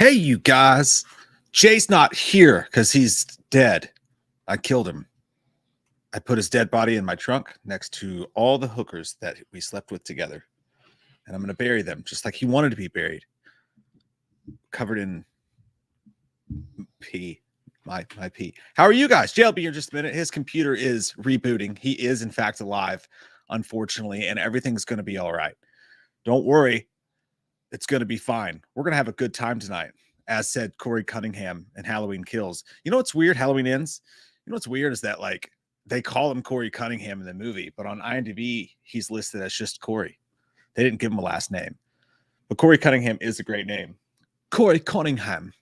Hey, you guys. Jay's not here because he's dead. I killed him. I put his dead body in my trunk next to all the hookers that we slept with together. And I'm going to bury them just like he wanted to be buried. Covered in pee. My pee. How are you guys? Jay will be here in just a minute. His computer is rebooting. He is, in fact, alive, unfortunately, and everything's going to be all right. Don't worry. It's going to be fine. We're going to have a good time tonight, as said Corey Cunningham in Halloween Kills. You know what's weird? Halloween Ends. You know what's weird is that, like, they call him Corey Cunningham in the movie, but on IMDb, he's listed as just Corey. They didn't give him a last name. But Corey Cunningham is a great name. Corey Cunningham.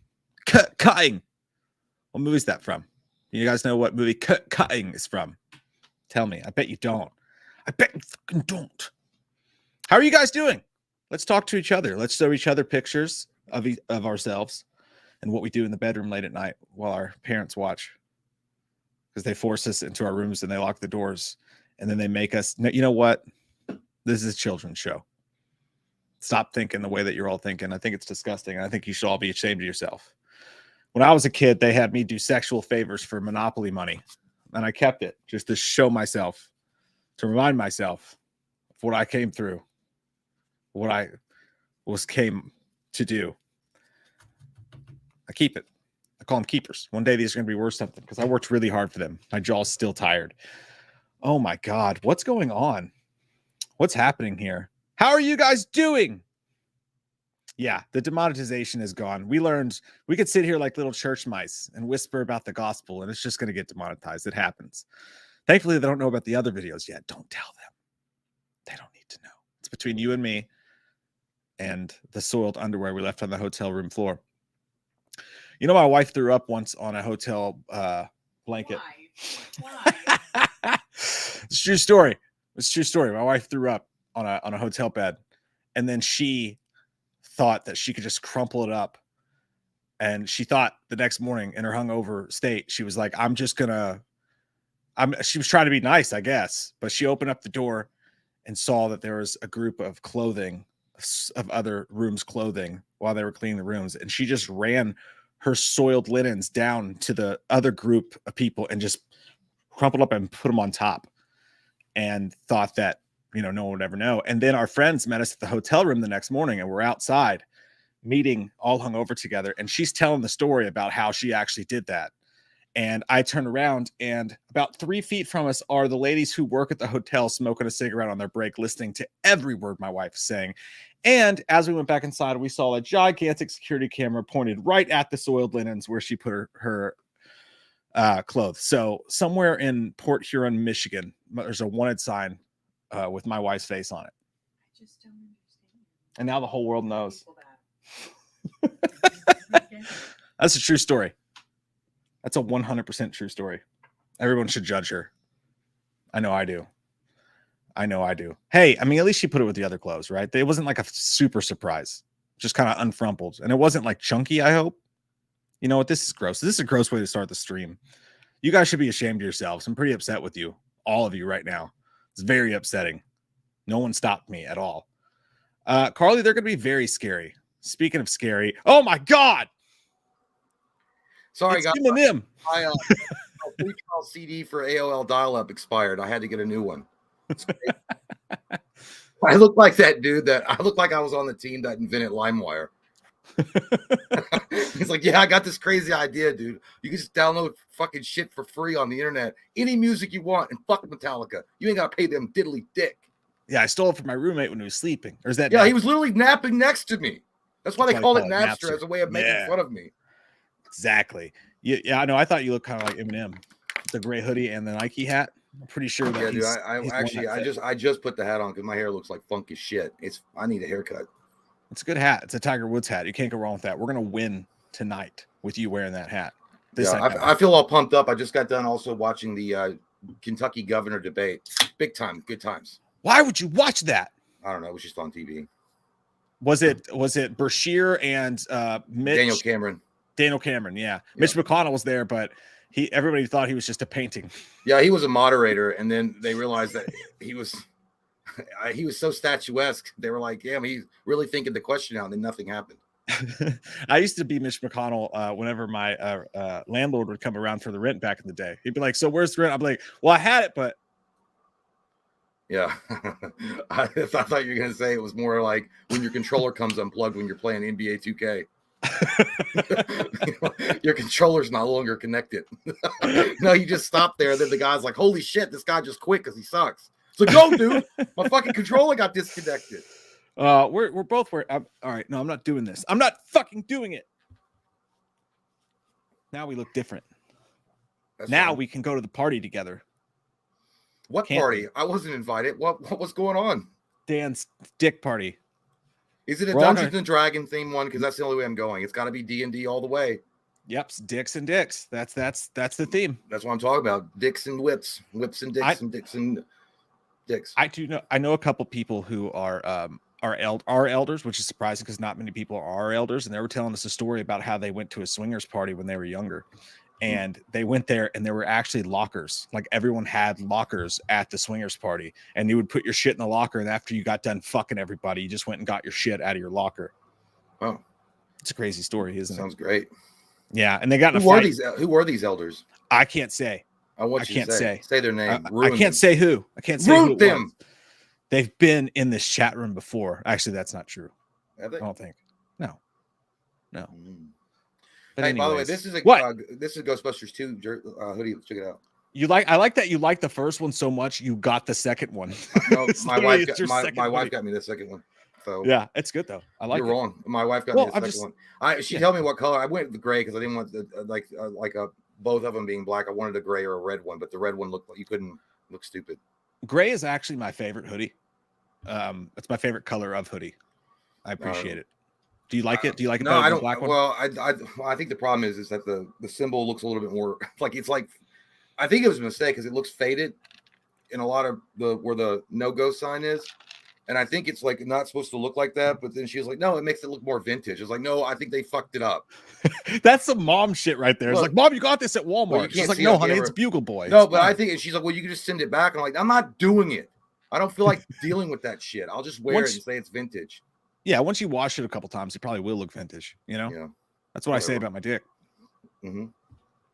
Cutting. What movie is that from? You guys know what movie Cutting is from? Tell me. I bet you don't. I bet you fucking don't. How are you guys doing? Let's talk to each other. Let's show each other pictures of ourselves and what we do in the bedroom late at night while our parents watch. Because they force us into our rooms and they lock the doors. And then they make us, you know what? This is a children's show. Stop thinking the way that you're all thinking. I think it's disgusting. And I think you should all be ashamed of yourself. When I was a kid, they had me do sexual favors for Monopoly money. And I kept it just to show myself, to remind myself of what I came through, what I came to do. I keep it. I call them keepers. One day these are going to be worth something because I worked really hard for them. My jaw's still tired. Oh my God. What's going on? What's happening here? How are you guys doing? Yeah, the demonetization is gone. We learned we could sit here like little church mice and whisper about the gospel, and it's just going to get demonetized. It happens. Thankfully, they don't know about the other videos yet. Don't tell them. They don't need to know. It's between you and me and the soiled underwear we left on the hotel room floor. You know, my wife threw up once on a hotel blanket. Why? It's a true story. It's a true story. My wife threw up on a hotel bed, and then she thought that she could just crumple it up. And she thought the next morning in her hungover state, she was like, she was trying to be nice, I guess. But she opened up the door and saw that there was a group of other rooms' clothing while they were cleaning the rooms. And she just ran her soiled linens down to the other group of people and just crumpled up and put them on top and thought that, no one would ever know. And then our friends met us at the hotel room the next morning and we're outside meeting all hungover together. And she's telling the story about how she actually did that. And I turned around and about 3 feet from us are the ladies who work at the hotel smoking a cigarette on their break, listening to every word my wife is saying. And as we went back inside, we saw a gigantic security camera pointed right at the soiled linens where she put her clothes. So somewhere in Port Huron, Michigan, there's a wanted sign with my wife's face on it. I just don't understand. And now the whole world knows. That's a true story. That's a 100% true story. Everyone should judge her. I know I do. Hey, I mean, at least she put it with the other clothes, right? It wasn't like a super surprise. Just kind of unfrumpled. And it wasn't like chunky, I hope. You know what? This is gross. This is a gross way to start the stream. You guys should be ashamed of yourselves. I'm pretty upset with you. All of you right now. It's very upsetting. No one stopped me at all. Carly, they're going to be very scary. Speaking of scary. Oh, my God. Sorry, it's guys. Eminem. My free trial CD for AOL dial-up expired. I had to get a new one. I look like that dude I look like I was on the team that invented LimeWire. He's like, yeah, I got this crazy idea, dude. You can just download fucking shit for free on the internet. Any music you want, and fuck Metallica. You ain't got to pay them diddly dick. Yeah, I stole it from my roommate when he was sleeping. Or is that? Yeah, he was literally napping next to me. That's why they called it Napster as a way of making fun of me. Exactly. Yeah, I know. I thought you looked kind of like Eminem. The gray hoodie and the Nike hat. I'm pretty sure that. Yeah, dude. I just put the hat on because my hair looks like funk as shit. I need a haircut. It's a good hat. It's a Tiger Woods hat. You can't go wrong with that. We're gonna win tonight with you wearing that hat. I feel all pumped up. I just got done also watching the Kentucky governor debate. Big time, good times. Why would you watch that? I don't know. It was just on TV. Was it Bashir and Daniel Cameron? Daniel Cameron, yeah. Mitch McConnell was there, but everybody thought he was just a painting. Yeah, he was a moderator, and then they realized that he was so statuesque. They were like, "Yeah, he's really thinking the question out," and then nothing happened. I used to be Mitch McConnell whenever my landlord would come around for the rent back in the day. He'd be like, "So where's the rent?" I'm like, "Well, I had it, but." Yeah. I thought you were going to say it was more like when your controller comes unplugged when you're playing NBA 2K. Your controller's no longer connected. No, you just stop there. Then the guy's like, holy shit, this guy just quit because he sucks. So go, dude. My fucking controller got disconnected. We're both all right. No, I'm not doing this. I'm not fucking doing it. Now we look different. That's now fine. we can go to the party together. What Can't party? we? I wasn't invited. What was going on? Dan's dick party. Is it a We're all Dungeons gonna- and Dragon theme one? Because that's the only way I'm going. It's got to be D&D all the way. Yep, dicks and dicks. That's the theme. That's what I'm talking about. Dicks and whips and dicks and dicks and dicks. I know a couple people who are elders, which is surprising because not many people are elders, and they were telling us a story about how they went to a swingers party when they were younger. And they went there and there were actually lockers. Like everyone had lockers at the swingers party, and you would put your shit in the locker. And after you got done fucking everybody, you just went and got your shit out of your locker. Oh, it's a crazy story, isn't it? Sounds great. Yeah. And they got in a Who fight. are these elders? I can't say. I can't say their name. I can't say who. I can't say Ruin who it them. was. They've been in this chat room before. Actually, that's not true. Have they? I don't think. No. Mm. But hey, by the way, anyways, this is this is Ghostbusters 2 hoodie. Check it out. I like that you like the first one so much you got the second one. No, It's my literally wife your wife second got me the second one. So yeah, it's good though. I like you're it. wrong. My wife got me the second one. She Yeah. told me what color. I went with the gray because I didn't want both of them being black. I wanted a gray or a red one, but the red one looked like you couldn't look stupid. Gray is actually my favorite hoodie. It's my favorite color of hoodie. I appreciate it. Do you like it? Do you like it? No, better I than don't. the black one? Well, I think the problem is that the symbol looks a little bit more like I think it was a mistake because it looks faded in a lot of where the no-go sign is. And I think it's like not supposed to look like that, but then she was like, no, it makes it look more vintage. It's like, no, I think they fucked it up. That's some mom shit right there. It's like, Mom, you got this at Walmart. Well, you She's can't like, see no, on honey, camera. it's Bugle Boy. No, It's but I fine. think she's like, well, you can just send it back. I'm like, I'm not doing it. I don't feel like dealing with that shit. I'll just wear it and say it's vintage. Yeah, once you wash it a couple times, it probably will look vintage. You know? Yeah. That's what I say about my dick. Mm-hmm.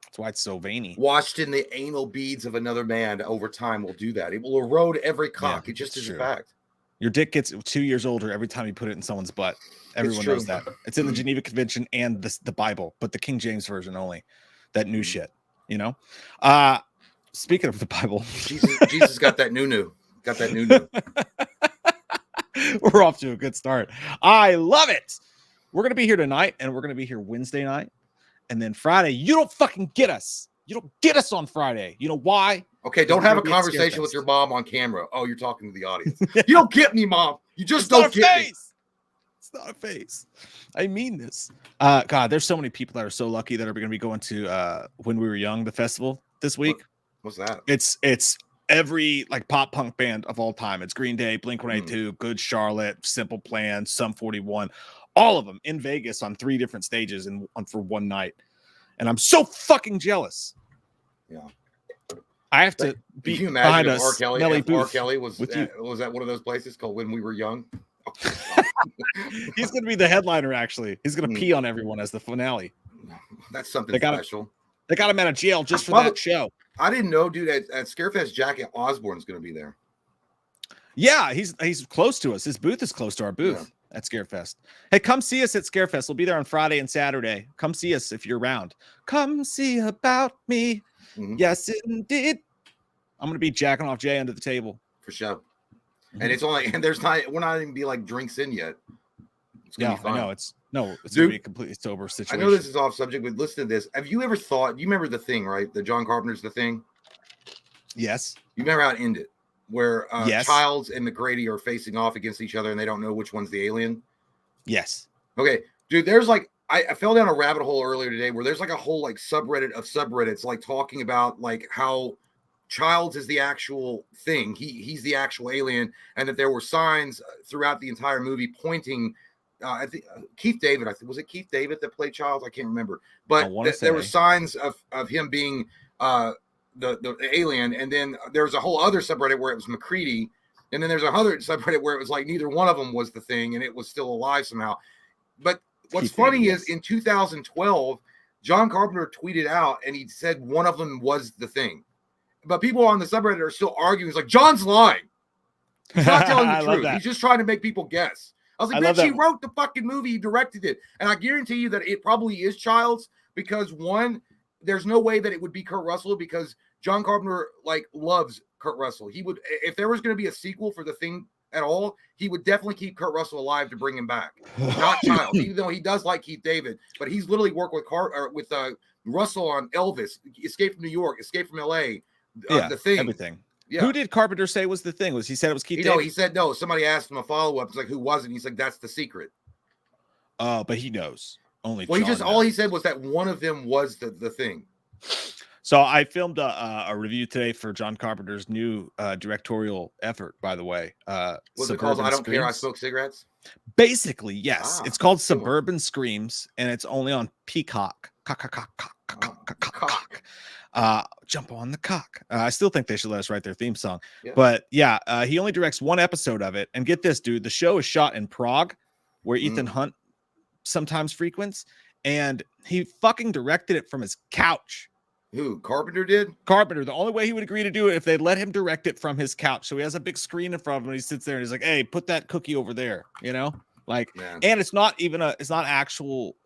That's why it's so veiny. Washed in the anal beads of another man over time will do that. It will erode every cock. Yeah, it just is true. a fact. Your dick gets 2 years older every time you put it in someone's butt. Everyone knows that. It's in the Geneva Convention and the Bible, but the King James version only. That new shit, you know? Speaking of the Bible. Jesus got that new. Got that new. We're off to a good start. I love it. We're going to be here tonight, and we're going to be here Wednesday night. And then Friday, you don't fucking get us. You don't get us on Friday. You know why? Okay, don't have a conversation with your mom on camera. Oh, you're talking to the audience. You don't get me, Mom. You just don't get me. It's not a face. I mean this. God, there's so many people that are so lucky that are going to be going to When We Were Young, the festival this week. What's that? It's every like pop punk band of all time. It's Green Day, Blink-182, Good Charlotte, Simple Plan, Sum 41, all of them in Vegas on 3 different stages and for one night. And I'm so fucking jealous. Yeah. I have to be you behind imagine a R. Kelly, smelly if R. booth. Kelly was with you. was that one of those places called When We Were Young? He's going to be the headliner, actually. He's going to pee on everyone as the finale. That's something special. They got him out of jail just for that show. I didn't know, dude, at Scarefest, Jack Osborne's going to be there. Yeah, he's close to us. His booth is close to our booth at Scarefest. Hey, come see us at Scarefest. We'll be there on Friday and Saturday. Come see us if you're around. Come see about me. Mm-hmm. Yes, indeed. I'm going to be jacking off Jay under the table. For sure. And it's only, and we're not even be like drinks in yet. It's going to be fun. I know. It's going to be a completely sober situation. I know this is off subject, but listen to this. Have you ever thought, you remember The Thing, right? The John Carpenter's The Thing? Yes. You remember how it ended? Where Childs and McGrady are facing off against each other and they don't know which one's the alien? Yes. Okay. Dude, there's like, I fell down a rabbit hole earlier today where there's like a whole like subreddit of subreddits like talking about like how Childs is the actual thing. He's the actual alien, and that there were signs throughout the entire movie pointing. I think Keith David. Was it Keith David that played Childs? I can't remember. But there were signs of him being the alien, and then there was a whole other subreddit where it was McCready, and then there's another subreddit where it was like neither one of them was the thing, and it was still alive somehow. But What's Keith funny David, is in 2012, John Carpenter tweeted out and he said one of them was The Thing. But people on the subreddit are still arguing. It's like, John's lying. He's not telling the I love truth. that. He's just trying to make people guess. I was like, I love bitch, he that. wrote the fucking movie, he directed it. And I guarantee you that it probably is Child's because one, there's no way that it would be Kurt Russell because John Carpenter like loves Kurt Russell. He would, if there was going to be a sequel for The Thing at all, he would definitely keep Kurt Russell alive to bring him back. Not Child's, even though he does like Keith David, but he's literally worked with Russell on Elvis, Escape from New York, Escape from LA, The Thing, everything. Yeah. Who did Carpenter say was The Thing? Was he said it was Keith David? He said no. Somebody asked him a follow-up. It's like, who was it? He's like, that's the secret. But he knows. Only Well, John all he knows. said was that one of them was the Thing. So I filmed a review today for John Carpenter's new directorial effort, by the way. Was it called I Don't Care, I Smoke Cigarettes? Basically, yes. Ah, it's called cool. Suburban Screams, and it's only on Peacock. Jump on the cock. I still think they should let us write their theme song. Yeah. But yeah, he only directs one episode of it. And get this, dude, the show is shot in Prague, where Ethan Hunt sometimes frequents, and he fucking directed it from his couch. Who? Carpenter did? Carpenter. The only way he would agree to do it if they'd let him direct it from his couch. So he has a big screen in front of him, and he sits there and he's like, "Hey, put that cookie over there," you know? Like, Yeah. and it's not actual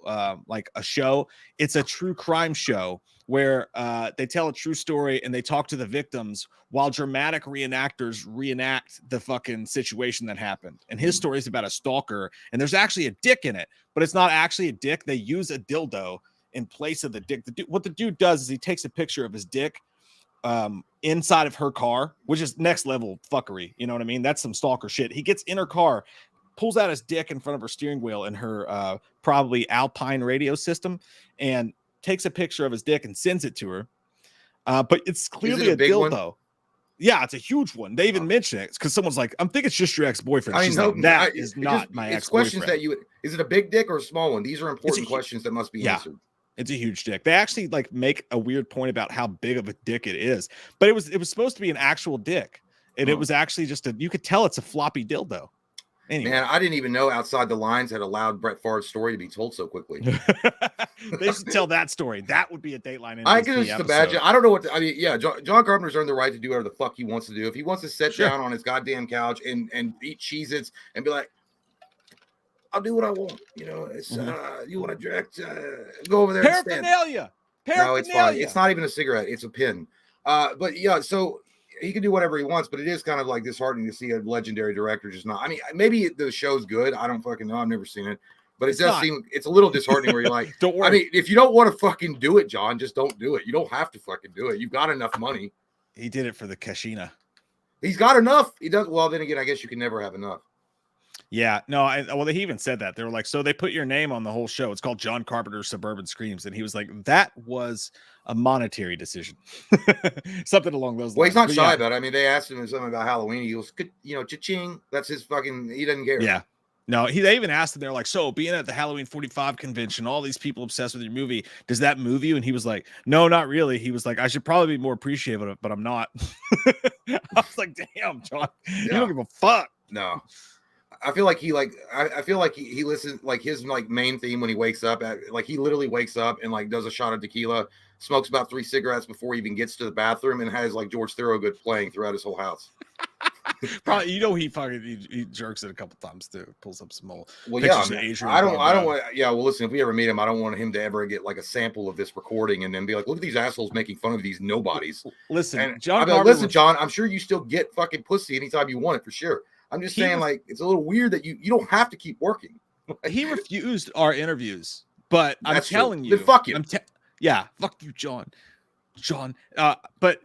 like a show. It's a true crime show where they tell a true story and they talk to the victims while dramatic reenactors reenact the fucking situation that happened. And his story is about a stalker, and there's actually a dick in it, but it's not actually a dick. They use a dildo in place of the dick. What the dude does is he takes a picture of his dick inside of her car, which is next level fuckery. You know what I mean? That's some stalker shit. He gets in her car, pulls out his dick in front of her steering wheel in her probably Alpine radio system, and takes a picture of his dick and sends it to her. But it's clearly a dildo. One? Yeah, it's a huge one. They even mention it because someone's like, "I think it's just your ex-boyfriend." She's like, "That is not my ex-boyfriend." It's questions that is it a big dick or a small one? These are important questions that must be answered. It's a huge dick. They actually like make a weird point about how big of a dick it is, but it was supposed to be an actual dick, and it was actually just you could tell it's a floppy dildo. Anyway. Man, I didn't even know Outside the Lines had allowed Brett Favre's story to be told so quickly. They should tell that story. That would be a Dateline. I can just imagine. I don't know what I mean. Yeah, John Carpenter's earned the right to do whatever the fuck he wants to do. If he wants to sit down on his goddamn couch and eat Cheez-Its and be like, "I'll do what I want," you know. It's you want to direct, go over there. Paraphernalia. No, it's fine. It's not even a cigarette. It's a pin. But yeah, so he can do whatever he wants, but it is kind of like disheartening to see a legendary director just not. I mean, maybe the show's good. I don't fucking know. I've never seen it, but it does seem it's a little disheartening where you're like, don't worry. I mean, if you don't want to fucking do it, John, just don't do it. You don't have to fucking do it. You've got enough money. He did it for the Kashina. He's got enough. He does. Well, then again, I guess you can never have enough. Yeah, no, well, they even said that. They were like, so they put your name on the whole show. It's called John Carpenter's Suburban Screams. And he was like, that was a monetary decision. Something along those lines. Well, he's not shy about it. I mean, they asked him something about Halloween. He goes, cha-ching. That's his fucking, he doesn't care. Yeah. No, they even asked him, they're like, so being at the Halloween 45 convention, all these people obsessed with your movie, does that move you? And he was like, no, not really. He was like, I should probably be more appreciative of it, but I'm not. I was like, damn, John, you don't give a fuck. No. I feel like he listens, like his like main theme when he wakes up like he literally wakes up and like does a shot of tequila, smokes about 3 cigarettes before he even gets to the bathroom, and has like George Thorogood playing throughout his whole house. Probably, you know, he jerks it a couple times too, pulls up some old. Well, yeah, I don't want. Yeah, well, listen, if we ever meet him, I don't want him to ever get like a sample of this recording and then be like, look at these assholes making fun of these nobodies. Listen, John, I'm sure you still get fucking pussy anytime you want it for sure. I'm just saying, like, it's a little weird that you don't have to keep working. He refused our interviews, but I'm telling you, then fuck you. Yeah, fuck you, John. But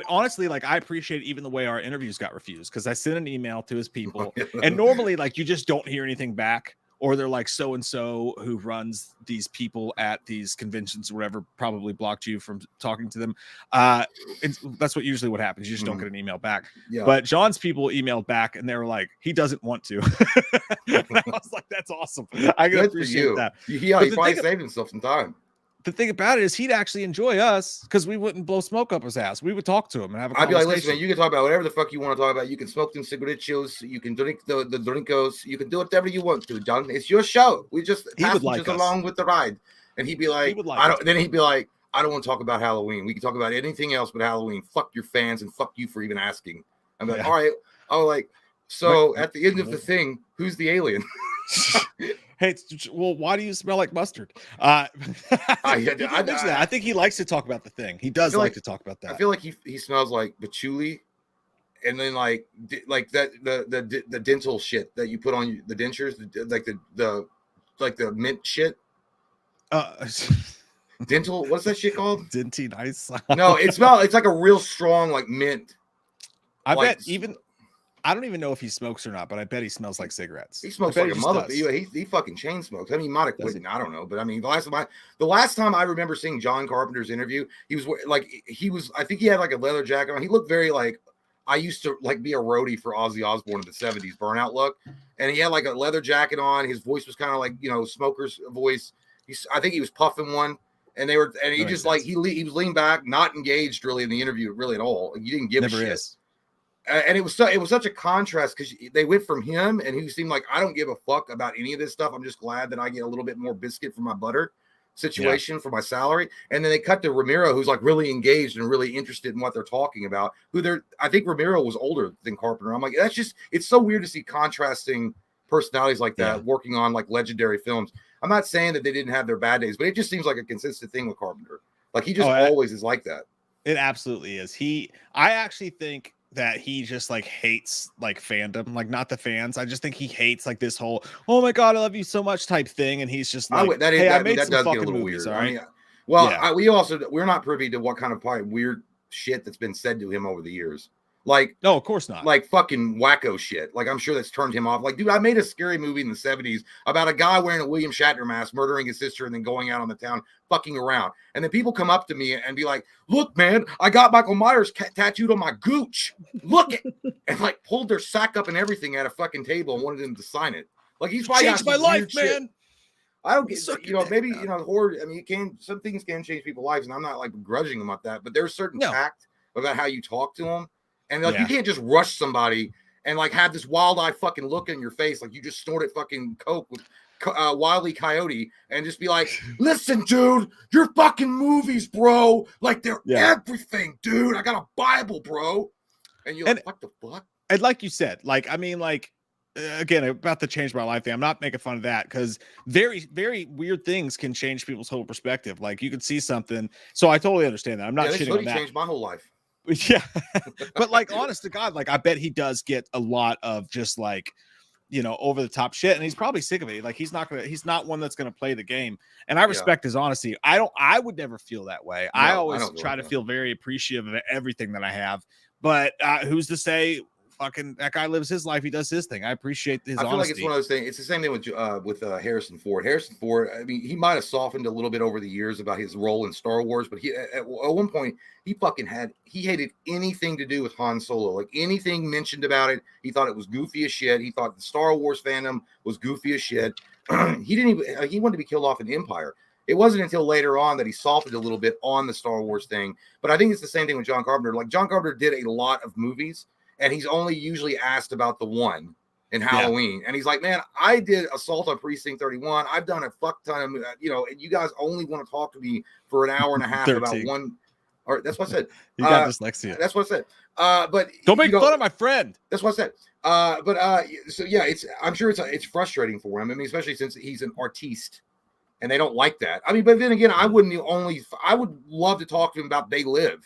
honestly, like, I appreciate even the way our interviews got refused, because I sent an email to his people, and normally, like, you just don't hear anything back. Or they're like, so and so who runs these people at these conventions or whatever probably blocked you from talking to them. That's usually what happens. You just don't get an email back. Yeah. But John's people emailed back and they were like, he doesn't want to. And I was like, that's awesome. I can appreciate that. Yeah, he probably saved himself some time. the thing about it is he'd actually enjoy us because we wouldn't blow smoke up his ass. We would talk to him and have a I'd be like, conversation. listen, man, you can talk about whatever the fuck you want to talk about. You can smoke them cigarettes, you can drink the drinkos, you can do whatever you want to, John. It's your show. We just passengers along with the ride. And he'd be like, then he'd be like, I don't want to talk about Halloween. We can talk about anything else but Halloween. Fuck your fans and fuck you for even asking. I'm like, all right. I was like, so at the end of the thing, who's the alien? Hey, well, why do you smell like mustard? I think he likes to talk about the thing. He does like to talk about that. I feel like he smells like patchouli, and then like that the dental shit that you put on the dentures, like the mint shit. Dental, what's that shit called? Denty nice. No, it's like a real strong like mint. I bet even. I don't even know if he smokes or not, but I bet he smells like cigarettes. He smokes like a mother. He fucking chain smokes. I mean, he might have quit. I don't know, but I mean, the last time I remember seeing John Carpenter's interview, I think he had like a leather jacket on. He looked very like I used to like be a roadie for Ozzy Osbourne in the '70s, burnout look, and he had like a leather jacket on. His voice was kind of like smoker's voice. I think he was puffing one, and he just like he was leaned back, not engaged really in the interview really at all. He didn't give a shit. And it was such a contrast because they went from him and he seemed like, I don't give a fuck about any of this stuff. I'm just glad that I get a little bit more biscuit for my butter situation for my salary. And then they cut to Ramiro, who's like really engaged and really interested in what they're talking about. I think Ramiro was older than Carpenter. I'm like, it's so weird to see contrasting personalities like that working on like legendary films. I'm not saying that they didn't have their bad days, but it just seems like a consistent thing with Carpenter. Like he just always is like that. It absolutely is. I actually think that he just like hates like fandom, like not the fans. I just think he hates like this whole "oh my god, I love you so much" type thing, and he's just like, I made some fucking movies. All right. We're not privy to what kind of probably weird shit that's been said to him over the years. Like, no, of course not. Like fucking wacko shit. Like, I'm sure that's turned him off. Like, dude, I made a scary movie in the 70s about a guy wearing a William Shatner mask, murdering his sister, and then going out on the town fucking around. And then people come up to me and be like, look, man, I got Michael Myers tattooed on my gooch. Look it. And like pulled their sack up and everything at a fucking table and wanted him to sign it. Like, he's probably changed my life, man. Shit. I don't get, maybe, horror. I mean, some things can change people's lives, and I'm not like begrudging them at that, but there's certain tact about how you talk to them. And like, you can't just rush somebody and like have this wild-eyed fucking look in your face like you just snorted fucking coke with Wile E. Coyote and just be like, listen, dude, your fucking movies, bro, like they're everything, dude. I got a Bible, bro. And you're like, what the fuck? And like you said, like, I mean, like, again, about the change my life thing, I'm not making fun of that because very, very weird things can change people's whole perspective. Like, you could see something. So I totally understand that. I'm not shitting on that. Changed my whole life. Yeah. But like, honest to God, like, I bet he does get a lot of just like, over the top shit, and he's probably sick of it. Like, he's not one that's going to play the game. And I respect his honesty. I would never feel that way. No, I always try to feel very appreciative of everything that I have. But who's to say fucking that guy lives his life? He does his thing. I appreciate his honesty. I feel like it's one of those things. It's the same thing with Harrison Ford. Harrison Ford, I mean, he might have softened a little bit over the years about his role in Star Wars, but he at one point he hated anything to do with Han Solo. Like, anything mentioned about it, he thought it was goofy as shit. He thought the Star Wars fandom was goofy as shit. He wanted to be killed off in Empire. It wasn't until later on that he softened a little bit on the Star Wars thing. But I think it's the same thing with John Carpenter. Like, John Carpenter did a lot of movies, and he's only usually asked about the one in Halloween. And he's like, man, I did Assault on Precinct 31. I've done a fuck ton of, and you guys only want to talk to me for an hour and a half about one. Or that's what I said. You got dyslexia. That's what I said. But don't make fun of my friend. That's what I said. So yeah, I'm sure it's frustrating for him. I mean, especially since he's an artiste and they don't like that. I mean, but then again, I would love to talk to him about They Live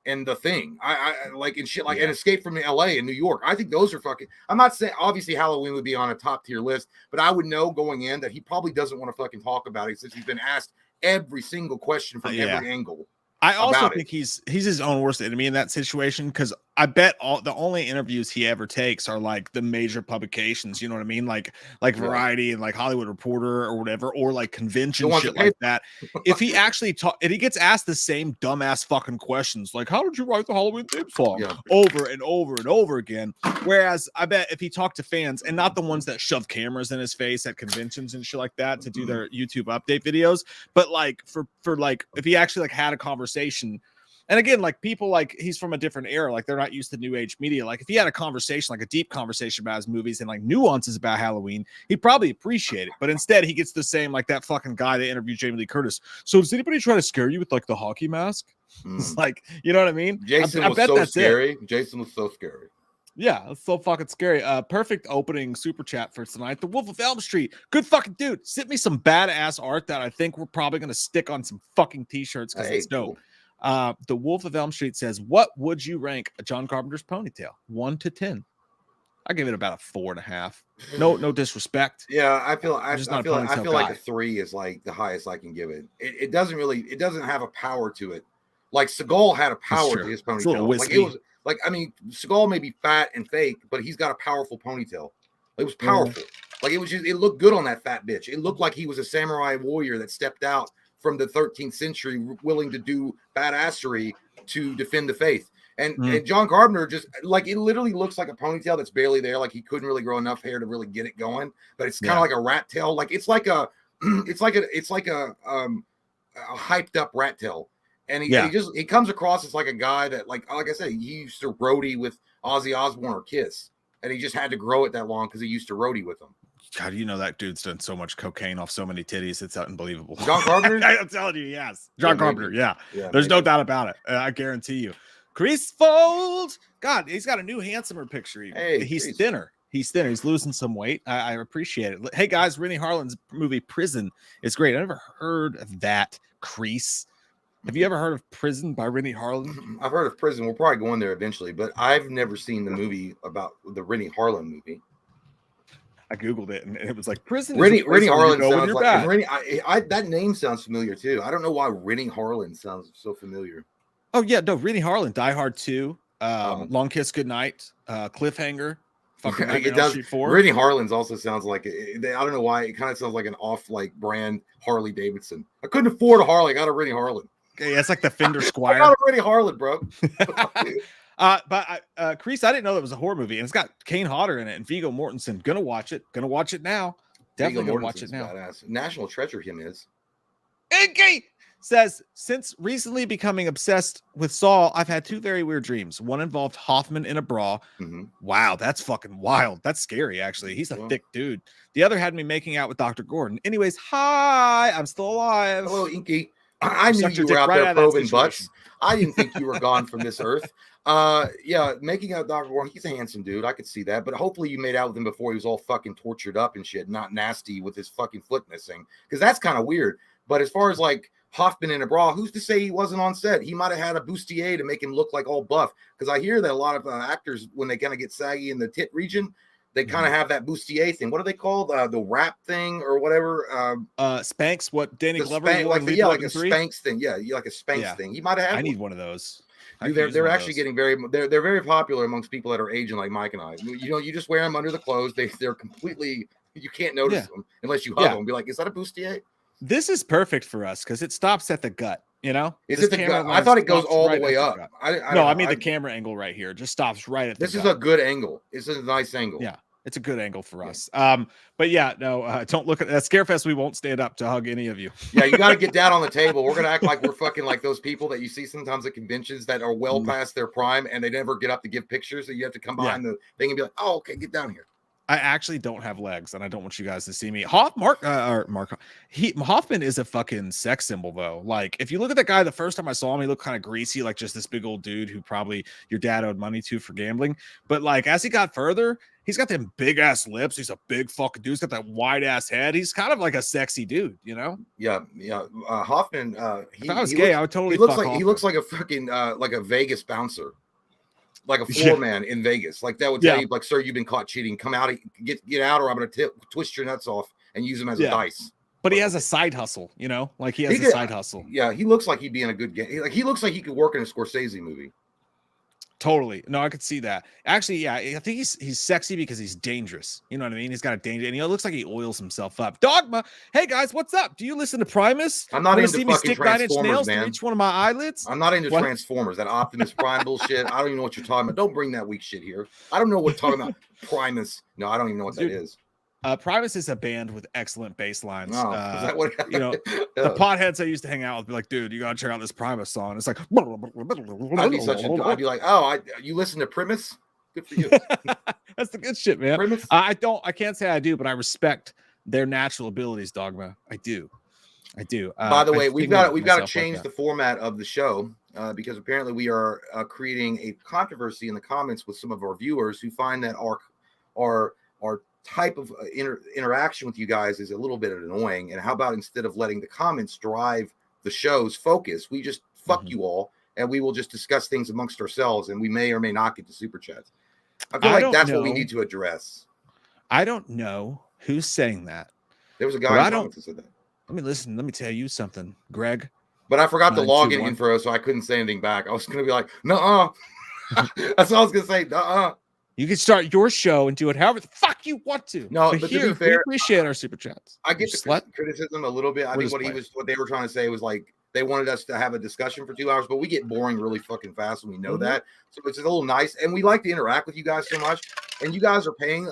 and The Thing. I like, and shit, like, and Escape from LA and New York. I think those are fucking, I'm not saying obviously Halloween would be on a top tier list, but I would know going in that he probably doesn't want to fucking talk about it since he's been asked every single question from every angle. I also think he's his own worst enemy in that situation, because I bet the only interviews he ever takes are like the major publications, you know what I mean? Like Variety and like Hollywood Reporter or whatever, or like convention shit like that. If he actually and he gets asked the same dumbass fucking questions, like how did you write the Halloween theme song? Over and over and over again. Whereas I bet if he talked to fans, and not the ones that shove cameras in his face at conventions and shit like that to do their YouTube update videos, but like for like if he actually like had a conversation. And again, like people, like he's from a different era, like they're not used to new age media. Like if he had a conversation, like a deep conversation about his movies and like nuances about Halloween, he'd probably appreciate it. But instead, he gets the same, like that fucking guy that interviewed Jamie Lee Curtis. So does anybody try to scare you with like the hockey mask? It's like, you know what I mean? Jason was so scary. Jason was so scary. Yeah, it's so fucking scary. Perfect opening super chat for tonight. The Wolf of Elm Street. Good fucking dude. Sent me some badass art that I think we're probably gonna stick on some fucking t-shirts because it's dope. Cool. The Wolf of Elm Street says, what would you rank John Carpenter's ponytail? 1 to 10. I give it about a 4.5. No disrespect. Yeah, I feel like a 3 is like the highest I can give it. It doesn't have a power to it. Like Seagal had a power to his ponytail. Like it was like, I mean, Seagal may be fat and fake, but he's got a powerful ponytail. It was powerful. Like it looked good on that fat bitch. It looked like he was a samurai warrior that stepped out from the 13th century, willing to do badassery to defend the faith. And John Carpenter just like, it literally looks like a ponytail that's barely there. Like he couldn't really grow enough hair to really get it going, but it's kind of like a rat tail. Like it's like a hyped up rat tail. And he comes across as like a guy that like I said, he used to roadie with Ozzy Osbourne or Kiss. And he just had to grow it that long because he used to roadie with them. God, you know that dude's done so much cocaine off so many titties. It's unbelievable. John Carpenter? I'm telling you, yes. John Carpenter, yeah. There's no doubt about it. I guarantee you. Chris Fold. God, he's got a new handsomer picture. Hey, he's thinner. He's thinner. He's losing some weight. I appreciate it. Hey, guys, Rennie Harlin's movie Prison is great. I never heard of that, Crease. Have you ever heard of Prison by Rennie Harlin? I've heard of Prison. We'll probably go in there eventually, but I've never seen the movie about the Rennie Harlin movie. I googled it and it was like Prison. Rennie Harlin sounds like that name sounds familiar too. I don't know why Rennie Harlin sounds so familiar. Oh yeah, no, Rennie Harlin, Die Hard 2, Long Kiss Goodnight, Cliffhanger. It does. Rennie Harlin's also sounds like I don't know why it kind of sounds like an off like brand Harley Davidson. I couldn't afford a Harley. I got a Rennie Harlin. Okay, that's like the Fender Squire. I got a Rennie Harlin, bro. But Crease, I didn't know that was a horror movie, and it's got Kane Hodder in it and Viggo Mortensen. Gonna watch it now. Definitely gonna watch it now. Badass. National treasure him is. Inky says, since recently becoming obsessed with Saw, I've had 2 very weird dreams. One involved Hoffman in a bra. Wow, that's fucking wild. That's scary, actually. He's a thick dude. The other had me making out with Dr. Gordon. Anyways, hi, I'm still alive. Hello, Inky. I knew you were out there probing butts. I didn't think you were gone from this earth. Yeah, making out Dr. Gordon, he's a handsome dude. I could see that. But hopefully you made out with him before he was all fucking tortured up and shit, not nasty with his fucking foot missing. Because that's kind of weird. But as far as like Hoffman in a bra, who's to say he wasn't on set? He might have had a bustier to make him look like all buff. Because I hear that a lot of actors, when they kind of get saggy in the tit region, they kind of have that bustier thing. What are they called? The wrap thing or whatever? Spanx, what Danny Glover like a Spanx thing. Yeah, like a Spanx thing. He might have had I need one of those. They're actually getting they're very popular amongst people that are aging like Mike and I. You know, you just wear them under the clothes. They're completely, you can't notice them unless you hug them and be like, is that a bustier? This is perfect for us because it stops at the gut. You know, is it the gut? I thought it goes all the way up. I mean the camera angle right here just stops right at the gut. This is a good angle. This is a nice angle. Yeah, it's a good angle for us. But yeah, no, don't look at that Scarefest. We won't stand up to hug any of you. Yeah, you got to get down on the table. We're gonna act like we're fucking like those people that you see sometimes at conventions that are well past their prime and they never get up to give pictures. So you have to come behind the thing and be like, "Oh, okay, get down here." I actually don't have legs, and I don't want you guys to see me. Hoffman is a fucking sex symbol, though. Like, if you look at that guy, the first time I saw him, he looked kind of greasy, like just this big old dude who probably your dad owed money to for gambling. But like, as he got further, he's got them big ass lips. He's a big fucking dude. He's got that wide ass head. He's kind of like a sexy dude, you know? Yeah. Hoffman. If I was gay, I would totally. He looks like a fucking like a Vegas bouncer. Like a floor man in Vegas, like that would tell you, like, sir, you've been caught cheating. Come out, get out, or I'm going to twist your nuts off and use them as a dice. But he has a side hustle, you know, like he has a side hustle. Yeah, he looks like he'd be in a good game. Like he looks like he could work in a Scorsese movie. Totally. No, I could see that. Actually, yeah, I think he's sexy because he's dangerous. You know what I mean? He's got a danger, and he looks like he oils himself up. Dogma. Hey guys, what's up? Do you listen to Primus? I'm not Wanna into see me fucking stick 9-inch Transformers, nails man. through each one of my eyelids? I'm not into What? Transformers, that Optimus Prime bullshit. I don't even know what you're talking about. Don't bring that weak shit here. I don't know what you're talking about. Primus. No, I don't even know what Dude, that is. Primus is a band with excellent bass lines. No, is that what You know, the potheads I used to hang out with be like, dude, you gotta check out this Primus song. It's like I'd be like, oh, you listen to Primus? Good for you. That's the good shit, man. Primus? I can't say I do, but I respect their natural abilities, Dogma. I do. By the way, we've got to change like the format of the show because apparently we are creating a controversy in the comments with some of our viewers who find that our type of interaction with you guys is a little bit annoying. And how about instead of letting the comments drive the show's focus, we just fuck you all and we will just discuss things amongst ourselves, and we may or may not get to super chats. I feel like that's what we need to address. I don't know who's saying that. There was a guy in comments who said that. Let me tell you something, Greg. But I forgot the login info, so I couldn't say anything back. I was going to be like, nuh-uh. That's what I was going to say, nuh-uh. You can start your show and do it however the fuck you want to. No, but here, to be fair, we appreciate our super chats. I get the criticism a little bit. I think what they were trying to say was like they wanted us to have a discussion for 2 hours, but we get boring really fucking fast, and we know that. So it's a little nice, and we like to interact with you guys so much. And you guys are paying,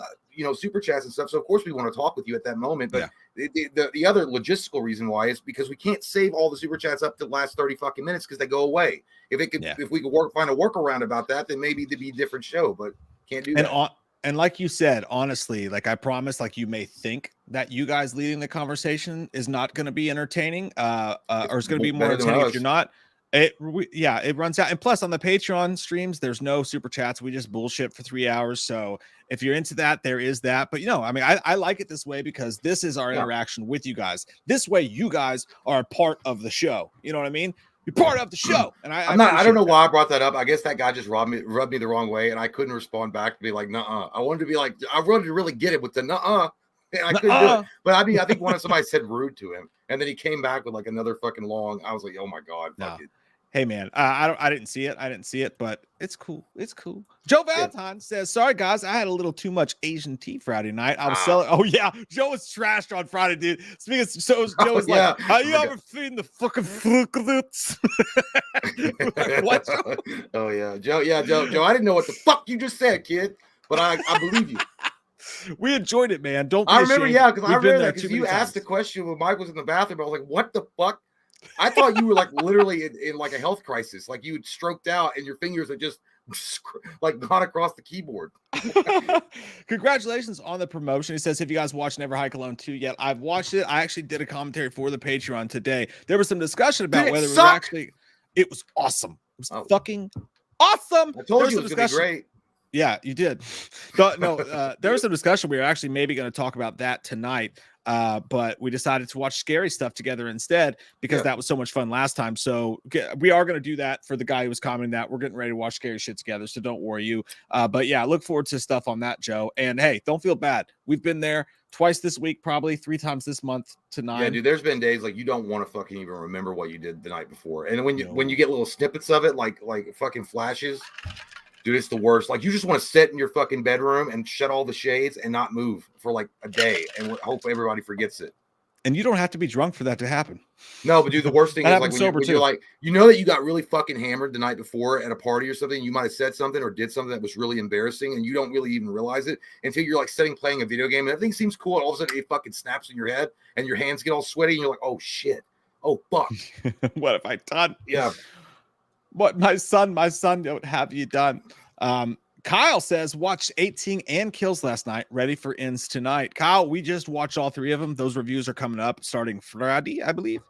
super chats and stuff. So of course we want to talk with you at that moment. But the other logistical reason why is because we can't save all the super chats up to the last 30 fucking minutes because they go away. If we could find a workaround about that, then maybe it'd be a different show. But can't do that. And like you said, honestly, like I promise, like you may think that you guys leading the conversation is not going to be entertaining, or it's going to be more entertaining if you're not. It runs out. And plus on the Patreon streams, there's no super chats. We just bullshit for 3 hours. So if you're into that, there is that. But I like it this way because this is our interaction with you guys. This way, you guys are a part of the show. You know what I mean? You're part of the show. And I don't know why I brought that up. I guess that guy just rubbed me the wrong way, and I couldn't respond back to be like, nuh-uh. I wanted to be like, I wanted to really get it with the nuh-uh. And I couldn't do it. But I think somebody said rude to him, and then he came back with like another fucking long. I was like, oh my God, fuck it. Hey man, I didn't see it, but it's cool. Joe Valentine says, "Sorry guys, I had a little too much Asian tea Friday night. I was selling." Oh yeah, Joe was trashed on Friday, dude. Speaking of, Joe was like, "Are you ever feeding the fucking frugalets?" Like, what? Joe? Oh yeah, Joe. Yeah, Joe. I didn't know what the fuck you just said, kid, but I believe you. We enjoyed it, man. Don't. I remember, because you asked the question when Mike was in the bathroom. I was like, "What the fuck?" I thought you were like literally in like a health crisis, like you had stroked out and your fingers are just like gone across the keyboard. Congratulations on the promotion. He says, "Have you guys watched Never Hike Alone 2 yet?" I've watched it. I actually did a commentary for the Patreon today. There was some discussion about whether we were actually. It was awesome. It was fucking awesome. I told you it was gonna be great. Yeah, you did. There was some discussion. We were actually maybe going to talk about that tonight. But we decided to watch scary stuff together instead because that was so much fun last time. So we are going to do that for the guy who was commenting that. We're getting ready to watch scary shit together. So don't worry you. But yeah, look forward to stuff on that, Joe. And hey, don't feel bad. We've been there twice this week, probably 3 times this month to 9. Yeah, dude, there's been days like you don't want to fucking even remember what you did the night before. And when you get little snippets of it, like fucking flashes, dude, it's the worst. Like you just want to sit in your fucking bedroom and shut all the shades and not move for like a day, and hope everybody forgets it. And you don't have to be drunk for that to happen. No, but dude, the worst thing is like when you're like, that you got really fucking hammered the night before at a party or something. You might have said something or did something that was really embarrassing, and you don't really even realize it until you're like playing a video game, and everything seems cool, and all of a sudden it fucking snaps in your head, and your hands get all sweaty, and you're like, oh shit, oh fuck, what have I done? Yeah. What my son, what have you done? Kyle says, watched 18 and Kills last night. Ready for ends tonight. Kyle, we just watched all 3 of them. Those reviews are coming up starting Friday, I believe.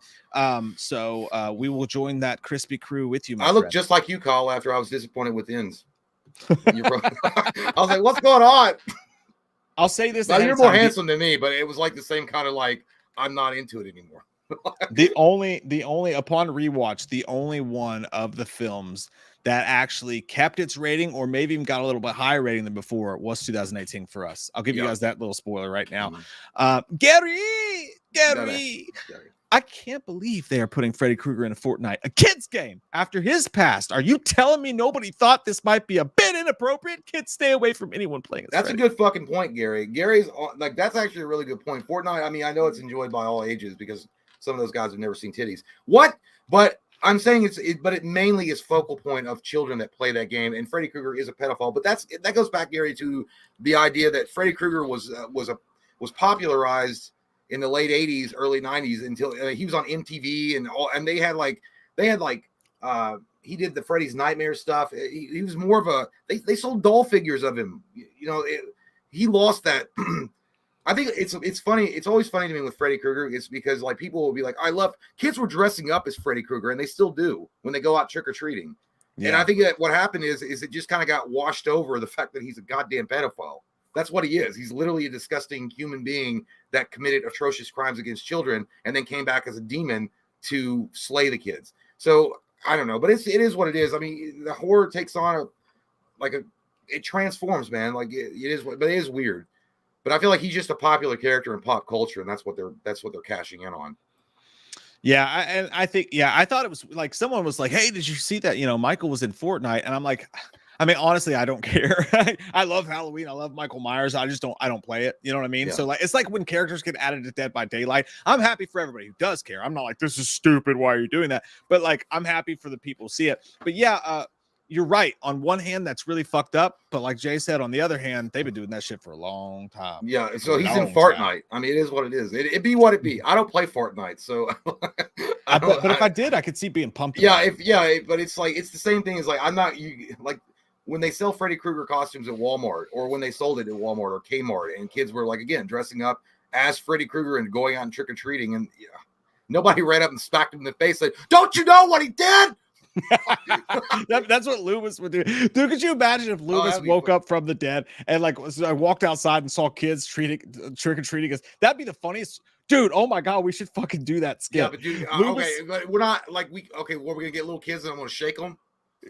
So we will join that crispy crew with you. I look just like you, Kyle, after I was disappointed with ends. I was like, what's going on? I'll say this. Now, you're more handsome than me, but it was like the same kind of like, I'm not into it anymore. the only upon rewatch, the only one of the films that actually kept its rating or maybe even got a little bit higher rating than before was 2018 for us. I'll give you guys that little spoiler right now. Gary, I can't believe they are putting Freddy Krueger in a Fortnite, a kid's game, after his past. Are you telling me nobody thought this might be a bit inappropriate? Kids, stay away from anyone playing as That's Freddy. a good fucking point, Gary. Gary's like, that's actually a really good point. Fortnite, I mean, I know it's enjoyed by all ages because some of those guys have never seen titties. What? But I'm saying but it mainly is focal point of children that play that game, and Freddy Krueger is a pedophile. But that goes back, Gary, to the idea that Freddy Krueger was popularized in the late 80s, early 90s until he was on MTV and they had he did the Freddy's Nightmare stuff. He was more of a they sold doll figures of him. He lost that. I think it's funny. It's always funny to me with Freddy Krueger. It's because like people will be like, kids were dressing up as Freddy Krueger, and they still do when they go out trick or treating. Yeah. And I think that what happened is it just kind of got washed over the fact that he's a goddamn pedophile. That's what he is. He's literally a disgusting human being that committed atrocious crimes against children and then came back as a demon to slay the kids. So I don't know, but it is what it is. I mean, the horror takes on it transforms, man. Like it is, but it is weird. But I feel like he's just a popular character in pop culture, and that's what they're cashing in on. Yeah, I think I thought it was like someone was like, "Hey, did you see that? Michael was in Fortnite," and I'm like. I mean, honestly, I don't care. I love Halloween. I love Michael Myers. I don't play it. You know what I mean? Yeah. So like, it's like when characters get added to Dead by Daylight. I'm happy for everybody who does care. I'm not like, this is stupid. Why are you doing that? But like, I'm happy for the people who see it. But yeah, you're right. On one hand, that's really fucked up. But like Jay said, on the other hand, they've been doing that shit for a long time. Yeah. So he's in Fortnite. I mean, it is what it is. It be what it be. I don't play Fortnite, so. But if I did, I could see being pumped. Yeah. But it's like it's the same thing as like when they sell Freddy Krueger costumes at Walmart, or when they sold it at Walmart or Kmart, and kids were like, again, dressing up as Freddy Krueger and going out and trick or treating, and nobody ran up and smacked him in the face, said, "Don't you know what he did?" That's what Loomis would do. Dude, could you imagine if Loomis woke up from the dead and like I walked outside and saw kids trick or treating us? That'd be the funniest. Dude, oh my God, we should fucking do that skit. Yeah, but dude, okay, but we're not like we're gonna get little kids and I'm gonna shake them.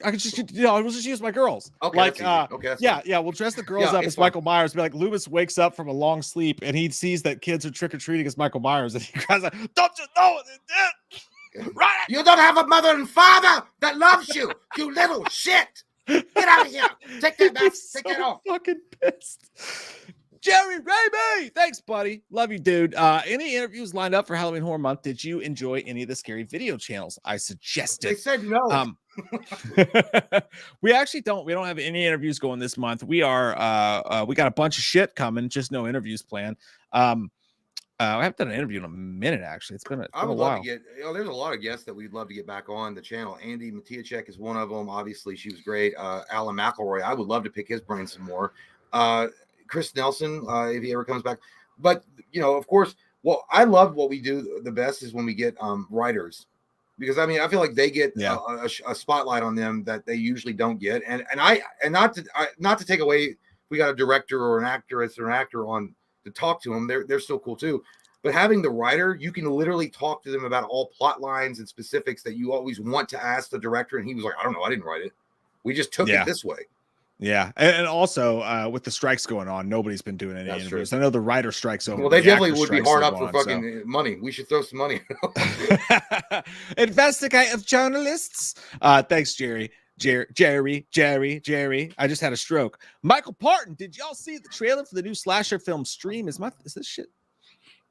I could just, we'll just use my girls. Okay, like, okay, yeah, we'll dress the girls up as Michael Myers. Be like, Loomis wakes up from a long sleep and he sees that kids are trick or treating as Michael Myers, and he cries like, "Don't you know what they did? Right? You don't have a mother and father that loves you, you little shit. Get out of here. Take that back. Take that off." Fucking pissed. Jerry Raby, thanks, buddy. Love you, dude. Any interviews lined up for Halloween Horror Month? Did you enjoy any of the scary video channels I suggested? They said no. We actually don't. We don't have any interviews going this month. We are. We got a bunch of shit coming. Just no interviews planned. I haven't done an interview in a minute. Actually, it's been a while. Love to get. There's a lot of guests that we'd love to get back on the channel. Andy Matiachek is one of them. Obviously, she was great. Alan McElroy. I would love to pick his brain some more. Chris Nelson, if he ever comes back. But of course, I love what we do the best is when we get writers, because I mean I feel like they get a spotlight on them that they usually don't get, and not to take away, if we got a director or an actress or an actor on to talk to them, they're still cool too. But having the writer, you can literally talk to them about all plot lines and specifics that you always want to ask the director, and he was like, "I don't know, I didn't write it. We just took it this way." Yeah, and also with the strikes going on, nobody's been doing any interviews. True. I know the writer strikes over. Well, they definitely would be hard up for fucking money. We should throw some money. Investigative journalists. Thanks, Jerry. Jerry. I just had a stroke. Michael Parton, did y'all see the trailer for the new slasher film Stream? Is this shit?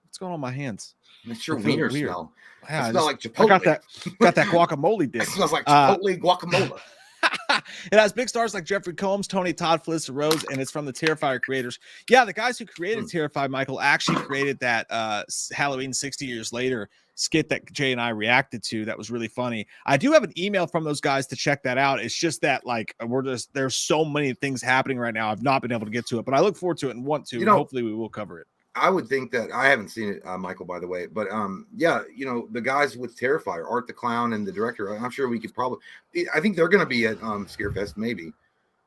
What's going on my hands? It's your wiener smell. Yeah, it smells like Chipotle. I got that guacamole dip. It smells like Chipotle guacamole. It has big stars like Jeffrey Combs, Tony Todd, Felissa Rose, and it's from the Terrifier creators. Yeah, the guys who created Terrify, Michael, actually created that Halloween 60 Years Later skit that Jay and I reacted to. That was really funny. I do have an email from those guys to check that out. It's just that like there's so many things happening right now. I've not been able to get to it, but I look forward to it and want to. And hopefully we will cover it. I would think that I haven't seen it, Michael, by the way, but the guys with Terrifier, Art the Clown, and the director, I'm sure we could probably. I think they're going to be at Scarefest, maybe.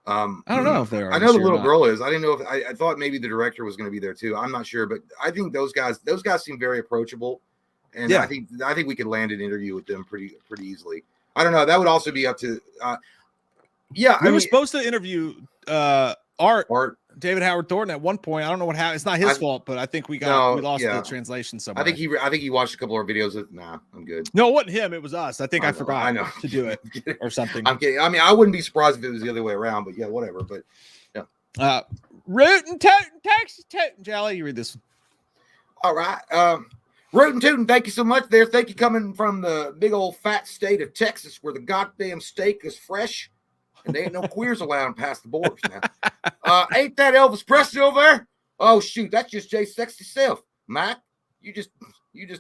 I don't know if they're. I know the little girl is. I didn't know if I thought maybe the director was going to be there too. I'm not sure, but I think those guys seem very approachable, and I think we could land an interview with them pretty easily. I don't know. That would also be up to. We were supposed to interview Art. David Howard Thornton at one point. I don't know what happened. It's not his fault, but I think we lost the translation somewhere. I think he watched a couple of our videos. Nah, I'm good. No, it wasn't him. It was us. I think I forgot to do it or something. I'm kidding. I mean, I wouldn't be surprised if it was the other way around, but yeah, whatever. But yeah. Rootin' tootin' Texas tootin' Jelly. You read this one. All right. Rootin' tootin', thank you so much there. Thank you coming from the big old fat state of Texas where the goddamn steak is fresh and there ain't no queers allowed past the borders now. Ain't that Elvis Presley over there? Oh, shoot. That's just Jay's sexy self. Mac, you just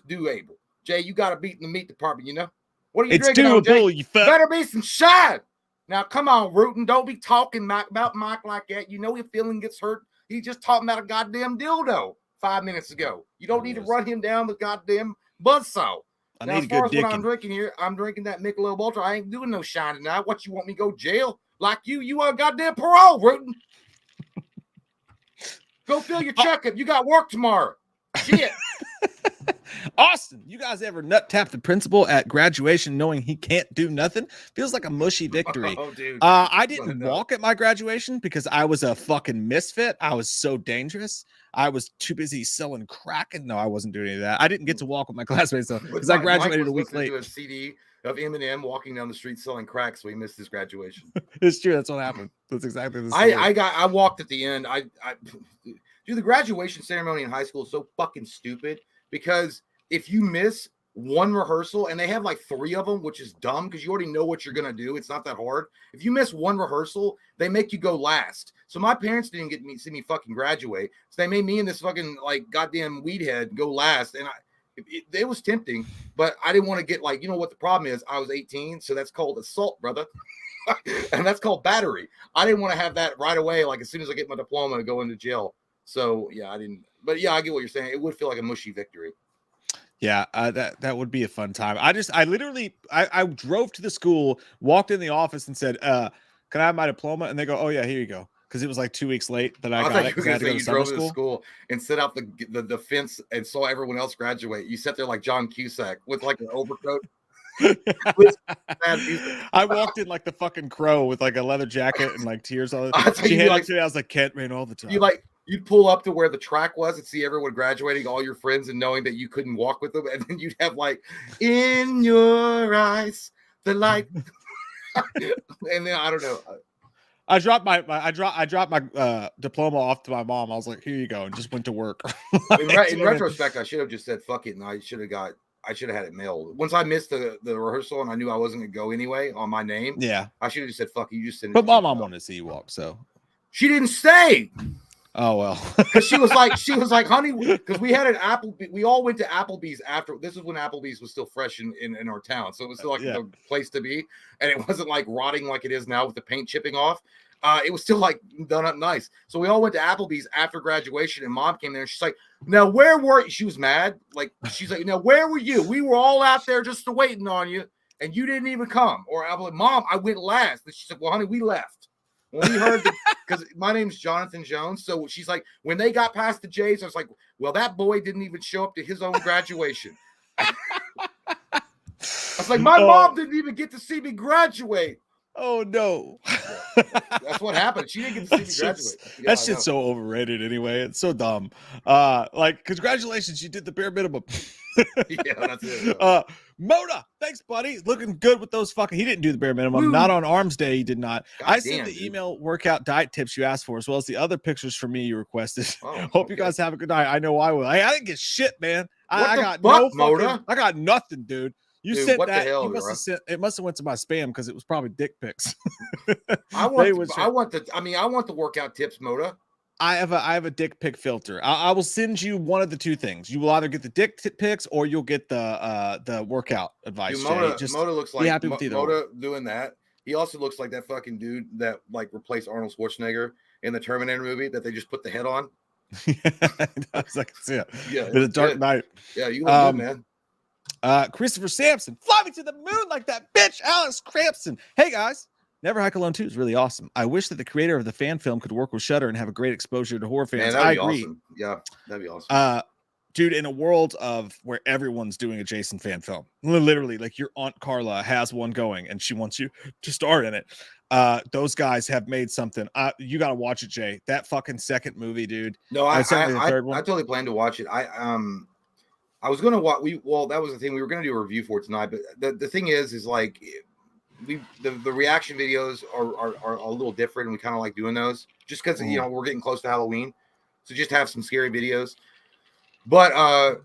do able. Jay, you got to beat in the meat department, you know? What are you drinking on, Jay? You fuck. Better be some shine. Now, come on, Rootin'. Don't be talking about Mike like that. You know your feeling gets hurt. He's just talking about a goddamn dildo 5 minutes ago. You don't need to run him down the goddamn buzzsaw. Now, as far as what I'm drinking here, I'm drinking that Michelob Ultra. I ain't doing no shine tonight. What, you want me to go jail? Like you on goddamn parole, Rootin'. Go fill your checkup. You got work tomorrow. Shit. Austin, you guys ever nut tap the principal at graduation knowing he can't do nothing? Feels like a mushy victory. Oh, dude. I didn't walk at my graduation because I was a fucking misfit. I was so dangerous. I was too busy selling crack. And no, I wasn't doing any of that. I didn't get to walk with my classmates though because I graduated a week late. To a CD of Eminem walking down the street selling crack, so he missed his graduation. It's true. That's what happened. That's exactly the story. I walked at the end. Dude, the graduation ceremony in high school is so fucking stupid because if you miss one rehearsal, and they have like 3 of them, which is dumb because you already know what you're going to do. It's not that hard. If you miss one rehearsal, they make you go last. So my parents didn't get me see me fucking graduate. So they made me and this fucking like goddamn weed head go last. And it was tempting, but I didn't want to get like, you know what the problem is? I was 18. So that's called assault, brother. And that's called battery. I didn't want to have that right away. Like as soon as I get my diploma and go into jail. So yeah, I didn't, but yeah, I get what you're saying. It would feel like a mushy victory. Yeah, that would be a fun time. I literally drove to the school, walked in the office and said, can I have my diploma? And they go, oh yeah, here you go. Because it was like 2 weeks late that I got it. You drove to the school and set out the fence and saw everyone else graduate. You sat there like John Cusack with like an overcoat. I walked in like the fucking Crow with like a leather jacket and like tears on it. She handed it to me. I was like, Kent ran all the time. You'd pull up to where the track was and see everyone graduating, all your friends, and knowing that you couldn't walk with them. And then you'd have like, in your eyes, the light. And then I don't know. I dropped my diploma off to my mom. I was like, here you go. And just went to work. in retrospect, I should have just said, fuck it. And I should have had it mailed. Once I missed the rehearsal and I knew I wasn't going to go anyway on my name. Yeah. I should have just said, fuck you. Just send it. But my mom wanted to see you walk. So she didn't stay. Oh well, because she was like, honey, because we had an Applebee's. We all went to Applebee's after. This is when Applebee's was still fresh in our town, so it was still like the place to be, and it wasn't like rotting like it is now with the paint chipping off. It was still like done up nice. So we all went to Applebee's after graduation, and mom came there and she's like, "Now where were you?" She was mad. Like she's like, "Now where were you? We were all out there just waiting on you, and you didn't even come." Or I'm like, "Mom, I went last." And she's like, "Well, honey, we left." When we heard because my name's Jonathan Jones, so she's like, when they got past the J's, I was like, well, that boy didn't even show up to his own graduation. I was like, my mom didn't even get to see me graduate. Oh no, that's what happened. She didn't get to see me graduate. That shit's so overrated anyway. It's so dumb. Like, congratulations, you did the bare minimum. Yeah, that's it. Moda, thanks, buddy. Looking good with those fucking. He didn't do the bare minimum. Woo. Not on Arms Day. He did not. I sent the email workout diet tips you asked for, as well as the other pictures for me you requested. Hope you guys have a good night. I know I will. I didn't get shit, man. I got no fucking. I got nothing, dude. You sent that. You must have sent. It must have went to my spam because it was probably dick pics. I want the workout tips, Moda. I have a dick pic filter. I will send you one of the two things. You will either get the dick pics or you'll get the workout advice. Dude, Moda looks like Moda doing that. He also looks like that fucking dude that like replaced Arnold Schwarzenegger in the Terminator movie that they just put the head on. I was like, yeah, in a dark night. Yeah, you look good, man. Christopher Sampson, fly me to the moon like that bitch, Alex Crampson. Hey guys. Never Hike Alone 2 is really awesome. I wish that the creator of the fan film could work with Shudder and have a great exposure to horror fans. Man, I agree. Awesome. Yeah, that'd be awesome. Dude, in a world of where everyone's doing a Jason fan film, literally, like your Aunt Carla has one going and she wants you to star in it. Those guys have made something. You got to watch it, Jay. That fucking second movie, dude. No, I certainly the third I one. totally plan to watch it. I was gonna watch. That was the thing we were gonna do a review for tonight. But the thing is like the reaction videos are a little different, and we kind of like doing those just because we're getting close to Halloween, so just have some scary videos. But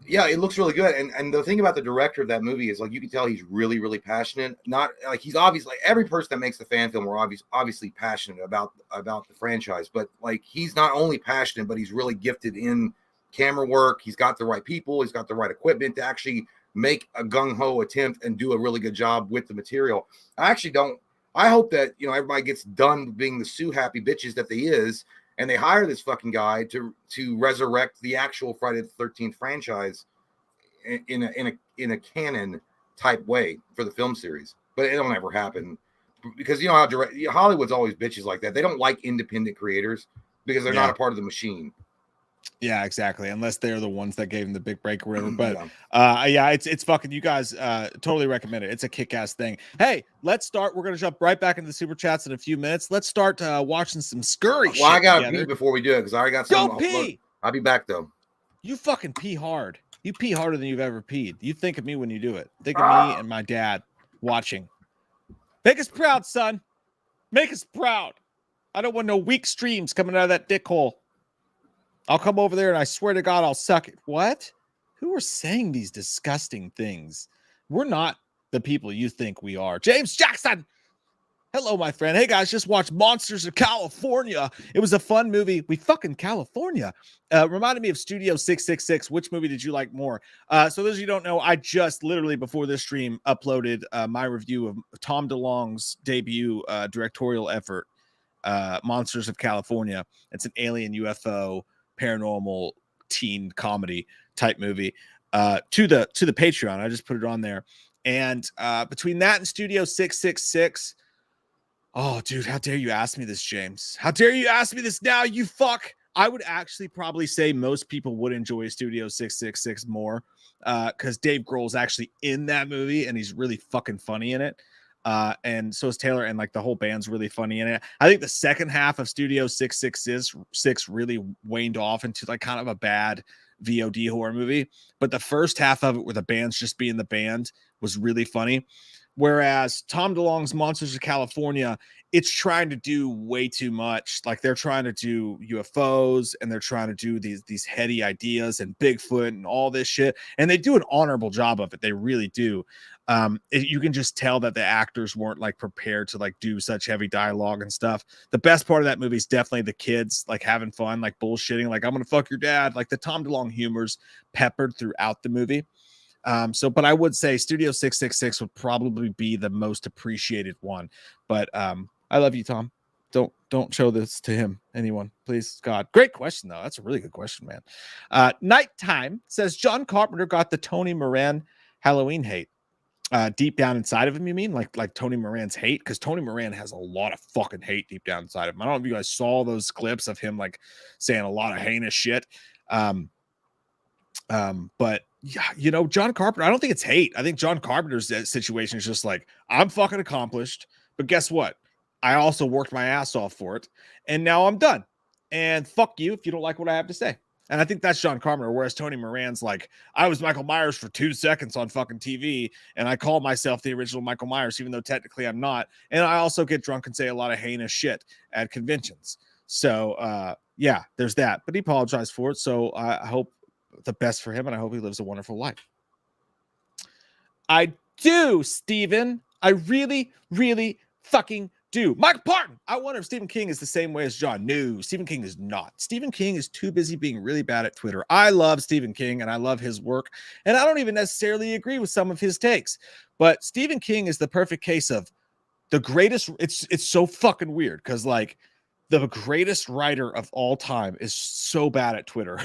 yeah, it looks really good. And the thing about the director of that movie is like you can tell he's really, really passionate. Not like he's obviously like every person that makes the fan film are obviously passionate about the franchise. But like he's not only passionate, but he's really gifted in camera work. He's got the right people, he's got the right equipment to actually make a gung-ho attempt and do a really good job with the material. I hope that everybody gets done being the sue happy bitches that they is, and they hire this fucking guy to resurrect the actual Friday the 13th franchise in a canon type way for the film series. But it'll never happen because how Hollywood's always bitches like that. They don't like independent creators because they're not a part of the machine. Yeah, exactly. Unless they're the ones that gave him the big break or whatever. But yeah, it's fucking, you guys totally recommend it. It's a kick-ass thing. Hey, let's start. We're gonna jump right back into the super chats in a few minutes. Let's start watching some scurry shit. Well, I gotta together. pee before we do it because I already got some. Don't pee. I'll be back though. You fucking pee hard. You pee harder than you've ever peed. You think of me when you do it. Think of me and my dad watching. Make us proud, son. Make us proud. I don't want no weak streams coming out of that dick hole. I'll come over there and I swear to God, I'll suck it. What? Who are saying these disgusting things? We're not the people you think we are. James Jackson. Hello, my friend. Hey, guys, just watched Monsters of California. It was a fun movie. We fucking California. Reminded me of Studio 666. Which movie did you like more? So those of you who don't know, I just literally before this stream uploaded my review of Tom DeLonge's debut directorial effort, Monsters of California. It's an alien UFO paranormal teen comedy type movie to the Patreon. I just put it on there. And between that and Studio 666, oh, dude, how dare you ask me this, James? How dare you ask me this now, you fuck? I would actually probably say most people would enjoy Studio 666 more because Dave Grohl's actually in that movie and he's really fucking funny in it. And so is Taylor, and like the whole band's really funny in it. I think the second half of Studio 666 really waned off into like kind of a bad VOD horror movie. But the first half of it, where the band's just being the band, was really funny. Whereas Tom DeLonge's Monsters of California, it's trying to do way too much. Like they're trying to do UFOs and they're trying to do these heady ideas and Bigfoot and all this shit. And they do an honorable job of it. They really do. You can just tell that the actors weren't like prepared to like do such heavy dialogue and stuff. The best part of that movie is definitely the kids like having fun, like bullshitting, like I'm gonna fuck your dad. Like the Tom DeLonge humor's peppered throughout the movie. But I would say Studio 666 would probably be the most appreciated one. But I love you, Tom. Don't show this to him, anyone, please. God, great question though. That's a really good question, man. Nighttime says John Carpenter got the Tony Moran Halloween hate. Deep down inside of him, you mean? Like Tony Moran's hate? Because Tony Moran has a lot of fucking hate deep down inside of him. I don't know if you guys saw those clips of him like saying a lot of heinous shit. But yeah, John Carpenter, I don't think it's hate. I think John Carpenter's situation is just like, I'm fucking accomplished, but guess what? I also worked my ass off for it, and now I'm done. And fuck you if you don't like what I have to say. And I think that's John Carpenter, whereas Tony Moran's like, I was Michael Myers for 2 seconds on fucking TV, and I call myself the original Michael Myers, even though technically I'm not. And I also get drunk and say a lot of heinous shit at conventions. So, yeah, there's that. But he apologized for it, so I hope the best for him, and I hope he lives a wonderful life. I do, Steven. I really, really fucking do. Mike Parton. I wonder if Stephen King is the same way as John. No, Stephen King is not. Stephen King is too busy being really bad at Twitter. I love Stephen King and I love his work, and I don't even necessarily agree with some of his takes. But Stephen King is the perfect case of the greatest. It's so fucking weird because like the greatest writer of all time is so bad at Twitter.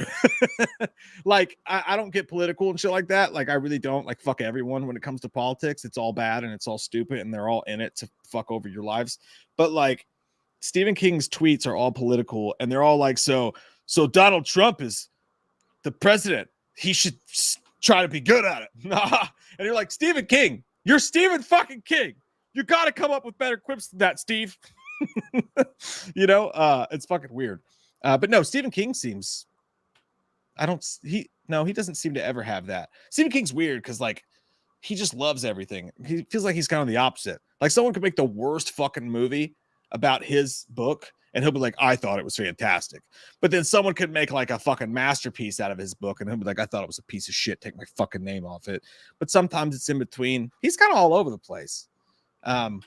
Like, I don't get political and shit like that. Like, I really don't. Like, fuck everyone when it comes to politics. It's all bad and it's all stupid and they're all in it to fuck over your lives. But like, Stephen King's tweets are all political and they're all like, so Donald Trump is the president. He should try to be good at it. And you're like, Stephen King, you're Stephen fucking King. You got to come up with better quips than that, Steve. You know, it's fucking weird. But no, Stephen King seems. He doesn't seem to ever have that. Stephen King's weird because like he just loves everything. He feels like he's kind of the opposite. Like someone could make the worst fucking movie about his book and he'll be like, I thought it was fantastic. But then someone could make like a fucking masterpiece out of his book and he'll be like, I thought it was a piece of shit. Take my fucking name off it. But sometimes it's in between. He's kind of all over the place. But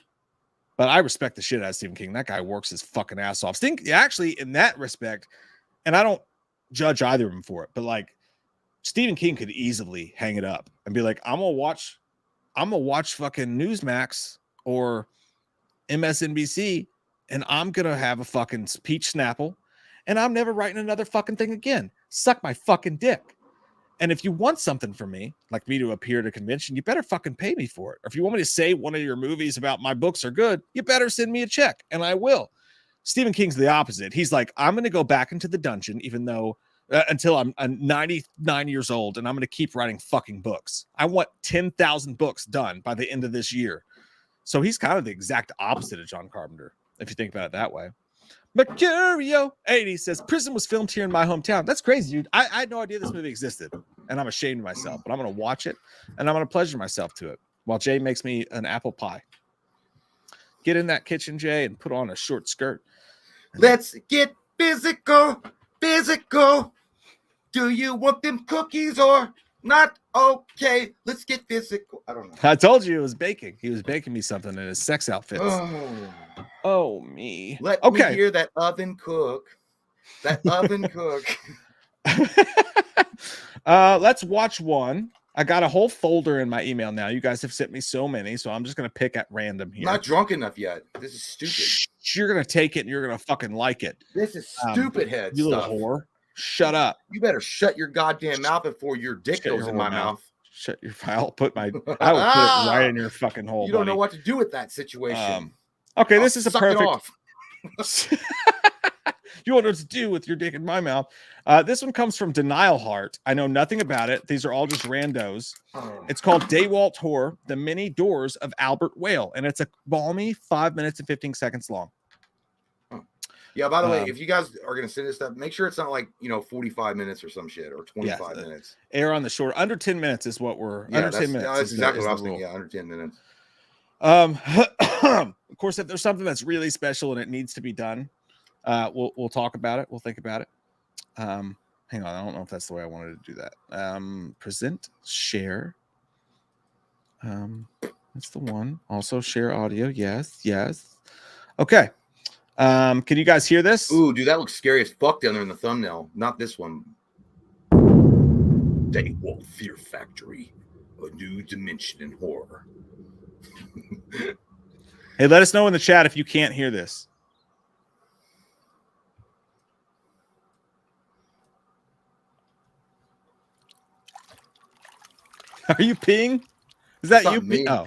I respect the shit out of Stephen King. That guy works his fucking ass off. Actually, in that respect, and I don't judge either of them for it, but like Stephen King could easily hang it up and be like, I'm gonna watch fucking Newsmax or MSNBC and I'm gonna have a fucking peach Snapple and I'm never writing another fucking thing again. Suck my fucking dick. And if you want something from me, like me to appear at a convention, you better fucking pay me for it. Or if you want me to say one of your movies about my books are good, you better send me a check and I will. Stephen King's the opposite. He's like, I'm going to go back into the dungeon, even though until I'm 99 years old, and I'm going to keep writing fucking books. I want 10,000 books done by the end of this year. So he's kind of the exact opposite of John Carpenter, if you think about it that way. Mercurio 80 says, prison was filmed here in my hometown. That's crazy, dude. I had no idea this movie existed, and I'm ashamed of myself, but I'm going to watch it, and I'm going to pleasure myself to it while Jay makes me an apple pie. Get in that kitchen, Jay, and put on a short skirt. Let's get physical. Do you want them cookies or not? Okay, let's get physical. I don't know. I told you it was baking. He was baking me something in his sex outfits. Oh me. Let me hear that oven cook. That oven cook. Let's watch one. I got a whole folder in my email now. You guys have sent me so many, so I'm just going to pick at random here. Not drunk enough yet. This is stupid. You're going to take it and you're going to fucking like it. This is stupid head you stuff. Little whore. Shut up. You better shut your goddamn mouth before your dick goes in my mouth. Shut your I'll put I will put it right in your fucking hole. You don't know what to do with that situation. Okay, this is a perfect. Off. You won't know what to do with your dick in my mouth. This one comes from Denial Heart. I know nothing about it. These are all just randos. It's called Daywalt Horror, The Many Doors of Albert Whale. And it's a balmy 5 minutes and 15 seconds long. Yeah, by the way, if you guys are going to send this stuff, make sure it's not like, 45 minutes or some shit or 25 minutes. Air on the short. Under 10 minutes is what we're... under 10 minutes. That's exactly what I was thinking. Yeah, under 10 minutes. Of course, if there's something that's really special and it needs to be done, we'll talk about it. We'll think about it. Hang on, I don't know if that's the way I wanted to do that. Present, share. That's the one. Also share audio. Yes. Okay. Can you guys hear this? Ooh, dude, that looks scary as fuck down there in the thumbnail. Not this one. Daywalt Fear Factory, a new dimension in horror. Hey, let us know in the chat if you can't hear this. Are you peeing? Is that you? Me. Oh.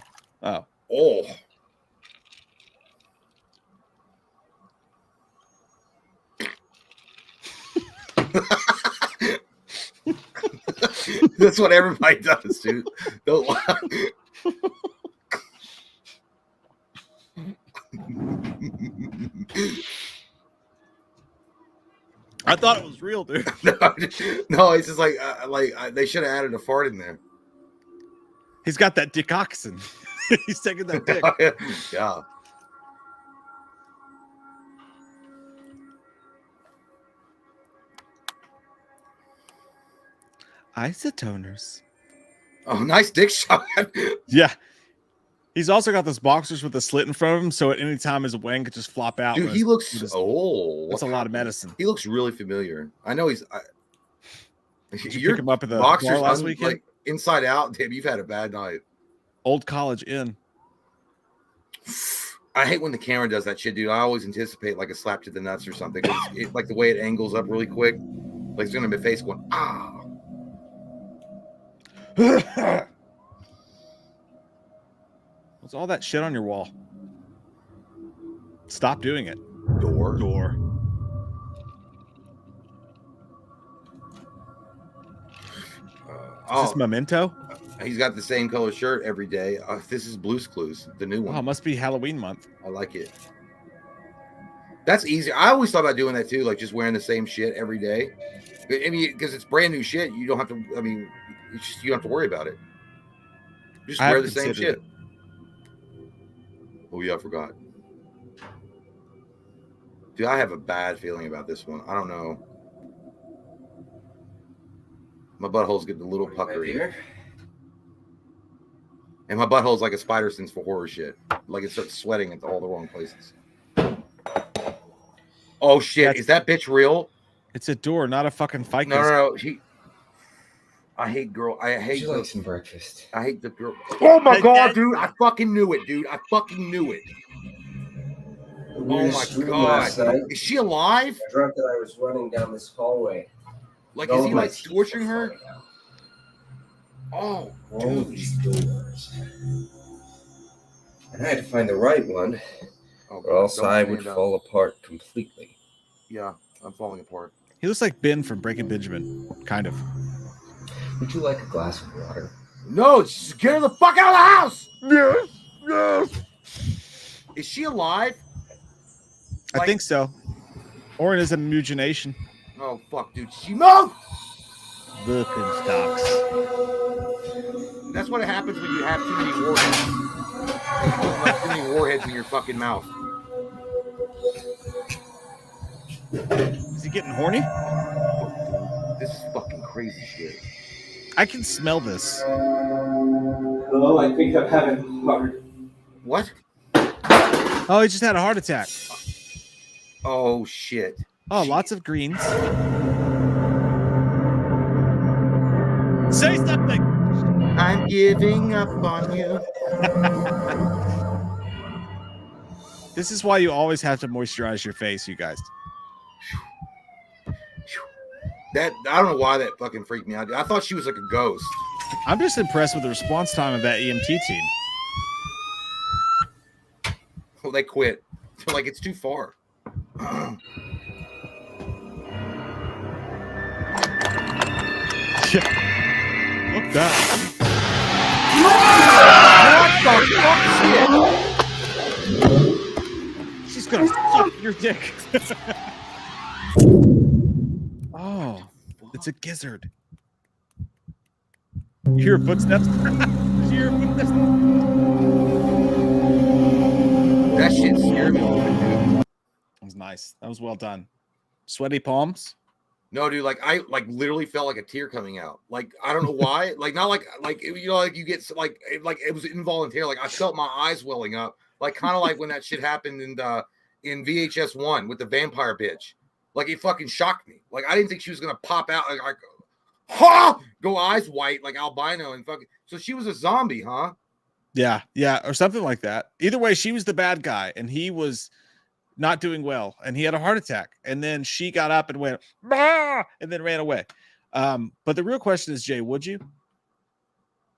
That's what everybody does, dude. Don't lie. I thought it was real, dude. No, it's just like they should have added a fart in there. He's got that dick oxen. He's taking that dick. Yeah. Isotoners. Oh, nice dick shot. Yeah. He's also got those boxers with a slit in front of him, so at any time his wang could just flop out. Dude, he looks that's a lot of medicine. He looks really familiar. I know he's. Did you pick him up at the boxers bar last weekend? Like inside out, damn, you've had a bad night. Old College Inn. I hate when the camera does that shit, dude. I always anticipate like a slap to the nuts or something. Like the way it angles up really quick, like it's gonna be face going ah. What's all that shit on your wall? Stop doing it. Door. Is this Memento? He's got the same color shirt every day. This is Blue's Clues, the new one. Oh, it must be Halloween month. I like it. That's easy. I always thought about doing that too, like just wearing the same shit every day. I mean, because it's brand new shit. You don't have to. I mean, it's just you don't have to worry about it. Just wear the same shit. Oh yeah, I forgot. Dude, I have a bad feeling about this one. I don't know. My butthole's getting a little puckery. And my butthole's like a spider sense for horror shit. Like it starts sweating at all the wrong places. Oh shit! Is that bitch real? It's a door, not a fucking ficus. No. I hate girl. I hate. Would you like some breakfast? I hate the girl. Oh my god, dude! I fucking knew it, dude. I fucking knew it. Oh my god! Is she alive? I dreamt that I was running down this hallway. Like, is he like torturing her? Oh, dude. These doors. And I had to find the right one, or else I would fall apart completely. Yeah, I'm falling apart. He looks like Ben from Breaking Benjamin, kind of. Would you like a glass of water? No, just get her the fuck out of the house! Yes, yes. Is she alive? I think so. Or in his imagination. Oh, fuck, dude. She moved! Birkenstocks. That's what happens when you have too many warheads. You have too many warheads in your fucking mouth. Is he getting horny? This is fucking crazy shit. I can smell this. Hello, I think I'm having heart. What? Oh, he just had a heart attack. Oh, shit. Oh, lots of greens. Say something. I'm giving up on you. This is why you always have to moisturize your face, you guys. That I don't know why that fucking freaked me out. I thought she was like a ghost. I'm just impressed with the response time of that EMT team. Well, they quit. They're like, it's too far. Fuck that. She's gonna suck your dick. Oh, it's a gizzard. You hear footsteps? You hear footsteps? That shit scared me a little bit, dude. That was nice. That was well done. Sweaty palms. No, dude, like I literally felt like a tear coming out. Like I don't know why. Like not like you know, like you get like it was involuntary. Like I felt my eyes welling up. Like kind of like when that shit happened in VHS 1 with the vampire bitch. Like it fucking shocked me. Like I didn't think she was gonna pop out like ha! Go eyes white like albino and fucking. So she was a zombie, huh? Yeah, or something like that. Either way, she was the bad guy, and he was not doing well, and he had a heart attack. And then she got up and went, bah! And then ran away. But the real question is, Jay, would you?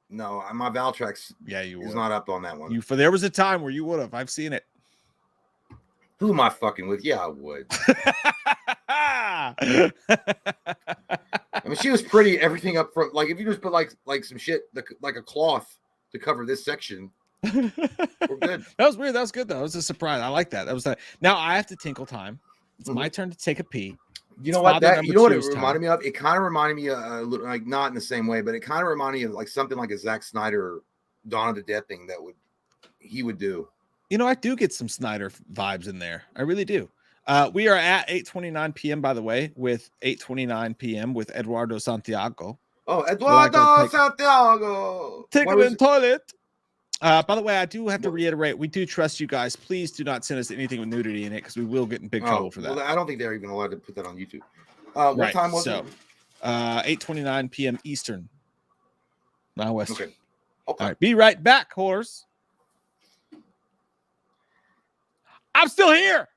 No, my Valtrex you is would. not up on that one. There was a time where you would have. I've seen it. Who am I fucking with? Yeah, I would. I mean, she was pretty. Everything up front. Like if you just put like some shit, like a cloth to cover this section, we're good. That was weird. That was good though. It was a surprise. I like that. That was that. Now I have to tinkle time. It's my turn to take a pee. You know what? You know what it reminded me of? It kind of reminded me of like not in the same way, but it kind of reminded me of like something like a Zack Snyder Dawn of the Dead thing that he would do. You know, I do get some Snyder vibes in there. I really do. We are at 8:29 p.m. by the way, with 8:29 p.m. with Eduardo Santiago. Oh, Eduardo Santiago. Take him in the toilet. By the way, I do have to reiterate, we do trust you guys. Please do not send us anything with nudity in it because we will get in big trouble for that. Well, I don't think they're even allowed to put that on YouTube. What time was it? 8:29 p.m. Eastern. Not Western. Okay. All right. Be right back, whores. I'm still here.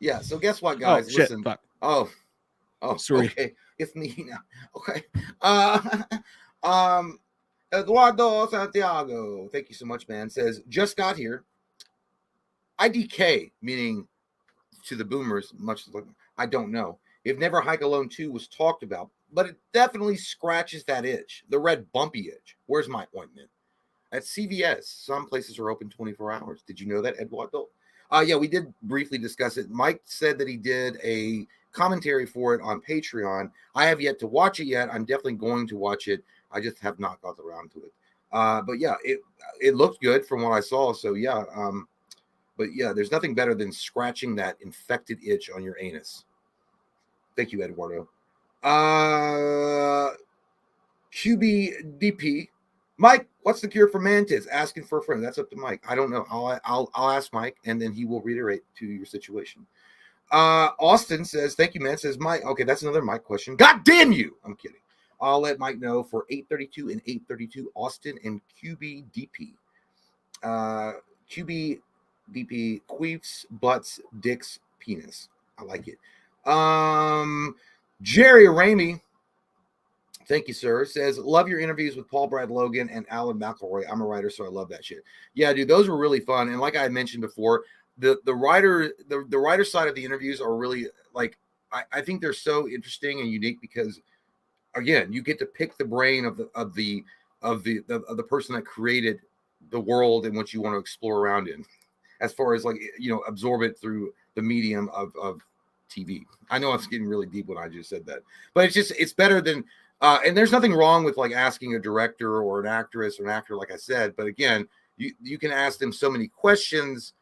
Yeah. So guess what, guys? Shit, listen. fuck. Oh, sorry. Okay. It's me now. Okay. Eduardo Santiago, thank you so much, man. Says just got here. IDK, meaning to the boomers, much like I don't know. If Never Hike Alone 2 was talked about, but it definitely scratches that itch, the red bumpy itch. Where's my ointment? At CVS, some places are open 24 hours. Did you know that, Eduardo? Yeah, we did briefly discuss it. Mike said that he did a commentary for it on Patreon. I have yet to watch it yet. I'm definitely going to watch it. I just have not got around to it. But yeah, it looked good from what I saw. So yeah, but yeah, there's nothing better than scratching that infected itch on your anus. Thank you, Eduardo. QBDP. Mike, what's the cure for mantis? Asking for a friend. That's up to Mike. I don't know. I'll ask Mike, and then he will reiterate to your situation. Austin says, thank you, man. Says Mike. Okay, that's another Mike question. God damn you. I'm kidding. I'll let Mike know for 832 and 832, Austin and QBDP. QBDP, queefs, butts, dicks, penis. I like it. Jerry Ramey. Thank you, sir. Says, love your interviews with Paul Brad Logan and Alan McElroy. I'm a writer, so I love that shit. Yeah, dude, those were really fun. And like I mentioned before, the writer side of the interviews are really like, I think they're so interesting and unique because, again, you get to pick the brain of the person that created the world and what you want to explore around in, as far as like, you know, absorb it through the medium of TV. I know I'm getting really deep when I just said that, but it's better than. And there's nothing wrong with like asking a director or an actress or an actor, like I said, but again, you can ask them so many questions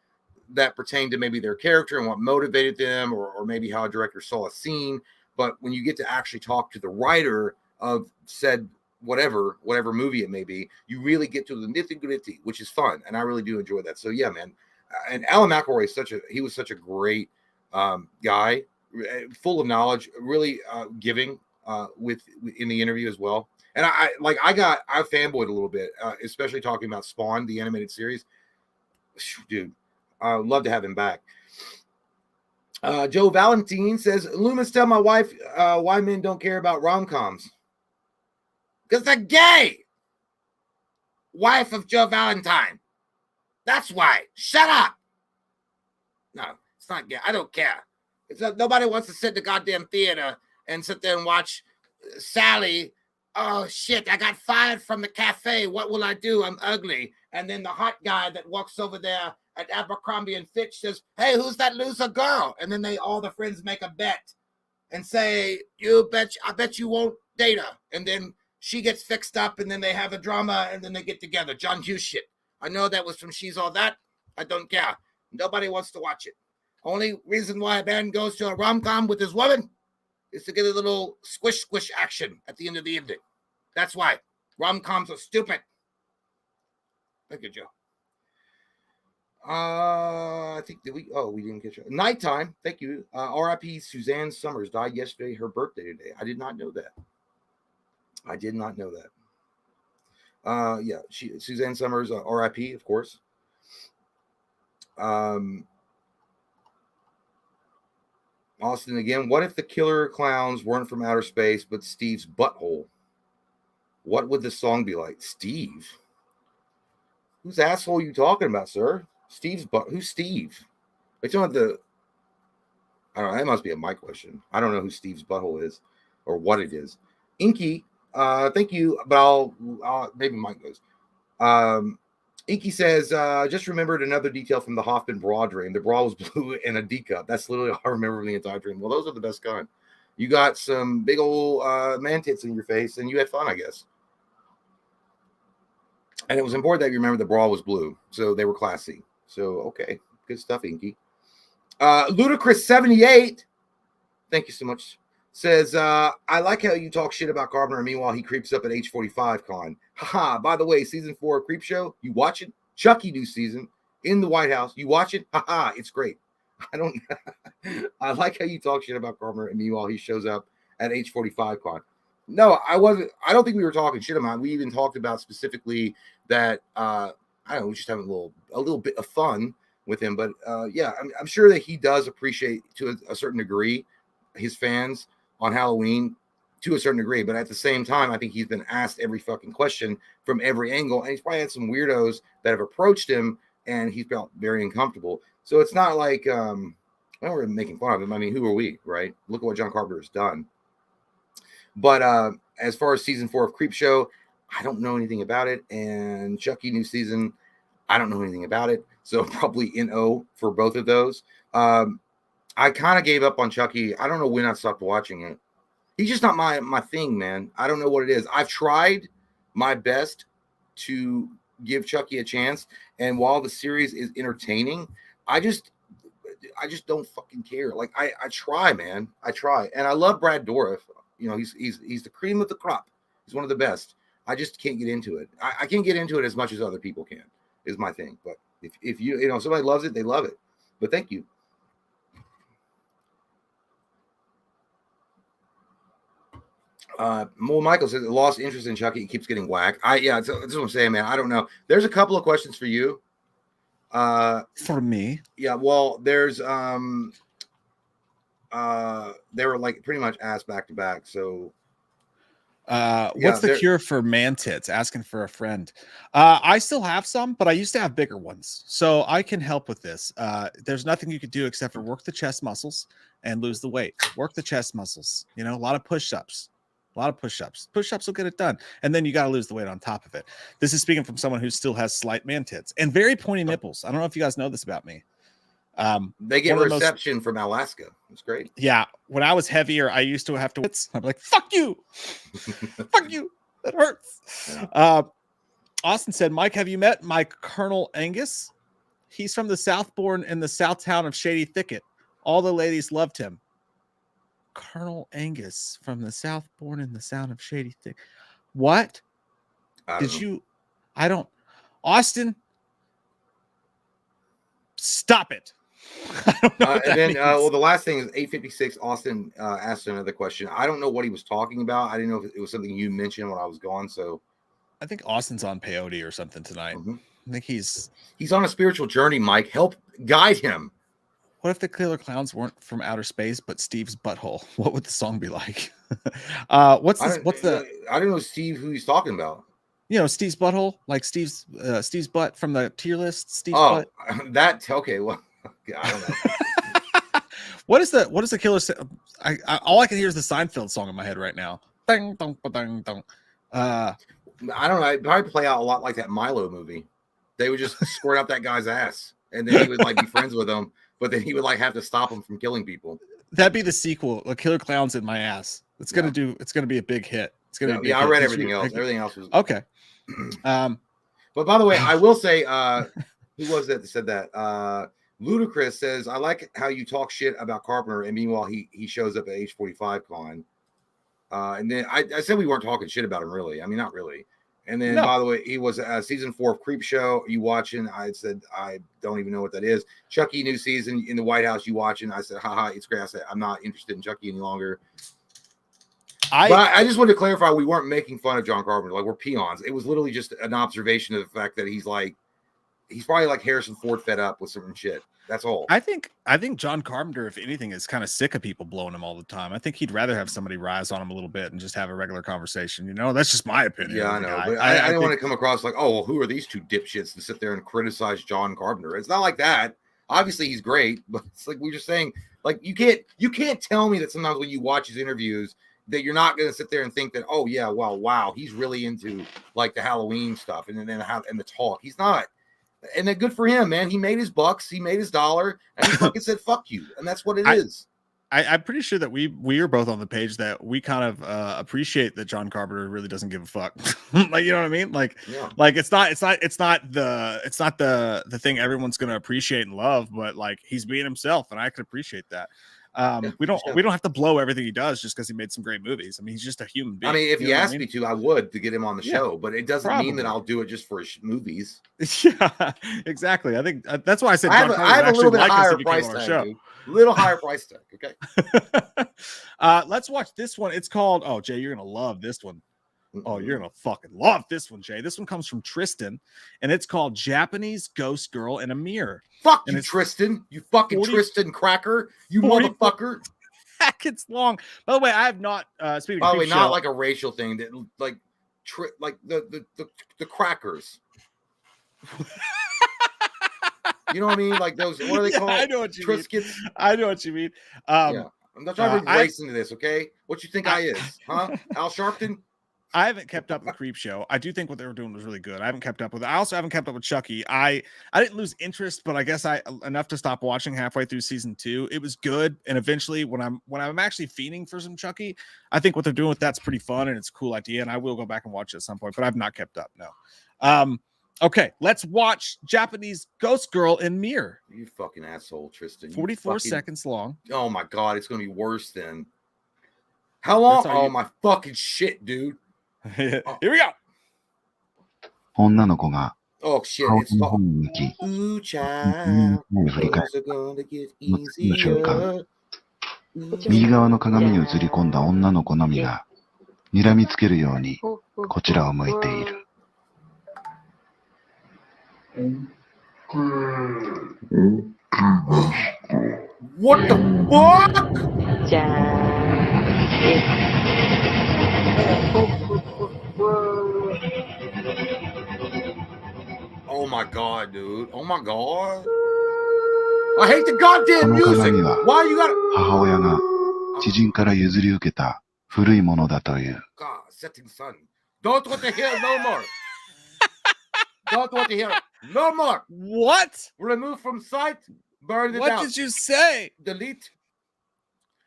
that pertain to maybe their character and what motivated them, or maybe how a director saw a scene. But when you get to actually talk to the writer of said whatever movie it may be, you really get to the nitty-gritty, which is fun, and I really do enjoy that. So yeah, man. And Alan McElroy was such a great guy, full of knowledge, really giving. In the interview as well, and I fanboyed a little bit, especially talking about Spawn, the animated series. Dude, I would love to have him back. Joe Valentine says, Loomis, tell my wife why men don't care about rom-coms. Because they're gay. Wife of Joe Valentine. That's why. Shut up. No, it's not gay. I don't care. Nobody wants to sit in the goddamn theater and sit there and watch Sally. Oh shit, I got fired from the cafe. What will I do? I'm ugly. And then the hot guy that walks over there at Abercrombie and Fitch says, hey, who's that loser girl? And then all the friends make a bet and say, I bet you won't date her. And then she gets fixed up and then they have a drama and then they get together. John Hughes shit. I know that was from She's All That. I don't care. Nobody wants to watch it. Only reason why a man goes to a rom-com with his woman is to get a little squish action at the end of the evening. That's why. Rom-coms are stupid. Thank you, Joe. I think we didn't get you. Nighttime. Thank you. R.I.P. Suzanne Summers died yesterday. Her birthday today. I did not know that. Yeah, Suzanne Summers, R.I.P. Of course. Austin again. What if the killer clowns weren't from outer space, but Steve's butthole? What would the song be like? Steve? Whose asshole are you talking about, sir? Steve's butt. Who's Steve? Are you talking about the? I don't know. That must be a Mike question. I don't know who Steve's butthole is or what it is. Inky, thank you. But I'll maybe Mike goes. Inky says, just remembered another detail from the Hoffman bra dream. The bra was blue and a D cup. That's literally all I remember from the entire dream. Well, those are the best kind. You got some big old man tits in your face and you had fun, I guess. And it was important that you remember the bra was blue. So they were classy. So, okay. Good stuff, Inky. Ludacris78, thank you so much, says, I like how you talk shit about Carpenter. Meanwhile, he creeps up at H45 con. Haha, by the way, season 4 of Creep Show, you watch it? Chucky new season in the White House. You watch it? Haha, it's great. I like how you talk shit about Carpenter, and meanwhile, he shows up at H45 con. No, I don't think we were talking shit about it. We even talked about specifically that, I don't know, we just having a little bit of fun with him. But yeah, I'm sure that he does appreciate to a certain degree his fans on Halloween to a certain degree. But at the same time, I think he's been asked every fucking question from every angle. And he's probably had some weirdos that have approached him and he felt very uncomfortable. So it's not like, well, we're making fun of him. I mean, who are we, right? Look at what John Carpenter has done. But as far as season 4 of Creepshow, I don't know anything about it. And Chucky new season, I don't know anything about it. So probably NO for both of those. I kind of gave up on Chucky. I don't know when I stopped watching it. He's just not my thing, man. I don't know what it is. I've tried my best to give Chucky a chance, and while the series is entertaining, I just don't fucking care. Like I try, man. I try, and I love Brad Dourif. You know, he's the cream of the crop. He's one of the best. I just can't get into it. I can't get into it as much as other people can. Is my thing. But if you know somebody loves it, they love it. But thank you. Michael says lost interest in Chucky. He keeps getting whacked. That's what I'm saying, man. I don't know. There's a couple of questions for you. For me, yeah. Well, there's they were like pretty much asked back to back. So, what's the cure for man tits? Asking for a friend. I still have some, but I used to have bigger ones, so I can help with this. There's nothing you could do except for work the chest muscles and lose the weight. Work the chest muscles. You know, a lot of push-ups. A lot of push-ups. Push-ups will get it done. And then you got to lose the weight on top of it. This is speaking from someone who still has slight man tits and very pointy nipples. I don't know if you guys know this about me. They get reception from Alaska. It's great. Yeah. When I was heavier, I used to have to. I'm like, fuck you. Fuck you. That hurts. Yeah. Austin said, Mike, have you met my Colonel Angus? He's from the Southbourne in the south town of Shady Thicket. All the ladies loved him. Colonel Angus from the Southbourne in the sound of Shady Thicket. What? I don't. Austin, stop it. I don't know and then, well, the last thing is 856. Austin asked another question. I don't know what he was talking about. I didn't know if it was something you mentioned when I was gone. So I think Austin's on peyote or something tonight. Mm-hmm. I think he's on a spiritual journey. Mike, help guide him. What if the Killer Clowns weren't from outer space, but Steve's butthole? What would the song be like? What's the? I don't know Steve who he's talking about. You know, Steve's butthole, like Steve's butt from the tier list. Steve's butt. That okay. Well, I don't know. What is the killer? All I can hear is the Seinfeld song in my head right now. Ding, dong, dong, dong. I don't know. I'd probably play out a lot like that Milo movie. They would just squirt out that guy's ass, and then he would like be friends with him. But then he would like have to stop him from killing people. That'd be the sequel. The Killer Clowns in my ass. It's gonna be a big hit. It's gonna be. I read everything else. Everything else was okay. But by the way, I will say, who was that said that? Ludacris says, "I like how you talk shit about Carpenter, and meanwhile he shows up at H45 con." And then I said we weren't talking shit about him, really. I mean, not really. And then, by the way, he was season 4 of Creepshow. You watching? I said, I don't even know what that is. Chucky new season in the White House. You watching? I said, haha, it's great. I said, I'm not interested in Chucky any longer. But I just wanted to clarify, we weren't making fun of John Carpenter. Like, we're peons. It was literally just an observation of the fact that he's probably like Harrison Ford fed up with certain shit. That's all. I think John Carpenter, if anything, is kind of sick of people blowing him all the time. I think he'd rather have somebody rise on him a little bit and just have a regular conversation. You know, that's just my opinion. Yeah, I know. But I don't want to come across like, oh, well, who are these two dipshits to sit there and criticize John Carpenter? It's not like that. Obviously, he's great, but it's like we're just saying, like, you can't tell me that sometimes when you watch his interviews that you're not going to sit there and think that, oh yeah, well, wow, he's really into like the Halloween stuff and then the talk. He's not. And then good for him, man. He made his bucks, he made his dollar, and he fucking said fuck you. And that's what it is. I'm pretty sure that we are both on the page that we kind of appreciate that John Carpenter really doesn't give a fuck. Like, you know what I mean? Like, yeah. Like it's not the thing everyone's gonna appreciate and love, but like he's being himself, and I could appreciate that. We don't have to blow everything he does just because he made some great movies. I mean, he's just a human being. I mean, if you asked me to, I would to get him on the show, but it doesn't mean that I'll do it just for his movies. Yeah, exactly. I think that's why I said I have a little bit higher price tag. Little higher price tag. Okay. Let's watch this one. It's called. Oh, Jay, you're gonna love this one. Oh, you're gonna fucking love this one, Jay. This one comes from Tristan, and it's called Japanese Ghost Girl in a Mirror. Fuck you, Tristan. You fucking Tristan cracker. You motherfucker. It's long. By the way, I have not. Speaking by of the way, not like a racial thing. That like the crackers. You know what I mean? Like those. What are they called? I know what you Triscuits. mean. I know what you mean. I'm not trying to bring race into this, okay? What you think I is, huh? Al Sharpton? I haven't kept up with Creep Show. I do think what they were doing was really good. I haven't kept up with it. I also haven't kept up with Chucky. I didn't lose interest, but I guess enough to stop watching halfway through season 2. It was good, and eventually, when I'm actually fiending for some Chucky, I think what they're doing with that's pretty fun and it's a cool idea. And I will go back and watch it at some point, but I've not kept up. No. Okay, let's watch Japanese Ghost Girl in Mirror. You fucking asshole, Tristan. 44 seconds long. Oh my god, it's gonna be worse than. How long? Oh my fucking shit, dude. Here we go. 女の子が Oh shit, 顔 it's の方に向き、 Ooh, child. 振り返 Things are gonna get る次の瞬間、 easier. 右側の鏡に映り込んだ女の子のみが、睨みつけるようにこちらを向いている。What the fuck? じゃー Oh my god, dude. Oh my god. I hate the goddamn この music. 鏡は Why you gotta. 母親が知人から譲り受けた古いものだという。 God, setting sun. Don't want to hear it no more. Don't want to hear it no more. What? Remove from sight. Burn it What out. did you say? Delete.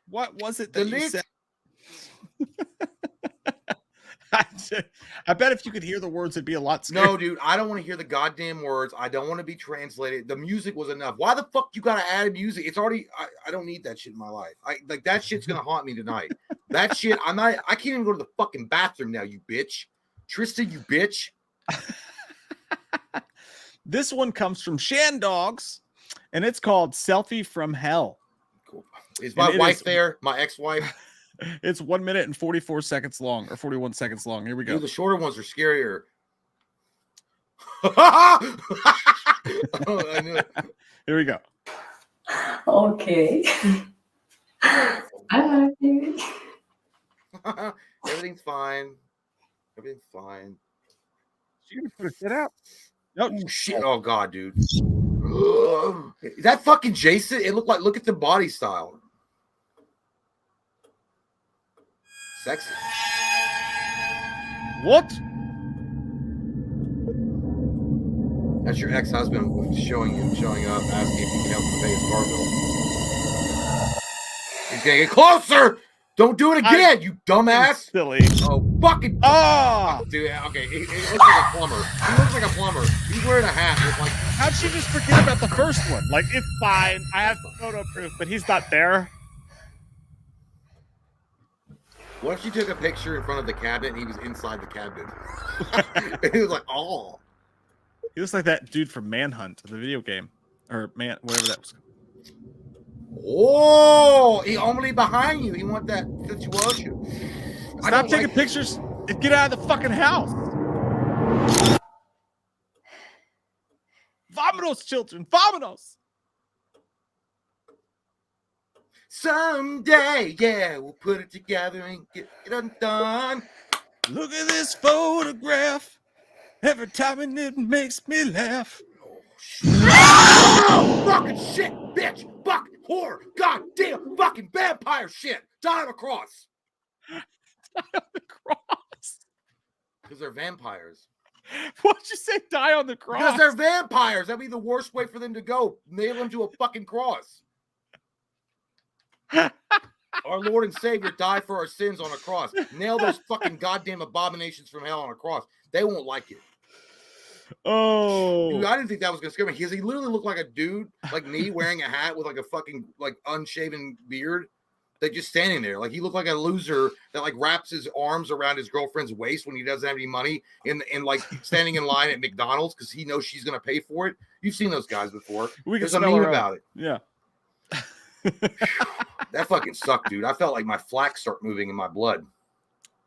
What was it that you Delete. said? I bet if you could hear the words, it'd be a lot scarier. No, dude, I don't want to hear the goddamn words. I don't want to be translated. The music was enough. Why the fuck you gotta add music? It's already. I don't need that shit in my life. Like that shit's gonna haunt me tonight. That shit. I can't even go to the fucking bathroom now. You bitch, Tristan. You bitch. This one comes from Shandogs, and it's called "Selfie from Hell." Cool. Is my And wife there? My ex-wife. It's 1 minute and 44 seconds long, or 41 seconds long. Here we go. Dude, the shorter ones are scarier. Oh, I knew it. Here we go. Okay. I like it. Everything's fine. Everything's fine. She gonna put her shit out? Nope. Oh shit! Oh god, dude. Is that fucking Jason? It looked like. Look at the body style. Sexy. What? That's your ex-husband showing up, asking if you can help him pay his car bill. He's gonna get closer. Don't do it again, you dumbass. Silly. Oh, fucking. Ah! Dude, okay. He looks like a plumber. He looks like a plumber. He's wearing a hat with like. How'd she just forget about the first one? Like, it's fine. I have photo proof, but he's not there. What if she took a picture in front of the cabinet and he was inside the cabinet? He was like, oh. He looks like that dude from Manhunt, the video game. Or whatever that was. Oh, he only behind you. He want that situation. Stop taking pictures and get out of the fucking house. Vamonos, children. Vamonos. Someday, yeah, we'll put it together and get it undone. Look at this photograph. Every time and it makes me laugh. Oh, fucking shit, bitch, fuck, whore, goddamn, fucking vampire shit. Die on a cross. Die on the cross. Because they're vampires. What'd you say? Die on the cross? Because they're vampires. That'd be the worst way for them to go. Nail them to a fucking cross. Our Lord and Savior died for our sins on a cross. Nail those fucking goddamn abominations from hell on a cross. They won't like it. Oh, Dude, I didn't think that was gonna scare me because he literally looked like a dude like me wearing a hat with like a fucking like unshaven beard. That just standing there. Like he looked like a loser that like wraps his arms around his girlfriend's waist when he doesn't have any money and like standing in line at McDonald's because he knows she's gonna pay for it. You've seen those guys before. There's a meme about it. Yeah. That fucking sucked, dude. I felt like my flax start moving in my blood.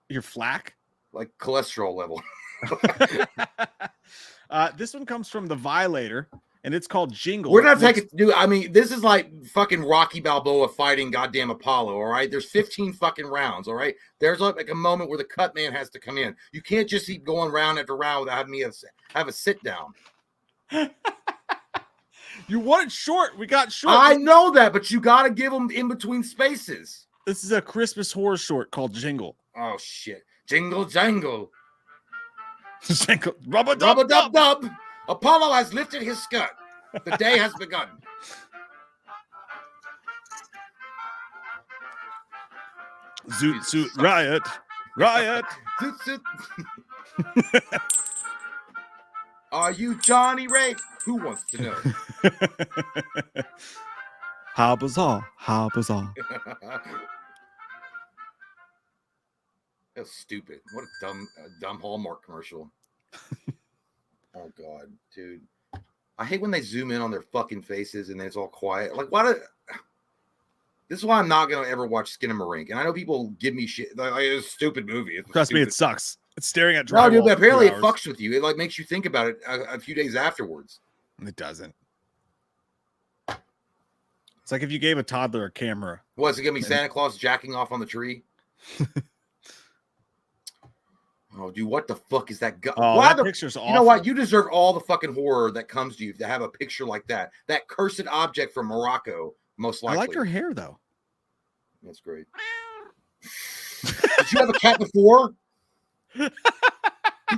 Your flack? Like cholesterol level. This one comes from The Violator, and it's called Jingle. We're not taking, dude. I mean, this is like fucking Rocky Balboa fighting goddamn Apollo. All right, there's 15 fucking rounds. All right, there's like a moment where the cut man has to come in. You can't just keep going round after round without having me have a sit down. You wanted short. We got short. I know that, but you got to give them in between spaces. This is a Christmas horror short called Jingle. Oh, shit. Jingle, jangle. Jingle. Rubber Rubber dub dub dub. Apollo has lifted his skirt. The day has begun. Zoot suit riot. Riot. Zoot suit. Are you Johnny Ray? Who wants to know? How bizarre. How bizarre. That's stupid. What a dumb Hallmark commercial. Oh God, dude. I hate when they zoom in on their fucking faces and then it's all quiet. Like, why this is why I'm not gonna ever watch Skinamarink. And I know people give me shit. Like, it's a stupid movie. Trust me, it sucks. It's staring at drywall. No, dude, but apparently it 2 hours. fucks with you. It like makes you think about it a few days afterwards. It doesn't. It's like if you gave a toddler a camera. What, is it gonna be Santa Claus jacking off on the tree? Oh, dude, what the fuck is that? Oh, that picture's awful. You know what? You deserve all the fucking horror that comes to you to have a picture like that. That cursed object from Morocco, most likely. I like her hair, though. That's great. Did you have a cat before? Get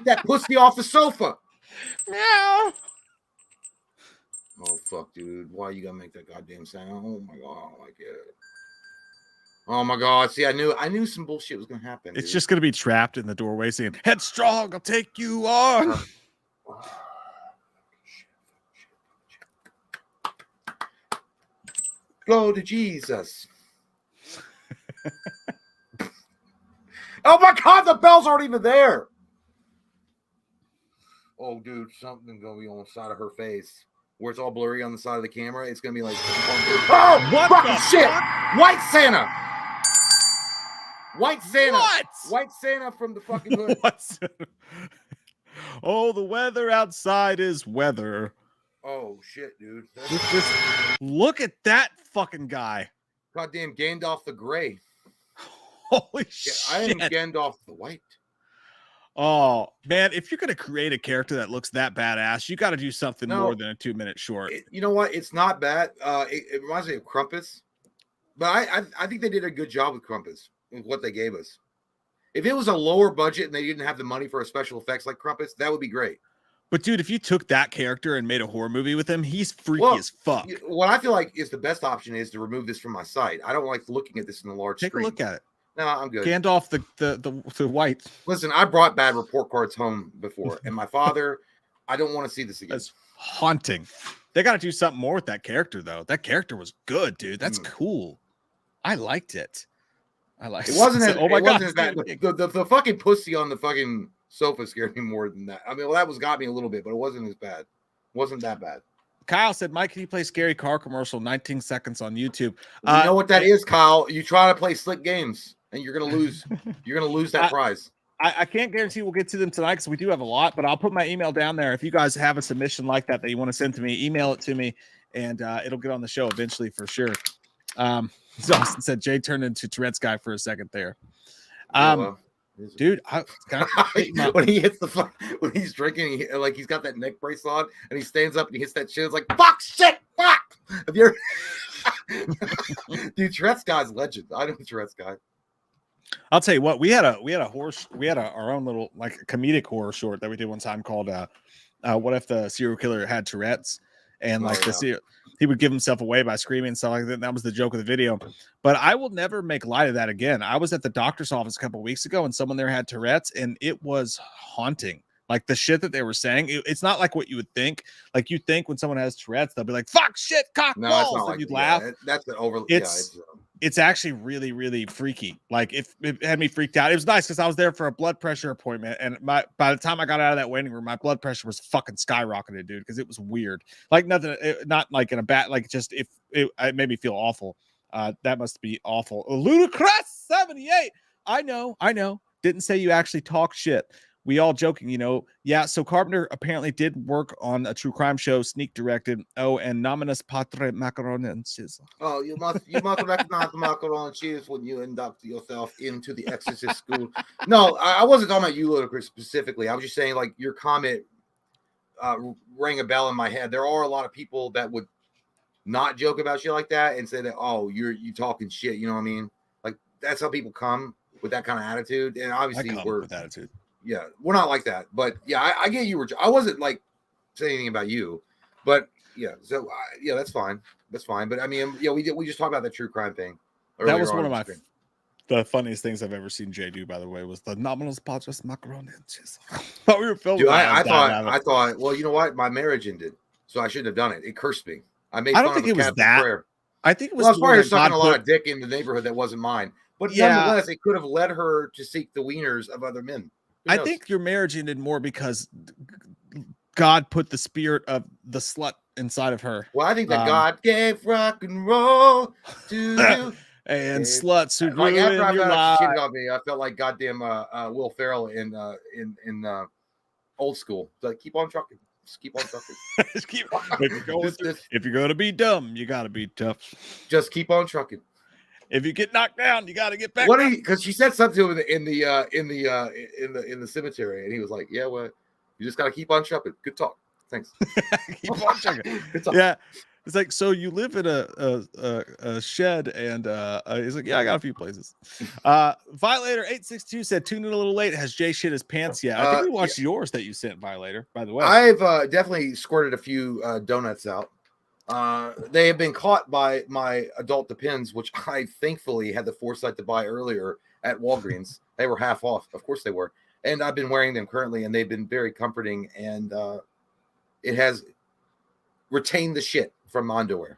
that pussy off the sofa. Meow. Oh, fuck, dude. Why you gotta make that goddamn sound? Oh, my God. I don't like it. Oh my God! See, I knew some bullshit was gonna happen. It's dude. just gonna be trapped in the doorway, saying "Headstrong, I'll take you on." Go to Jesus. Oh my God! The bells aren't even there. Oh, dude, something's gonna be on the side of her face where it's all blurry on the side of the camera. It's gonna be like, oh, what fucking shit! Fuck? White Santa. White Santa. What? White Santa from the fucking hood. Oh, the weather outside is weather. Oh shit, dude. Look at that fucking guy. Goddamn Gandalf the Grey. Holy shit. I am Gandalf the White. Oh, man, if you're going to create a character that looks that badass, you got to do something more than a 2-minute short. You know what? It's not bad. It reminds me of Crumpus. But I think they did a good job with Crumpus. What they gave us. If it was a lower budget and they didn't have the money for a special effects like Crumpus, that would be great. But dude, if you took that character and made a horror movie with him, he's freaky as fuck. What I feel like is the best option is to remove this from my site. I don't like looking at this in the large screen. Take a look at it. No, I'm good. Gandalf the white. Listen, I brought bad report cards home before, and my father, I don't want to see this again. That's haunting. They got to do something more with that character, though. That character was good, dude. That's cool. I liked it. It wasn't as, oh my God, the fucking pussy on the fucking sofa scared me more than that. I mean, well, that got me a little bit, but it wasn't as bad. It wasn't that bad. Kyle said, Mike, can you play scary car commercial 19 seconds on YouTube? You know what that is, Kyle? You try to play slick games and you're gonna lose. You're gonna lose that prize. I can't guarantee we'll get to them tonight because we do have a lot, but I'll put my email down there. If you guys have a submission like that you want to send to me, email it to me and it'll get on the show eventually for sure. Austin said Jay turned into Tourette's guy for a second there. Dude, when he hits when he's drinking, he's got that neck brace on and he stands up and he hits that shit. It's like, fuck, shit, fuck. Have you dude, Tourette's guy's legend. I know Tourette's guy. I'll tell you what, we had our own little like comedic horror short that we did one time called what if the serial killer had Tourette's, and he would give himself away by screaming and stuff like that. That was the joke of the video. But I will never make light of that again. I was at the doctor's office a couple of weeks ago and someone there had Tourette's and it was haunting. Like the shit that they were saying, it's not like what you would think. Like you think when someone has Tourette's, they'll be like, fuck, shit, cock, balls, and you'd laugh. That's the over. It's actually really, really freaky. Like if it had me freaked out. It was nice because I was there for a blood pressure appointment, and by the time I got out of that waiting room, my blood pressure was fucking skyrocketed, dude. Because it was weird. Like nothing, not like in a bad. Like just it made me feel awful. That must be awful. Ludicrous 78. I know. Didn't say you actually talk shit. We all joking, Yeah, so Carpenter apparently did work on a true crime show, sneak directed. Oh, and nominis patre macaronensis. Oh, you must recognize the macaron and cheese when you induct yourself into the exorcist school. No, I wasn't talking about you, Ludacris, specifically. I was just saying, like, your comment rang a bell in my head. There are a lot of people that would not joke about shit like that and say that, oh, you talking shit. You know what I mean? Like that's how people come with that kind of attitude. And obviously we're with attitude. Yeah, we're not like that. But yeah, I get you. I wasn't like saying anything about you, but yeah. So yeah, that's fine. That's fine. But I mean, yeah, we just talked about the true crime thing. That was one of the funniest things I've ever seen Jay do, by the way, was the nominal spot just macaroni and cheese. While we were filming. Dude, I thought, well, you know what? My marriage ended, so I shouldn't have done it. It cursed me. I don't think it was that. Prayer. I think it was. Well, I was probably sucking a lot of dick in the neighborhood that wasn't mine. But nonetheless, it could have led her to seek the wieners of other men. I think your marriage ended more because God put the spirit of the slut inside of her. Well, I think that God gave rock and roll to you. And sluts who like after I found out she cheated on me, I felt like goddamn Will Ferrell in Old School. Like keep on trucking, just keep on trucking. If you're going to be dumb, you got to be tough. Just keep on trucking. If you get knocked down, you got to get back. What? Because she said something to him in the cemetery, and he was like, "Yeah, well, you just got to keep on trucking. Good talk. Thanks. Keep on trucking. Good talk." Yeah. It's like, so you live in a shed, and he's like, yeah, I got a few places. Violator 862 said, tune in a little late. Has Jay shit his pants yet? I think we watched yours that you sent, Violator, by the way. I've definitely squirted a few donuts out. They have been caught by my adult Depends, which I thankfully had the foresight to buy earlier at Walgreens. They were half off. Of course they were. And I've been wearing them currently, and they've been very comforting, and it has retained the shit from my underwear.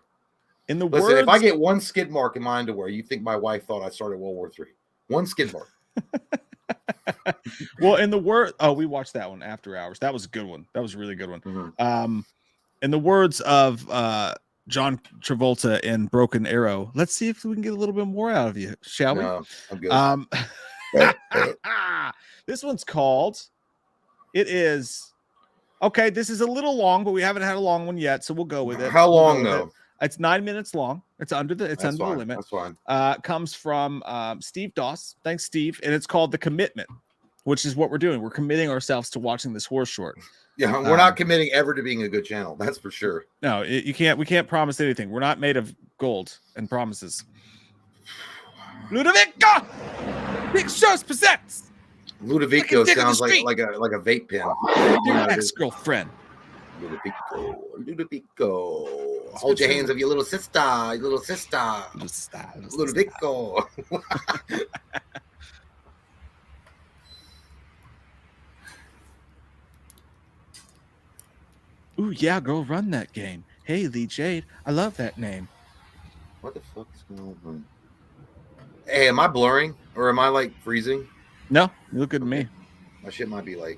Listen, if I get one skid mark in my underwear, you think my wife thought I started World War III. One skid mark. Well, in the word, we watched that one After Hours. That was a good one. That was a really good one. Mm-hmm. In the words of John Travolta in Broken Arrow, let's see if we can get a little bit more out of you, shall we? No, I'm good. This one's called. It is. Okay, this is a little long, but we haven't had a long one yet, so we'll go with it. How long though? It's 9 minutes long. It's under the limit. That's fine. Comes from Steve Doss. Thanks, Steve. And it's called The Commitment, which is what we're doing. We're committing ourselves to watching this horse short. Yeah, we're not committing ever to being a good channel. That's for sure. No, you can't. We can't promise anything. We're not made of gold and promises. Ludovico, Big Shows presents. Ludovico sounds like a vape pen. Your ex-girlfriend. Ludovico. Hold your hands of your little sister. Ludovico. Ooh, yeah, girl, run that game. Hey, Lee Jade, I love that name. What the fuck is going on? Hey, am I blurring or am I like freezing? No, you look good to me. My shit might be like.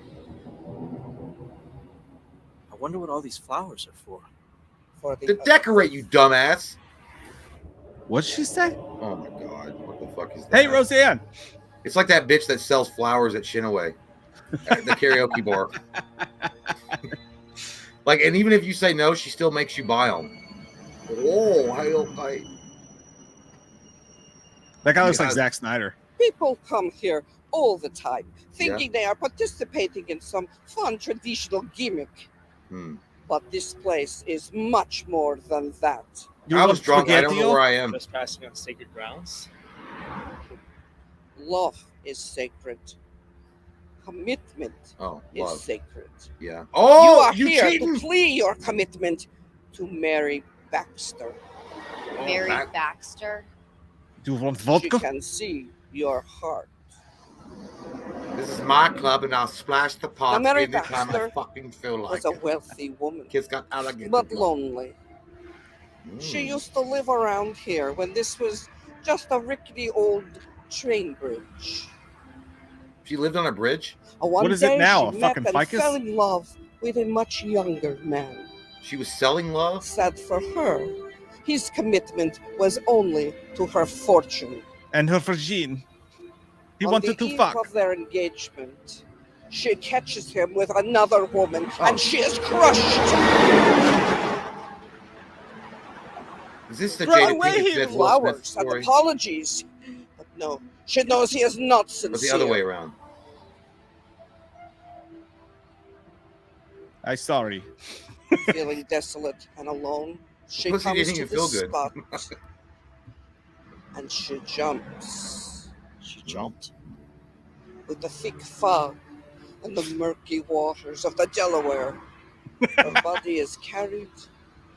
I wonder what all these flowers are for. To decorate, you dumbass. What'd she say? Oh my god, what the fuck is that? Hey, Roseanne. It's like that bitch that sells flowers at Shinaway, at the karaoke bar. Like, and even if you say no, she still makes you buy them. Oh, I. That guy looks like Zack Snyder. People come here all the time, thinking they are participating in some fun traditional gimmick. But this place is much more than that. I was drunk. I don't know where I am. Trespassing on sacred grounds. Love is sacred. Commitment is sacred. Yeah. Oh, you are here to plea your commitment to Mary Baxter. Mary Baxter? Do you want vodka? She can see your heart. This is my club, and I'll splash the pot Mary anytime Baxter I fucking feel like was a wealthy woman, kids got alligator but blood. lonely. She used to live around here when this was just a rickety old train bridge. She lived on a bridge? What is it now? She A fucking met and ficus? fell in love with a much younger man. She was selling love? Sad for her, his commitment was only to her fortune. And her vagine. He On wanted the to eve fuck. of their engagement, she catches him with another woman, and she is crushed. Is this the Throw Jada away Pinkett his Smith Will Smith flowers and story? apologies. But no, she knows he is not sincere. Or the other way around? I'm sorry. Feeling desolate and alone, She Pussy comes didn't to even the feel good. spot and she jumps. She jumped. With the thick fog and the murky waters of the Delaware, her body is carried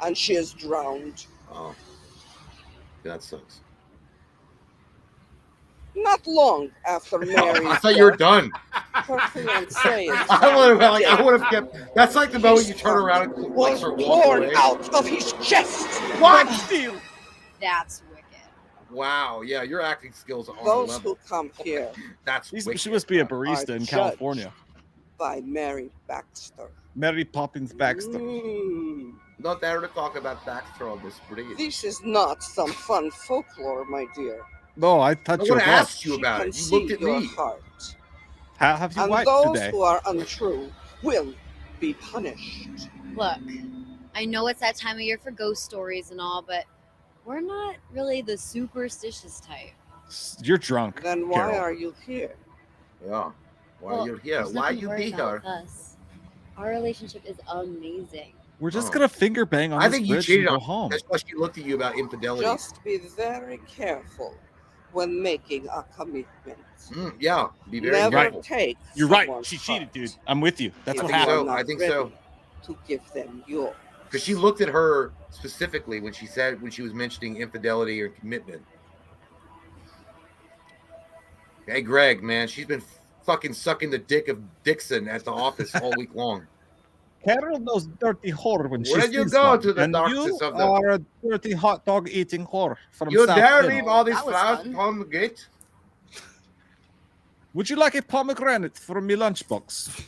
and she is drowned. Oh, that sucks. Not long after Mary's I thought you were death, done. her fiancé is I would have kept. That's like the moment you turn around and like was start walking torn away. out of his chest. What? That's wicked. Wow. Yeah, your acting skills are on Those the level. who come here That's wicked. She must be a are barista in judged California. by Mary Baxter. Mary Poppins Baxter. Not there to talk about Baxter on this bridge. This is not some fun folklore, my dear. No, I touched I your would have butt. asked you about it. She You looked can at see your me. heart. How have you And wiped those today? who are untrue will be punished. Look, I know it's that time of year for ghost stories and all, but we're not really the superstitious type. You're drunk. Then why Carol. are you here? Yeah. Why Well, you're here? there's Why nothing to you worry be about here? with us. Our relationship is amazing. We're just Oh. gonna finger bang on I this think you bridge cheated and go on. home. That's why she looked at you about infidelity. Just be very careful when making a commitment. Yeah, be very Never careful. take You're right. someone's She cheated, heart dude. I'm with you. That's if what I think you are happened. so. not I think ready so. to give them yours. Because she looked at her specifically when she was mentioning infidelity or commitment. Hey, Greg, man, she's been fucking sucking the dick of Dixon at the office all week long. Carol knows dirty whore when she Where did you sees go one. to the And darkness you of the- are a dirty hot dog eating whore from You South dare Bend. leave all these That was flowers fun. on the gate? Would you like a pomegranate from me lunchbox?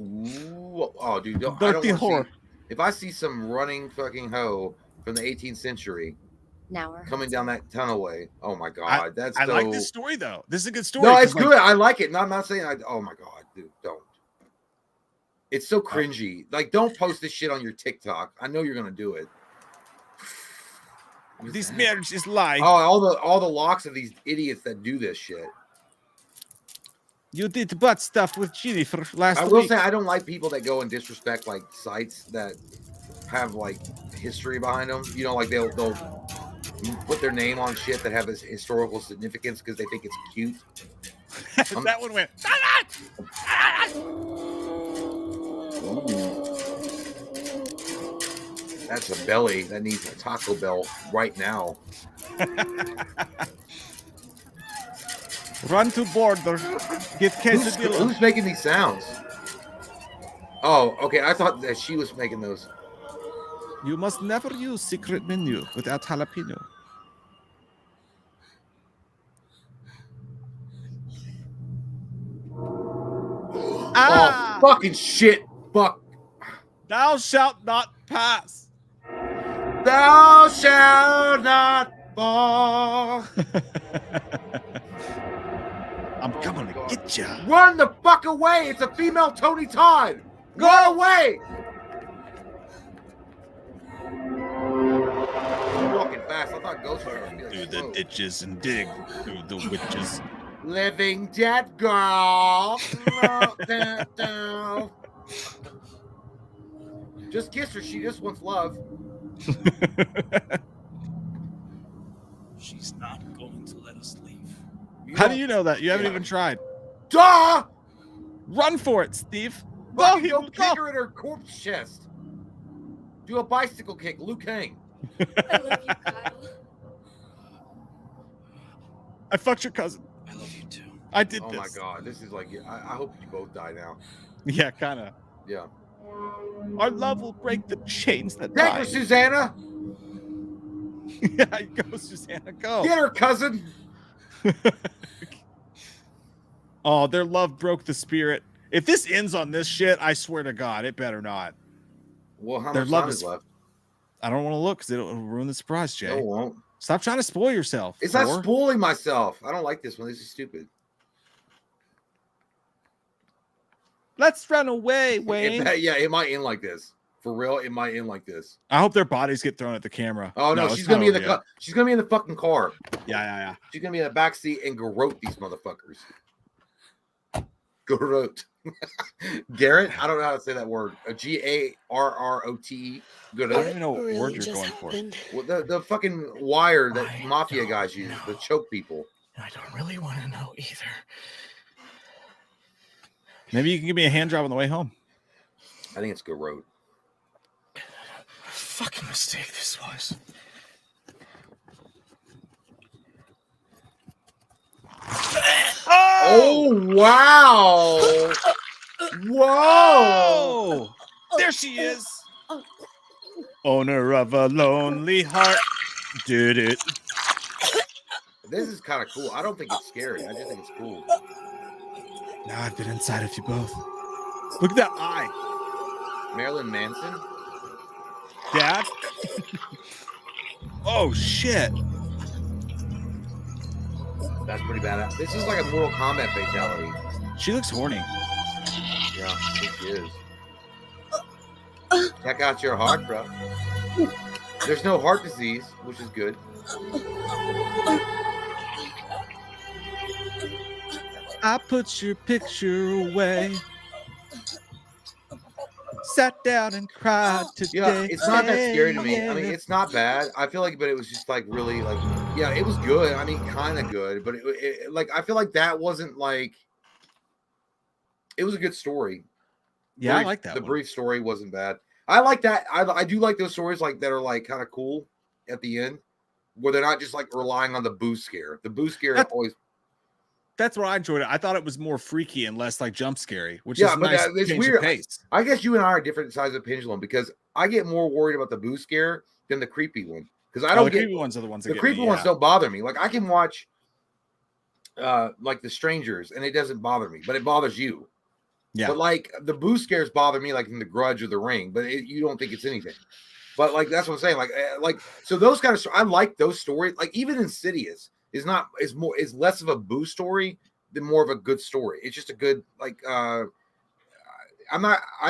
Ooh, oh, dude, I don't Dirty want whore. to see. If I see some running fucking hoe from the 18th century Now we're coming down that tunnelway, oh my god, that's I so... like this story though. This is a good story. No, it's 'cause, good. I like it. No, I'm not saying. Oh my god, dude, don't. It's so cringy. Like, don't post this shit on your TikTok. I know you're gonna do it. This marriage is lie. Oh, all the locks of these idiots that do this shit. You did butt stuff with Jennifer last I will week. say I don't like people that go and disrespect like sites that have like history behind them. You know, like they'll put their name on shit that have this historical significance because they think it's cute. That one went. That's a belly that needs a Taco Bell right now. Run to border. Get quesadilla. Who's making these sounds? Oh, okay. I thought that she was making those. You must never use secret menu without jalapeno. Oh, fucking shit. Fuck. Thou shalt not pass. Thou shalt not fall. I'm coming to get you. Run the fuck away. It's a female Tony Todd. Run away. I'm walking fast. I thought ghosts were going to be Through like the slow. ditches and dig through the witches. Living dead girl. Just kiss her. She just wants love. She's not going to let us leave. How do you know that? You haven't even tried. Duh! Run for it, Steve. Fucking he go will kick go. her in her corpse chest. Do a bicycle kick, Liu Kang. I love you, Kyle. I fucked your cousin. I love you too. I did Oh this. my god, this is like, I hope you both die now. Yeah, kind of. Yeah. Our love will break the chains that Take her, bind. Susanna. Yeah, go, Susanna, go. Get her, cousin. Oh, their love broke the spirit. If this ends on this shit, I swear to God, it better not. Well, how Their much love time is- is left? I don't want to look because it'll ruin the surprise, Jay. No, it won't. Stop trying to spoil yourself. It's not Thor. spoiling myself. I don't like this one. This is stupid. Let's run away, Wayne. Yeah, it might end like this. For real, it might end like this. I hope their bodies get thrown at the camera. Oh no, it's she's gonna not be in the over yet. she's gonna be in the fucking car. Yeah. She's gonna be in the back seat and garrote these motherfuckers. Garrot. Garrett? I don't know how to say that word. Garrote. Garrot. I don't even know what word you're going for. Well, the fucking wire that mafia guys use to choke people. I don't really want to know either. Maybe you can give me a hand job on the way home. I think it's Garrot. Fucking mistake this was. Oh wow! Whoa! Oh, there she is. Owner of a lonely heart. Did it. This is kind of cool. I don't think it's scary. I just think it's cool. Now I've been inside of you both. Look at that eye. Marilyn Manson? Dad? Oh, shit. That's pretty badass. This is like a Mortal Kombat fatality. She looks horny. Yeah, I think she is. Check out your heart, bro. There's no heart disease, which is good. I put your picture away. Sat down and cried today. Yeah, it's not that scary to me. I mean, it's not bad. I feel like, but it was just like really like, yeah, it was good. I mean, kind of good, but it like I feel like that wasn't like. It was a good story. Yeah, I like that. The brief story wasn't bad. I like that. I do like those stories like that are like kind of cool at the end, where they're not just like relying on the boo scare. The boo scare always. That's what I enjoyed it. I thought it was more freaky and less like jump scary, which is nice. It's weird. I guess you and I are different sides of the pendulum because I get more worried about the boo scare than the creepy one because I don't the get creepy ones are the ones that the creepy ones don't bother me. Like I can watch like The Strangers and it doesn't bother me, but it bothers you. Yeah. But like the boo scares bother me, like in The Grudge or The Ring, but you don't think it's anything. But like that's what I'm saying. Like so those kind of I like those stories. Like even Insidious is less of a boo story than more of a good story. It's just a good like I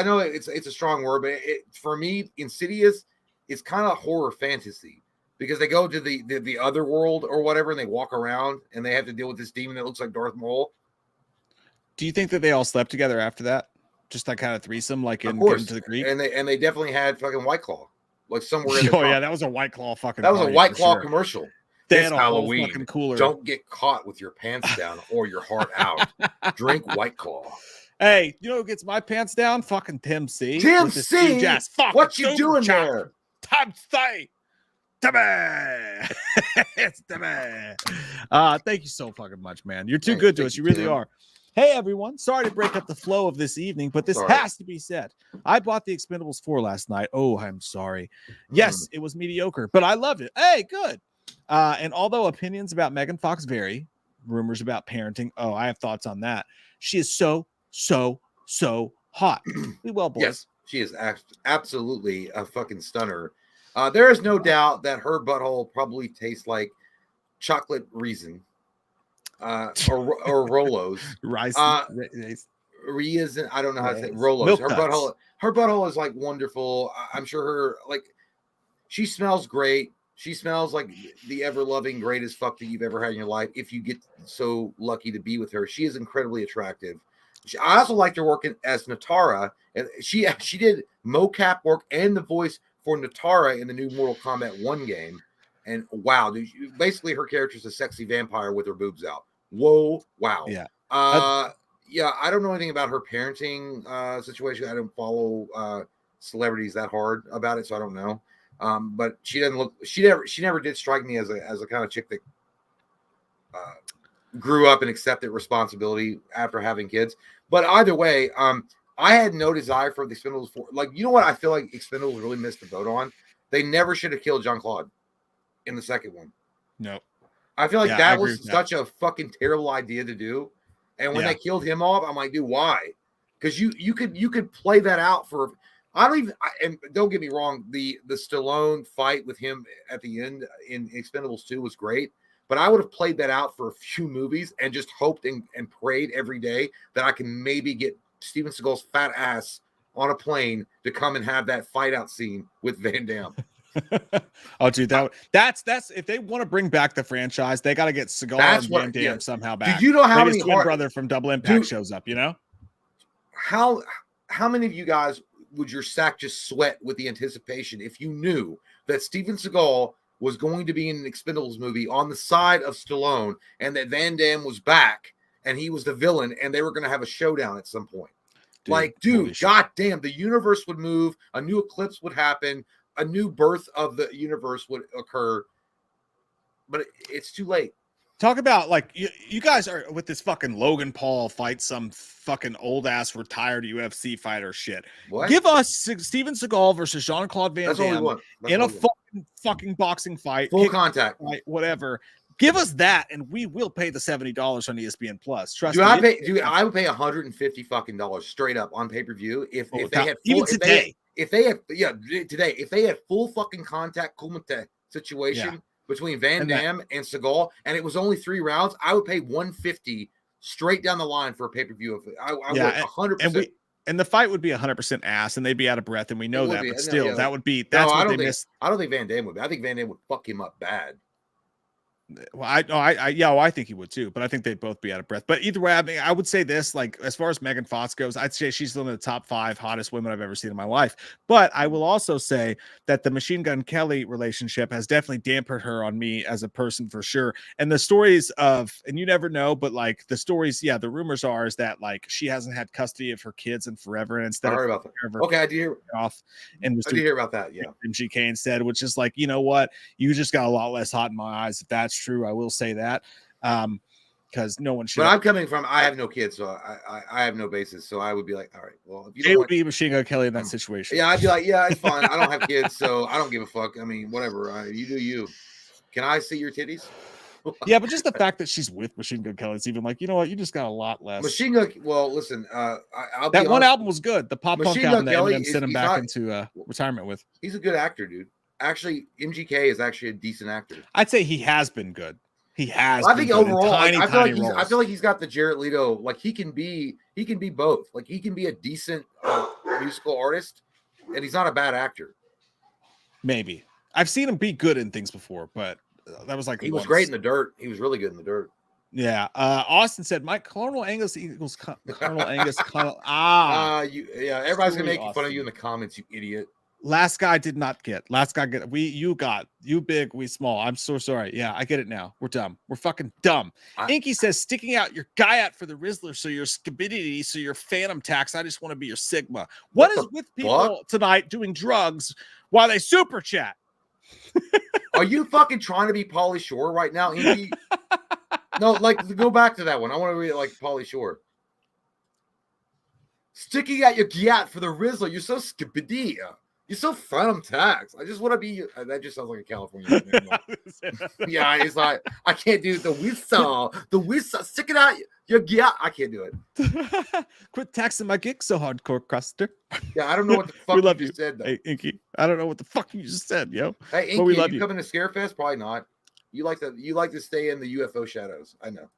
know it's a strong word, but for me, Insidious is kind of horror fantasy because they go to the other world or whatever and they walk around and they have to deal with this demon that looks like Darth Maul. Do you think that they all slept together after that? Just that kind of threesome, like in Getting to the Greek? And they definitely had fucking White Claw. Like somewhere. Oh yeah, that was a White Claw fucking. That was a White Claw commercial. This Halloween, fucking cooler. Don't get caught with your pants down or your heart out. Drink White Claw. Hey, you know who gets my pants down? Fucking Tim C. Tim C. What you doing there? Tim C. It's Timmy. Thank you so fucking much, man. You're too good to us. You really are. Hey, everyone. Sorry to break up the flow of this evening, but this has to be said. I bought The Expendables 4 last night. Oh, I'm sorry. Yes, it was mediocre, but I loved it. Hey, good. And although opinions about Megan Fox vary, rumors about parenting, I have thoughts on that. She is so hot. Be well, boys. Yes, she is absolutely a fucking stunner. There is no doubt that her butthole probably tastes like chocolate raisin. Or Rolos. Rice. Reason, I don't know how to say Rolos. Her butthole is like wonderful. I'm sure she smells great. She smells like the ever-loving, greatest fuck that you've ever had in your life. If you get so lucky to be with her, she is incredibly attractive. I also liked her working as Natara, and she did mocap work and the voice for Natara in the new Mortal Kombat 1 game. And wow, dude, basically her character is a sexy vampire with her boobs out. Whoa, wow. Yeah. Yeah, I don't know anything about her parenting situation. I don't follow celebrities that hard about it, so I don't know. But she doesn't look. She never did strike me as a kind of chick that grew up and accepted responsibility after having kids. But either way, I had no desire for the Expendables 4. Like, you know what? I feel like Expendables really missed the boat on. They never should have killed Jean-Claude in the second one. No. I feel like that was such a fucking terrible idea to do. And when they killed him off, I'm like, dude, why? Because you could play that out for. And don't get me wrong, the Stallone fight with him at the end in Expendables 2 was great, but I would have played that out for a few movies and just hoped and prayed every day that I can maybe get Steven Seagal's fat ass on a plane to come and have that fight out scene with Van Damme. Oh, dude, that's if they want to bring back the franchise, they got to get Seagal and Van Damme somehow back. Did you know how many twin brother from Double Impact shows up? You know. how many of you guys would your sack just sweat with the anticipation if you knew that Steven Seagal was going to be in an Expendables movie on the side of Stallone, and that Van Damme was back and he was the villain, and they were going to have a showdown at some point? Dude, goddamn, the universe would move, a new eclipse would happen, a new birth of the universe would occur, but it's too late. Talk about like you guys are with this fucking Logan Paul fight some fucking old ass retired UFC fighter shit. What? Give us Steven Seagal versus Jean-Claude Van Damme in a fucking boxing fight, full contact, fight, whatever. Give us that, and we will pay the $70 on ESPN Plus. Trust me. I would pay $150 fucking dollars straight up on pay-per-view if they had even today. If they had full fucking contact Kumite situation between Van Damme and Seagal, and it was only 3 rounds, I would pay $150 straight down the line for a pay-per-view. I would 100%. And the fight would be 100% ass, and they'd be out of breath, and we know that. But still, that would be what they missed. I don't think Van Damme would be. I think Van Damme would fuck him up bad. Well, I think he would too, but I think they'd both be out of breath. But either way, I mean, I would say this, like, as far as Megan Fox goes, I'd say she's one of the top 5 hottest women I've ever seen in my life. But I will also say that the Machine Gun Kelly relationship has definitely dampened her on me as a person for sure. And the stories of, and you never know, but like the stories, the rumors are is that like she hasn't had custody of her kids in forever, and instead I did hear about that. Yeah, MGK instead, which is like, you know what, you just got a lot less hot in my eyes if that's true. I will say that because no one should. But I'm coming from, I have no kids, so I have no basis, so I would be like, all right, well, if you don't would be Machine Gun Kelly in that situation. Yeah, I'd be like, yeah, it's fine. I don't have kids, so I don't give a fuck. I mean, whatever. You do you. Can I see your titties? Yeah, but just the fact that she's with Machine Gun Kelly, it's even like, you know what, you just got a lot less. Machine Gun. Well, listen, that one album was good. The pop punk album that Eminem sent him back into retirement with. He's a good actor, dude. Actually, MGK is actually a decent actor. I'd say he has been good. He has. I think overall, I feel like he's got the Jared Leto. Like he can be both. Like he can be a decent musical artist, and he's not a bad actor. Maybe I've seen him be good in things before, but that was like he was great in The Dirt. He was really good in The Dirt. Yeah. Austin said, "Mike, Colonel Angus equals Colonel Angus." Everybody's gonna make fun of you in the comments, you idiot. Last guy did not get. Last guy get. You got. You big, we small. I'm so sorry. Yeah, I get it now. We're dumb. We're fucking dumb. Inky says, sticking out your guy out for the Rizzler, so your Skibidity, so your Phantom Tax. I just want to be your Sigma. What is with people tonight doing drugs while they super chat? Are you fucking trying to be Pauly Shore right now, Inky? No, like go back to that one. I want to read it like Pauly Shore. Sticking out your gyat for the Rizzler. You're so Skibidity. You're so Phantom Tax. I just want to be. That just sounds like a California name. Yeah, it's like I can't do the whistle. The whistle. Stick it out. Yeah, I can't do it. Quit taxing my gig so hardcore, Cruster. Yeah, I don't know what the fuck we love you said. Though. Hey, Inky, I don't know what the fuck you just said, yo. Hey, Inky, we love you coming to Scarefest? Probably not. You like to stay in the UFO shadows. I know.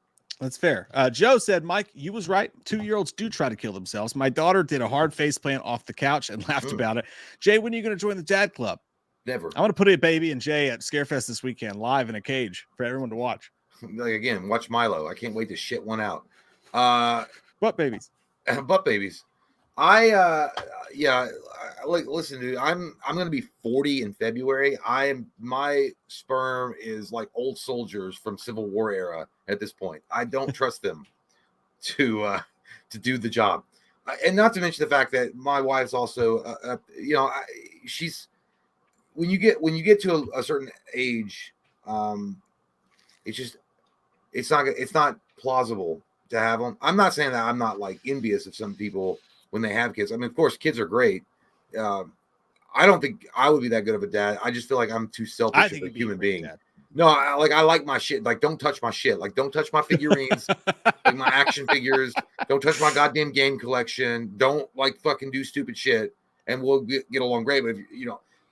That's fair. Joe said, Mike, you was right. 2-year-olds do try to kill themselves. My daughter did a hard face plant off the couch and laughed about it. Jay, when are you going to join the dad club? Never. I want to put a baby and Jay at Scarefest this weekend, live in a cage for everyone to watch. Like again, watch Milo. I can't wait to shit one out. Butt babies. Butt babies. Listen, dude, I'm gonna be 40 in February. My sperm is like old soldiers from Civil War era at this point. I don't trust them to do the job, and not to mention the fact that my wife's also she's when you get to a certain age, it's not plausible to have them. I'm not saying that I'm not like envious of some people when they have kids. I mean, of course, kids are great. I don't think I would be that good of a dad. I just feel like I'm too selfish as a human being. Dad. No, I like my shit. Like, don't touch my shit. Like, don't touch my figurines, like my action figures. Don't touch my goddamn game collection. Don't like fucking do stupid shit, and we'll get along great. But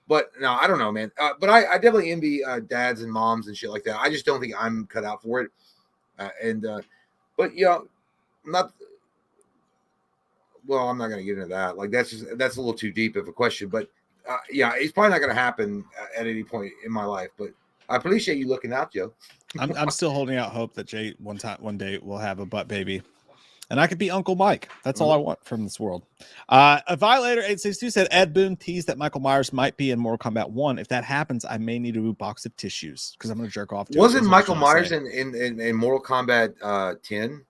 but no, I don't know, man. But I definitely envy dads and moms and shit like that. I just don't think I'm cut out for it. But not. Well, I'm not going to get into that. Like that's a little too deep of a question. But it's probably not going to happen at any point in my life. But I appreciate you looking out, Joe. I'm still holding out hope that Jay one day will have a butt baby. And I could be Uncle Mike. That's all I want from this world. A Violator 862 said Ed Boon teased that Michael Myers might be in Mortal Kombat 1. If that happens, I may need a box of tissues because I'm going to jerk off. Wasn't Michael Myers in Mortal Kombat 10?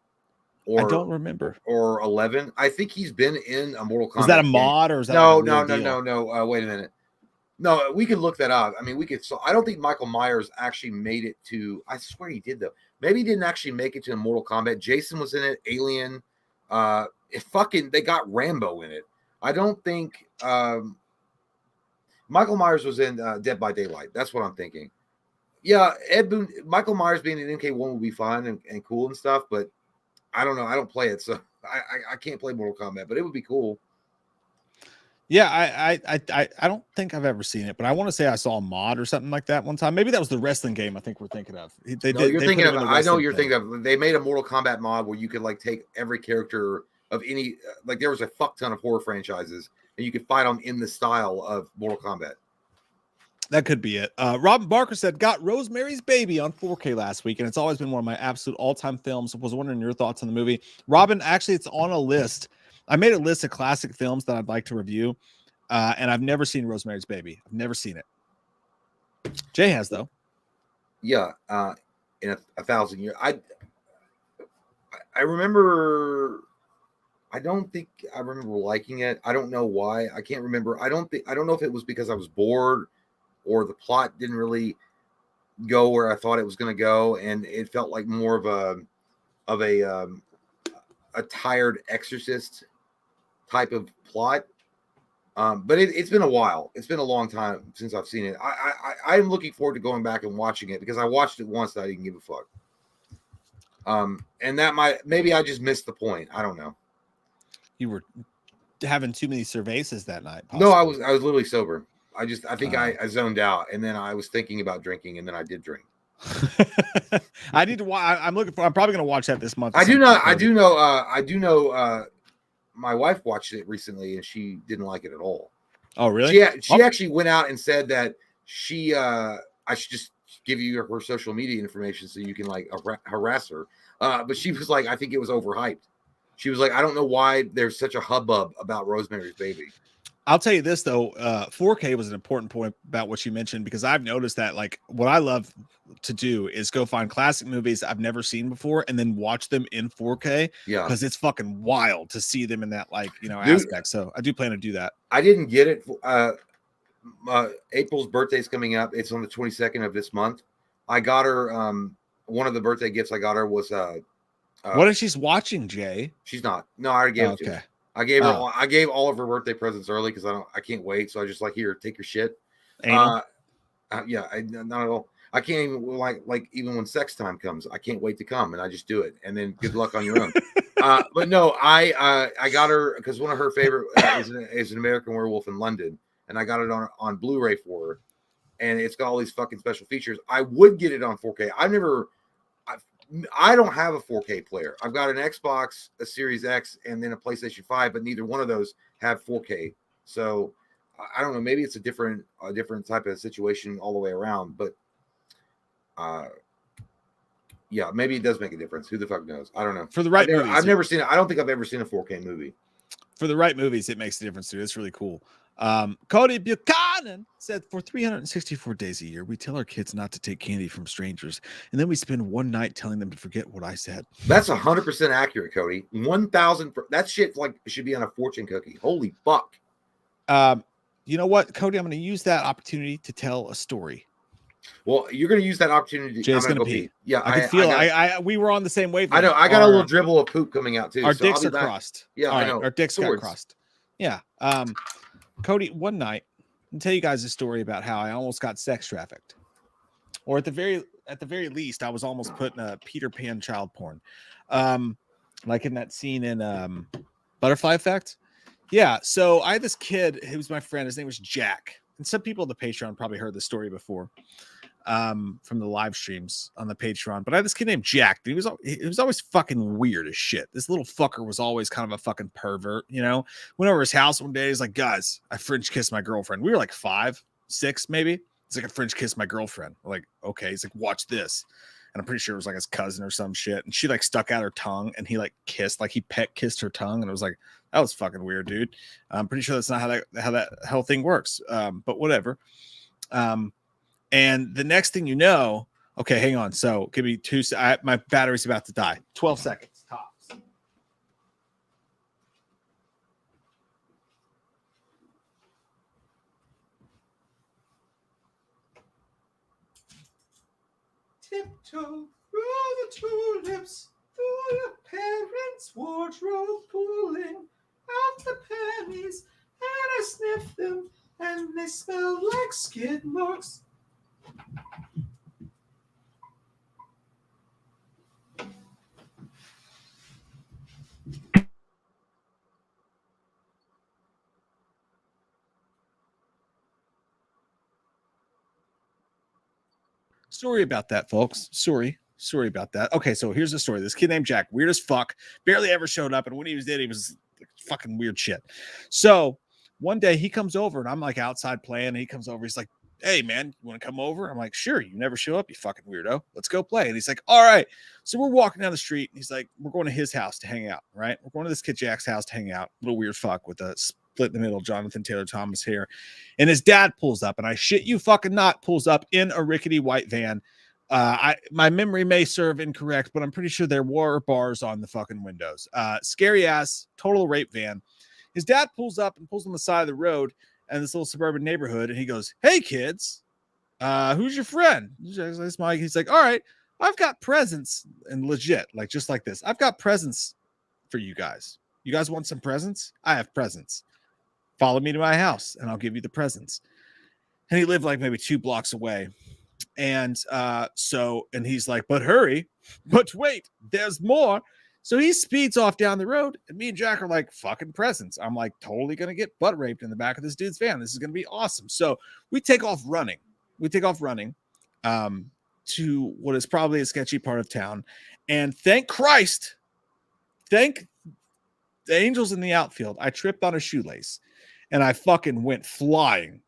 Or, I don't remember. Or 11. I think he's been in a Mortal Kombat. Was that a mod or is that no? Wait a minute. No, we can look that up. I mean, we could. So I don't think Michael Myers actually made it to. I swear he did though. Maybe he didn't actually make it to Mortal Kombat. Jason was in it. Alien. They got Rambo in it. I don't think Michael Myers was in Dead by Daylight. That's what I'm thinking. Yeah, Ed Boon, Michael Myers being in MK1 would be fun and cool and stuff, but I don't know. I don't play it, so I can't play Mortal Kombat, but it would be cool. Yeah, I don't think I've ever seen it, but I want to say I saw a mod or something like that one time. Maybe that was the wrestling game I think we're thinking of. I know you're thinking of. They made a Mortal Kombat mod where you could like take every character of any like there was a fuck ton of horror franchises and you could fight them in the style of Mortal Kombat. That could be it. Robin Barker said, got Rosemary's Baby on 4K last week, and it's always been one of my absolute all-time films. Was wondering your thoughts on the movie. Robin, actually, it's on a list. I made a list of classic films that I'd like to review, and I've never seen Rosemary's Baby. I've never seen it. Jay has, though. Yeah, in a thousand years. I remember... I don't think I remember liking it. I don't know why. I can't remember. I don't know if it was because I was bored or the plot didn't really go where I thought it was going to go, and it felt like more of a tired Exorcist type of plot. But it's been a while. It's been a long time since I've seen it. I'm looking forward to going back and watching it because I watched it once and I didn't give a fuck. And that maybe I just missed the point. I don't know. You were having too many cervezas that night. Possibly. No, I was literally sober. I think I zoned out, and then I was thinking about drinking, and then I did drink. I need to. I'm probably going to watch that this month. I do know. My wife watched it recently, and she didn't like it at all. Oh, really? She actually went out and said that I should just give you her social media information so you can like harass her. But she was like, I think it was overhyped. She was like, I don't know why there's such a hubbub about Rosemary's Baby. I'll tell you this, though. 4K was an important point about what you mentioned, because I've noticed that, like, what I love to do is go find classic movies I've never seen before and then watch them in 4K. Yeah. Because it's fucking wild to see them in that, like, aspect. So I do plan to do that. I didn't get it. April's birthday's coming up. It's on the 22nd of this month. I got her, one of the birthday gifts I got her was, what if she's watching, Jay? She's not. No, I already gave it to her. I gave her. I gave all of her birthday presents early because I can't wait. So I just like, here, take your shit. Yeah, not at all. I can't even like even when sex time comes, I can't wait to come, and I just do it. And then good luck on your own. But no, I got her because one of her favorite is an American Werewolf in London, and I got it on Blu-ray for her, and it's got all these fucking special features. I would get it on 4K. I don't have a 4K player. I've got an Xbox, a Series X, and then a PlayStation 5, but neither one of those have 4K. So I don't know. Maybe it's a different type of situation all the way around. But yeah, maybe it does make a difference. Who the fuck knows? I don't know. For the right movies, I've never seen it. I don't think I've ever seen a 4K movie. For the right movies, it makes a difference too. It's really cool. Cody Buchanan said, for 364 days a year, we tell our kids not to take candy from strangers, and then we spend one night telling them to forget what I said. That's 100% accurate, Cody. 1,000. That shit should be on a fortune cookie. Holy fuck. You know what, Cody? I'm going to use that opportunity to tell a story. Well, you're going to use that opportunity. Jay's going to pee. Yeah, I can feel. We were on the same wavelength. I know. I got a little dribble of poop coming out too. Our dicks are crossed. Yeah, I know. Our dicks got crossed. Yeah. Cody, one night, I'll tell you guys a story about how I almost got sex trafficked, or at the very least, I was almost put in a Peter Pan child porn, like in that scene in Butterfly Effect. Yeah. So I had this kid who was my friend. His name was Jack, and some people on the Patreon probably heard this story before, from the live streams on the Patreon. But I had this kid named Jack. He was always fucking weird as shit. This little fucker was always kind of a fucking pervert, Went over to his house one day. He's like, guys, I French kissed my girlfriend. We were like 5, 6, maybe. He's like, I French kissed my girlfriend. We're like, okay. He's like, watch this. and I'm pretty sure it was like his cousin or some shit. And she like stuck out her tongue, and he like kissed, like he pet kissed her tongue, and it was like, that was fucking weird, dude. I'm pretty sure that's not how that whole thing works. But whatever. And the next thing you know, okay, hang on. So give me my battery's about to die. 12 seconds tops. Tiptoe through the tulips, through your parents' wardrobe, pulling out the pennies, and I sniff them, and they smell like skid marks. Sorry about that, folks. Sorry about that. Okay, so here's the story. This kid named Jack, weird as fuck, barely ever showed up, and when he was dead, he was like, fucking weird shit. So one day he comes over, and I'm like outside playing, and he comes over. He's like, "Hey, man, you want to come over?" I'm like, "Sure." You never show up, you fucking weirdo. Let's go play. And he's like, "All right." So we're walking down the street, and he's like, "We're going to his house to hang out, right? We're going to this kid Jack's house to hang out." Little weird fuck with a split in the middle, Jonathan Taylor Thomas here. And his dad pulls up, and I shit you fucking not, pulls up in a rickety white van. My memory may serve incorrect, but I'm pretty sure there were bars on the fucking windows. Scary ass, total rape van. His dad pulls up and pulls on the side of the road in this little suburban neighborhood, and he goes, "Hey kids, who's your friend?" He's like, "All right, I've got presents," and legit, like just like this, "I've got presents for you guys. You guys want some presents? I have presents. Follow me to my house, and I'll give you the presents." And he lived like maybe 2 blocks away. And and he's like, "But hurry, but wait, there's more." So he speeds off down the road, and me and Jack are like, "Fucking presents." I'm like, totally gonna get butt raped in the back of this dude's van. This is gonna be awesome. So we take off running. To what is probably a sketchy part of town. And thank Christ, thank the angels in the outfield, I tripped on a shoelace and I fucking went flying.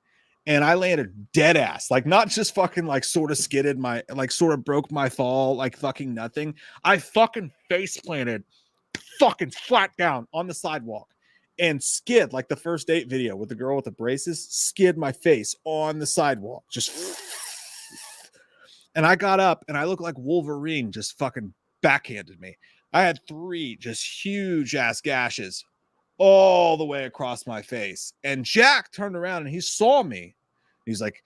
And I landed dead ass, like not just fucking like sort of skidded my, like sort of broke my fall, like fucking nothing. I fucking face planted fucking flat down on the sidewalk and skid like the first date video with the girl with the braces, skid my face on the sidewalk. Just, and I got up and I looked like Wolverine just fucking backhanded me. I had 3 just huge ass gashes all the way across my face. And Jack turned around and he saw me. He's like,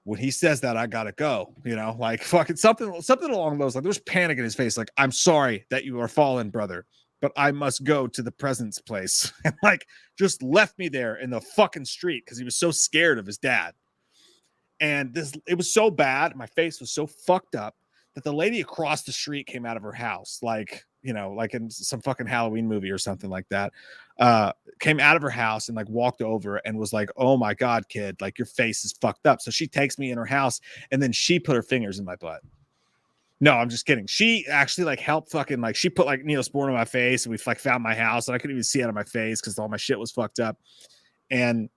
when he says that, I gotta go, you know, like fucking something along those lines. There's panic in his face. Like, "I'm sorry that you are fallen, brother, but I must go to the presents place." And like just left me there in the fucking street because he was so scared of his dad. And it was so bad. My face was so fucked up that the lady across the street came out of her house, like, you know, like in some fucking Halloween movie or something like that, came out of her house and like walked over and was like, "Oh my God, kid, like your face is fucked up." So she takes me in her house and then she put her fingers in my butt. No, I'm just kidding. She actually like helped fucking, like she put like Neosporin on my face, and we like found my house and I couldn't even see out of my face because all my shit was fucked up. And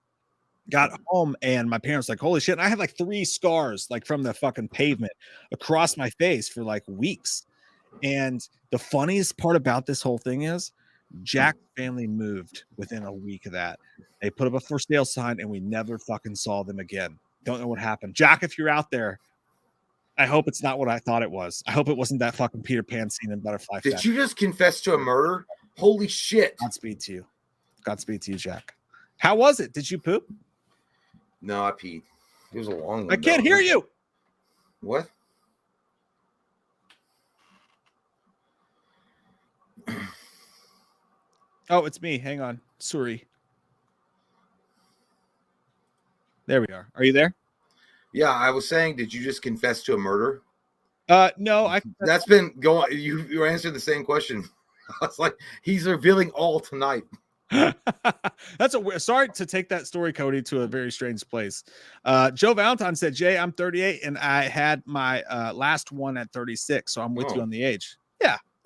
got home and my parents like, "Holy shit." And I had like 3 scars like from the fucking pavement across my face for like weeks. And the funniest part about this whole thing is Jack's family moved within a week of that. They put up a for sale sign and we never fucking saw them again. Don't know what happened. Jack, if you're out there, I hope it's not what I thought it was. I hope it wasn't that fucking Peter Pan scene in Butterfly Did Factory. you just confess to a murder? Holy shit. Godspeed to you. Godspeed to you, Jack. How was it? Did you poop? No, I peed. It was a long one. I can't hear you. What? Oh, it's me. Hang on. Sorry. There we are. Are you there? Yeah, I was saying, did you just confess to a murder? No, That's been going. You answered the same question. I was like, he's revealing all tonight. That's sorry to take that story, Cody, to a very strange place. Joe Valentine said, "Jay, I'm 38 and I had my last one at 36, so I'm with you on the age."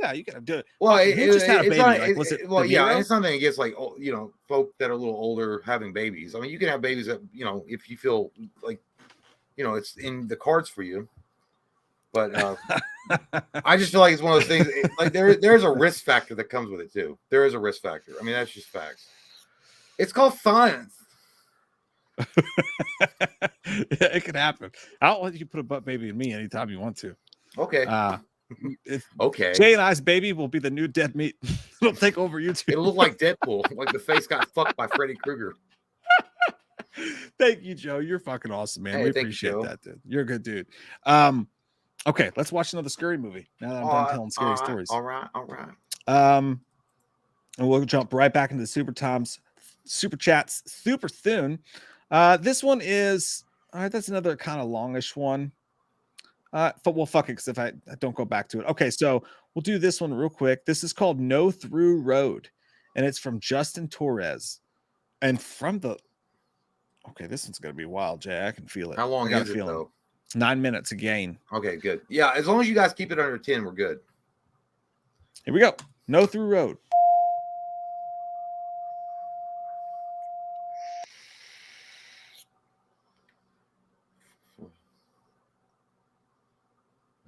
Yeah, you gotta do it. Well, who just had a baby? Like, was it? Well, yeah, Nero? it's something against like, you know, folk that are a little older having babies. I mean, you can have babies that, you know, if you feel like, you know, it's in the cards for you. But I just feel like it's one of those things. Like there's a risk factor that comes with it too. There is a risk factor. I mean, that's just facts. It's called science. It can happen. I'll let you put a butt baby in me anytime you want to. Okay. Okay. Jay and I's baby will be the new dead meat. It'll take over YouTube. It'll look like Deadpool, like the face got fucked by Freddy Krueger. Thank you, Joe. You're fucking awesome, man. Hey, we thank you, appreciate Joe. that, dude. You're a good dude. Okay, let's watch another scary movie. Now that I'm done telling scary stories. All right. And we'll jump right back into the super chats super soon. This one is that's another kind of longish one. But well, fuck it, because if I don't go back to it. Okay, so we'll do this one real quick. This is called No Through Road, and it's from Justin Torres. And from the this one's gonna be wild, Jay. I can feel it. How long is it though? 9 minutes again. Okay, good. Yeah, as long as you guys keep it under 10, we're good. Here we go. No Through Road.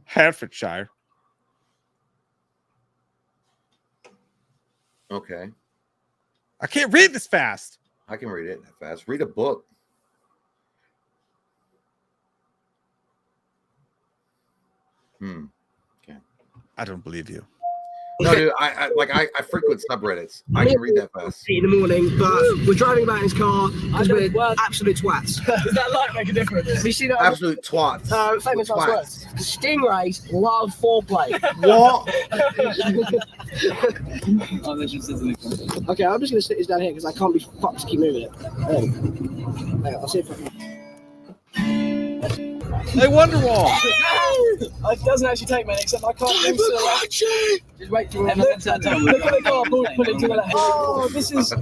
Hertfordshire. Okay. I can't read this fast. I can read it that fast. Read a book. Okay. I don't believe you. No, dude, I frequent subreddits. I can read that fast. In the morning, but we're driving back in his car because we're absolute twats. Does that light make a difference? Have you seen that? Absolute twats. Famous last words. Stingrays love foreplay. What? Okay, I'm just going to sit this down here because I can't be fucked to keep moving it. Hang on, I'll see if I can. Hey, Wonderwall! It doesn't actually take many, except I can't move so just wait till look at the car, pull it to the left. Oh, this is a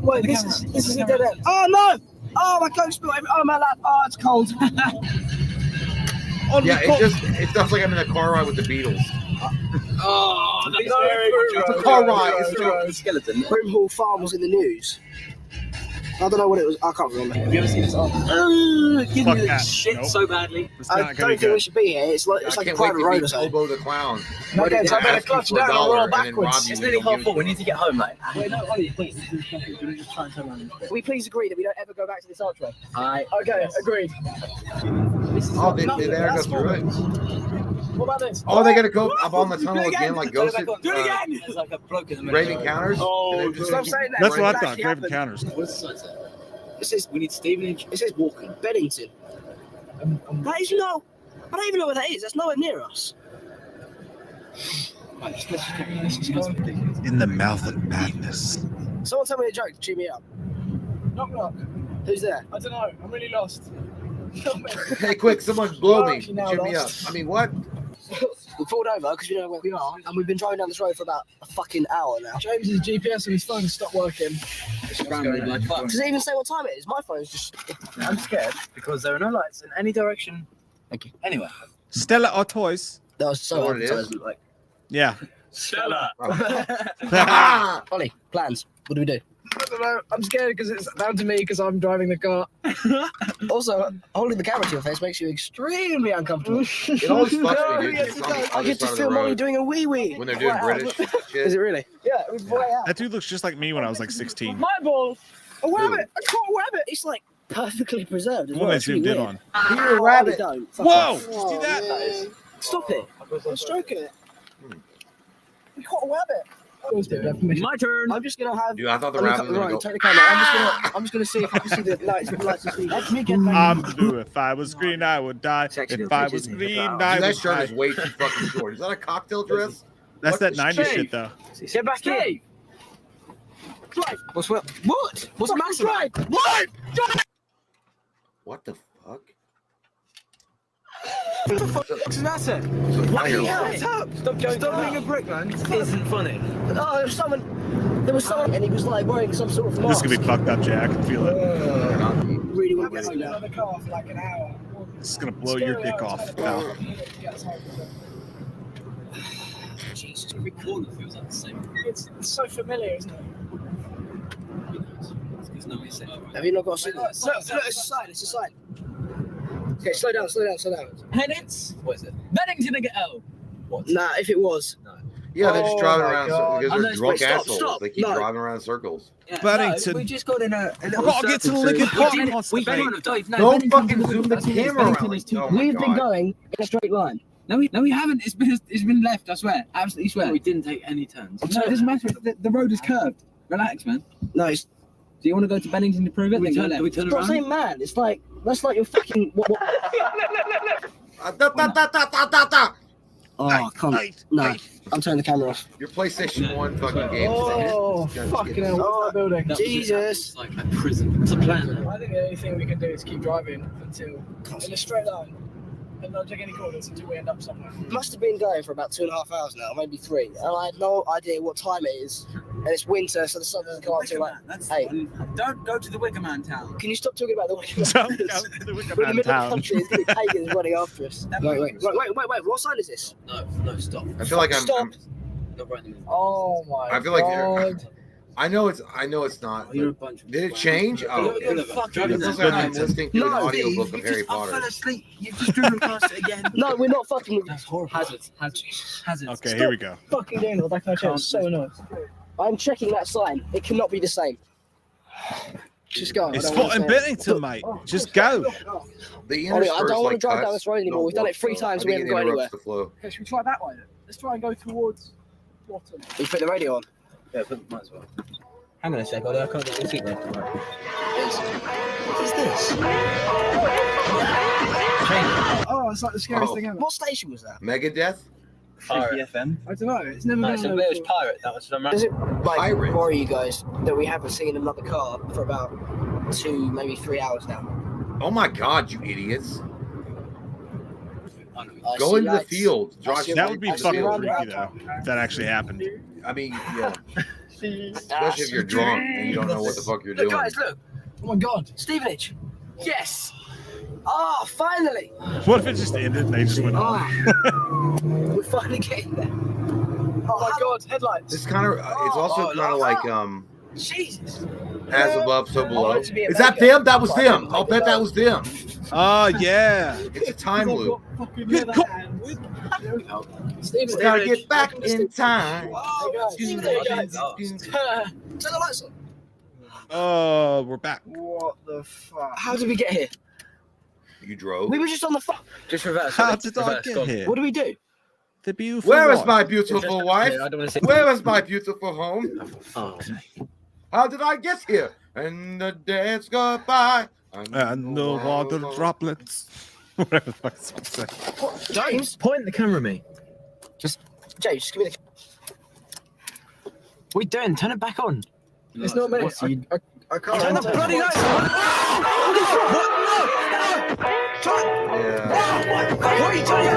dead end. Oh no! Oh, my coat spilled over. Oh, my lap. Oh, it's cold. Yeah, it does like I'm in a car ride with the Beatles. Oh, that's very true. It's a car ride. It's a skeleton. Brimhall Farm was in the news. I don't know what it was. I can't remember. Have you ever seen this article? Give me the shit so badly. I don't think we should be here. It's like a private road or something. Oboe the Clown. Okay, so I better clutch down and roll backwards. It's nearly half full. We need to get home, mate. Wait, no, wait. We please agree that we don't ever go back to this archway. Okay, agreed. Oh, they gotta go through it. What about this? Oh, they're gonna go up on the tunnel again, like Ghost. Do it again! There's like a bloke in the middle. Grave Encounters. Oh, stop saying that. That's what I thought. Grave Encounters. It says we need Stevenage. It says Walking Bennington. That is no. I don't even know where that is. That's nowhere near us. In the mouth of madness. Someone tell me a joke to cheer me up. Knock knock. Who's there? I don't know. I'm really lost. Hey, quick! Someone blow me. Cheer me up. I mean, what? We pulled over because we don't know where we are, and we've been driving down this road for about a fucking hour now. James's GPS on his phone stopped working. Does it even say what time it is? My phone's just... I'm scared because there are no lights in any direction. Thank you. Anyway. Stella or toys? That was so what it is? advertisement, like. Yeah. Stella. Ollie, plans. What do we do? I don't know. I'm scared because it's down to me because I'm driving the car. Also, holding the camera to your face makes you extremely uncomfortable. It always fucks me, dude. I get to film Ollie doing a wee-wee. When they're doing British shit. Is it really? Yeah, it was way out. That dude looks just like me when I was like 16. My balls. A rabbit. I caught a rabbit. It's like perfectly preserved as What well. I It's really zoomed in weird. on. You're a rabbit. Don't. Whoa! Fuck Did you see that? off. Stop it. I'm stroking it. We caught a rabbit. My turn. I'm just gonna have. Dude, I thought the I'm rabbit was gonna gonna take go. the camera. I'm just gonna see if I can see the lights. Let me get back. If I was green, I would die. If I was green, I Dude, that would shirt die. is way too fucking short. Is that a cocktail dress? That's that What 90s shit, though. Get back in. What's the matter? What the fuck? What the fuck is the matter? What's up? Stop being a brick, man. This isn't funny. Oh, there was someone, and he was like wearing some sort of mask. This is going to be fucked up, Jay. I can feel it. Really want I'm to in get another car for like an hour. This is going to blow your dick off, pal. Jesus. Every corner feels like the same. It's so familiar, isn't it? There's no way to say it. Have you not got a signal? Look, it's a sign. It's a sign. Okay, slow down. Penance? What is it? Bennington again. Oh. What? Nah, if it was. No. Yeah, they're just driving my around God. because they're Unless- drunk wait, stop, assholes. stop. They keep No. driving around in circles. Yeah, Bennington. No, we just got in a little I'll get to circle, the Lincoln so Park we didn't- once, we mate. didn't dive. No, Don't Bennington fucking to zoom the that's what it is. camera Bennington out. is too- Oh my We've been God. going in a straight line. No, we haven't. It's been left. I swear. Absolutely swear. We didn't take any turns. No, it doesn't matter. The road is curved. Relax, man. No, it's Do you want to go to Bennington to prove it? Then go left. We turn not saying man. It's like that's like your fucking. Oh, I can't. No, I'm turning the camera off. Your PlayStation 1 fucking game. Oh, Just fucking hell! What's that building? Jesus! It's like a prison. It's a plan. I think the only thing we can do is keep driving until in a straight line and not take any corners until we end up somewhere. Must have been going for about 2.5 hours now, maybe 3, and I had no idea what time it is. And it's winter, so the sun doesn't come up till like. Hey, Don't go to the Wicker Man town. can you stop talking about the Wicker Man? Don't go to the Wicker We're in the Man middle of the town. country. There's gonna be pagans running after us. Wait. What sign is this? No, stop. I feel like I'm Stop. Not right in the middle. Oh my! I feel like God. I know it's not. Oh, you're a bunch of. Did it change? Oh, You're okay. the fuck It looks like I'm listening to an audiobook of Harry I fell Potter. asleep. You've just driven past it again. No, we're not fucking with you. That's horrible. Hazards. Okay, here we go. Fucking doing it. Back of my chair. It's so annoying. I'm checking that sign. It cannot be the same. Just go. It's spotting Bennington, mate. Just go. The I don't interspersed, want to like, drive down cuts this road anymore. don't We've done work, it 3 though. times. I We think haven't it got interrupts anywhere. the flow. Okay, should we try that way then? Let's try and go towards bottom. You put the radio on. Yeah, but might as well. Hang on a sec, I can't get the seat left. What is this? Oh, it's like the scariest thing ever. What station was that? Megadeth? Pirate FM. I don't know. It's never been. It was Pirate. That was some. Does it like Pirate. worry you guys that we haven't seen another car for about 2, maybe 3 hours now? Oh my God, you idiots. I Go see into the lights. field. I Drive see That would be I see fucking roundabout. freaky, though, if that actually happened. I mean, yeah. Especially if you're drunk and you don't know what the fuck you're Look, doing. guys, look. Oh my God, Stevenage. Yes. Ah, finally. What if it just ended and they just went on? We're finally getting there. Oh my God, headlights. It's kind of. It's also kind of like Jesus. as above, so below. want it to be a Is that mega. them? That was them. I'll bet that was them. Oh, yeah. It's a time loop. Stevenage. Gotta get back in time. Oh, Stevenage. Turn the lights on. Oh, we're back. What the fuck? How did we get here? You drove. We were just on the phone. Just reverse. How did I get here? What do we do? The beautiful Where is wife. my beautiful wife? I don't want to say. Where is my beautiful home? Oh. How did I get here? And the days go by. And the water droplets. Whatever the fuck it's supposed to say. James? Point the camera at me. James, just give me the. What are you doing? Turn it back on. It's not me. I can't. Turn the bloody lights on. Yeah. What are you doing?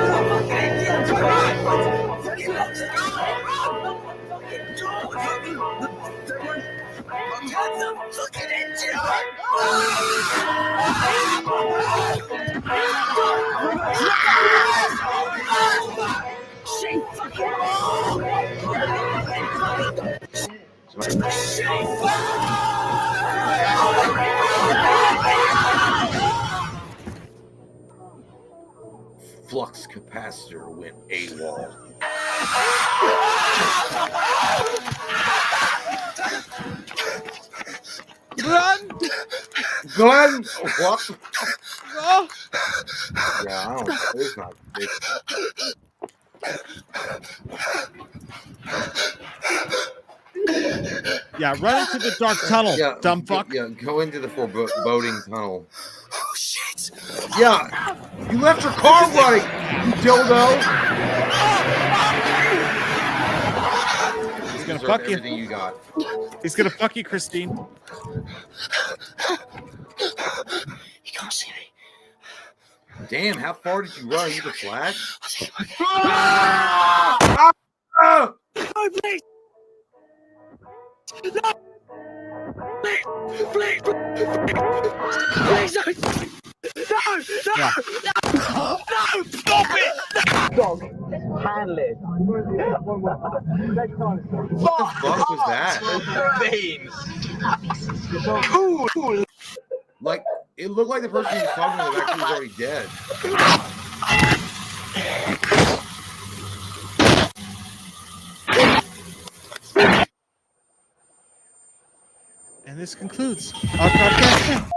Flux capacitor went AWOL. Run! Glenn, what? Oh. Yeah, I don't. It's not. Yeah, run into the dark tunnel, Yeah, dumb fuck. Yeah, go into the foreboding tunnel. Oh shit! Yeah, you left your car running, you dildo. He's gonna Deserve fuck you. everything you got. He's gonna fuck you, Christine. He can't see me. Damn, how far did you run? You the flash? No, please! No! Please! Please! No! Yeah. No! No! Stop it! Dog. Handle it. What the fuck was that? Beans. Cool. Like, It looked like the person who was talking to them actually was already dead. And this concludes our podcast.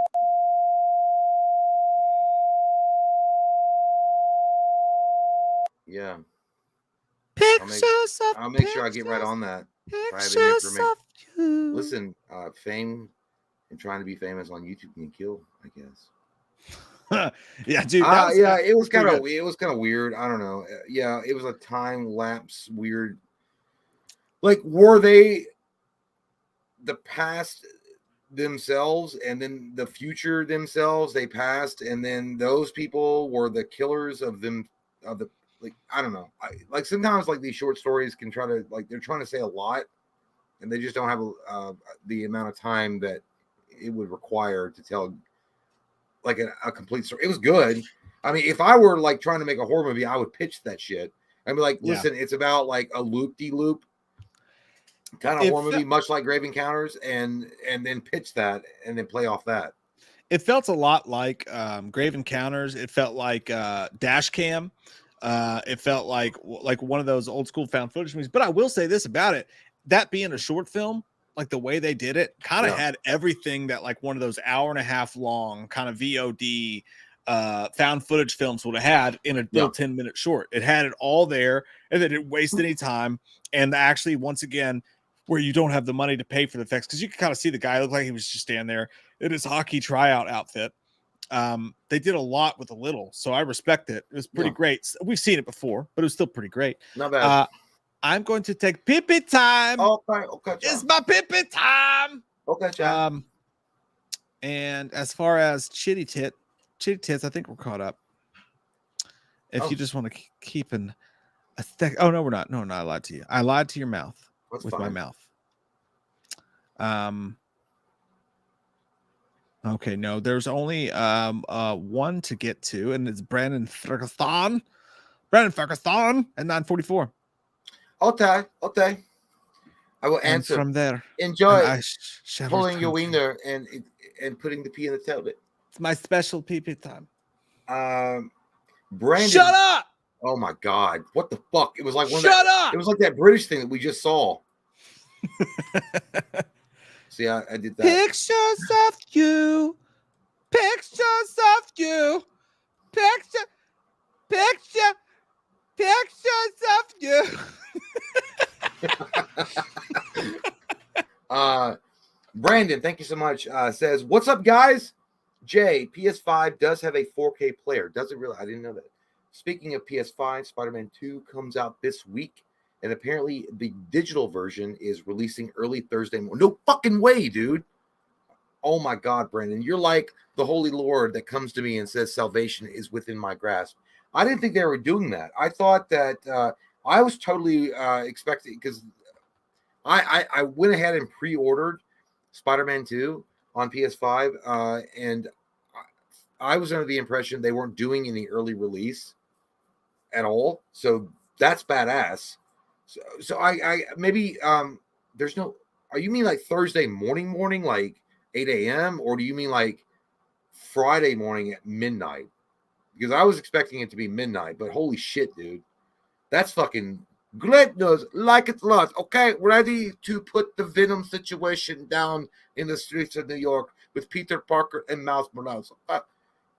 Yeah. Pictures I'll make sure I get right on that. If I have any information. Listen, fame and trying to be famous on YouTube can kill, I guess. Yeah, dude. Yeah, it was kind of weird. I don't know. Yeah, it was a time lapse weird. Like, were they the past themselves and then the future themselves? They passed, and then those people were the killers of them. Of the like, I don't know. Like sometimes like these short stories can try to like they're trying to say a lot, and they just don't have the amount of time that it would require to tell like a complete story. It was good. I mean, if I were like trying to make a horror movie, I would pitch that shit. I'd be like, listen, it's about like a loop-de-loop kind of horror movie, much like Grave Encounters, and then pitch that and then play off that. It felt a lot like Grave Encounters. It felt like Dash Cam. It felt like one of those old school found footage movies. But I will say this about it: that being a short film, like the way they did it, kind of had everything that like one of those hour-and-a-half long kind of VOD found footage films would have had in a 10-minute short. It had it all there, and they didn't waste any time. And actually, once again, where you don't have the money to pay for the effects, because you can kind of see the guy looked like he was just standing there in his hockey tryout outfit. They did a lot with a little, so I respect it. It was pretty great. We've seen it before, but it was still pretty great. Not bad. I'm going to take pee-pee time. Okay. It's my pee-pee time. Okay, John. And as far as chitty tits, I think we're caught up. If you just want to keep an oh no, we're not. No, I lied to you. I lied to your mouth. That's with fine. My mouth. Okay, no, there's only one to get to, and it's Brandon Ferguson at 9:44. Okay. I will answer from there. Enjoy pulling your wiener and putting the pee in the toilet. It's my special pee-pee time. Brandon, shut up! Oh my God, what the fuck? It was like shut up! It was like that British thing that we just saw. See, I did that. Pictures of you. Pictures of you. Brandon, thank you so much. Says, what's up, guys? Jay, PS5 does have a 4K player. Does it really? I didn't know that. Speaking of PS5, Spider-Man 2 comes out this week, and apparently the digital version is releasing early Thursday morning. No fucking way, dude. Oh my God, Brandon. You're like the Holy Lord that comes to me and says salvation is within my grasp. I didn't think they were doing that. I thought that I was totally expecting, because I went ahead and pre-ordered Spider-Man 2 on PS5, and I was under the impression they weren't doing any early release at all. So that's badass. So I maybe there's no. Are you mean like Thursday morning, like 8 a.m., or do you mean like Friday morning at midnight? Because I was expecting it to be midnight, but holy shit, dude, that's fucking great news. Like it's lost. Okay, ready to put the Venom situation down in the streets of New York with Peter Parker and Miles Morales.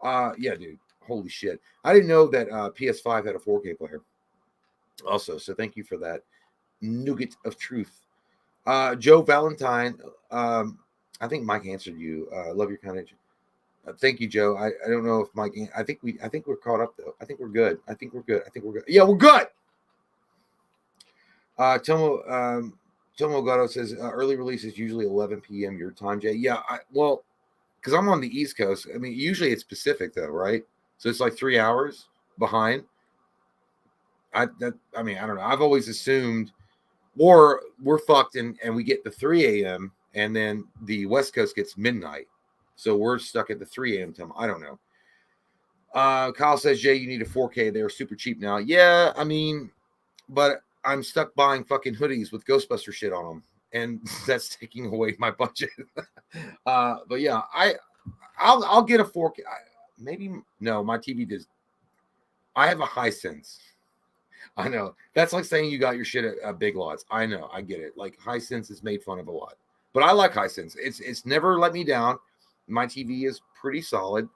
Yeah, dude, holy shit. I didn't know that PS5 had a 4K player. Also, so thank you for that nugget of truth. Joe Valentine, I think Mike answered you. Love your kind of. Thank you, Joe. I don't know if Mike. I think we're caught up though. I think we're good. Yeah, we're good. Tomo Gato says early release is usually 11 p.m. your time, Jay. Yeah, well, because I'm on the East Coast. I mean, usually it's Pacific though, right? So it's like 3 hours behind. I mean, I don't know. I've always assumed, or we're fucked and we get the 3 a.m. and then the West Coast gets midnight. So we're stuck at the 3 a.m. time. I don't know. Kyle says, Jay, you need a 4K. They're super cheap now. Yeah, I mean, but I'm stuck buying fucking hoodies with Ghostbuster shit on them. And that's taking away my budget. But yeah, I'll get a 4K. Maybe no, my TV does. I have a Hisense. I know that's like saying you got your shit at Big Lots. I know, I get it. Like Hisense is made fun of a lot, but I like Hisense. It's never let me down. My TV is pretty solid,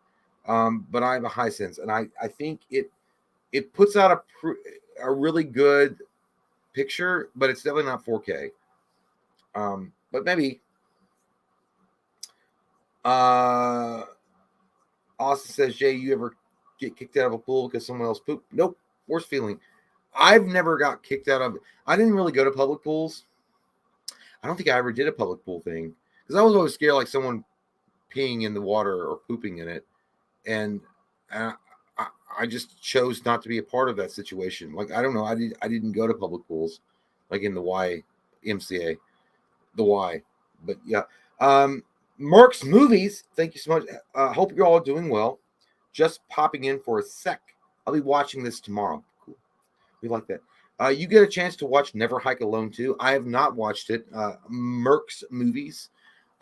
but I have a Hisense, and I think it puts out a really good picture, but it's definitely not 4K. But maybe. Austin says, Jay, you ever get kicked out of a pool because someone else pooped? Nope. Worst feeling. I've never got kicked out of. I didn't really go to public pools. I don't think I ever did a public pool thing because I was always scared, like someone peeing in the water or pooping in it, and I just chose not to be a part of that situation. Like I don't know. I didn't go to public pools, like in the YMCA, the Y. But yeah. Merck's Movies, thank you so much. Hope you're all doing well. Just popping in for a sec. I'll be watching this tomorrow. Cool. We like that. You get a chance to watch Never Hike Alone 2. I have not watched it. Merck's Movies.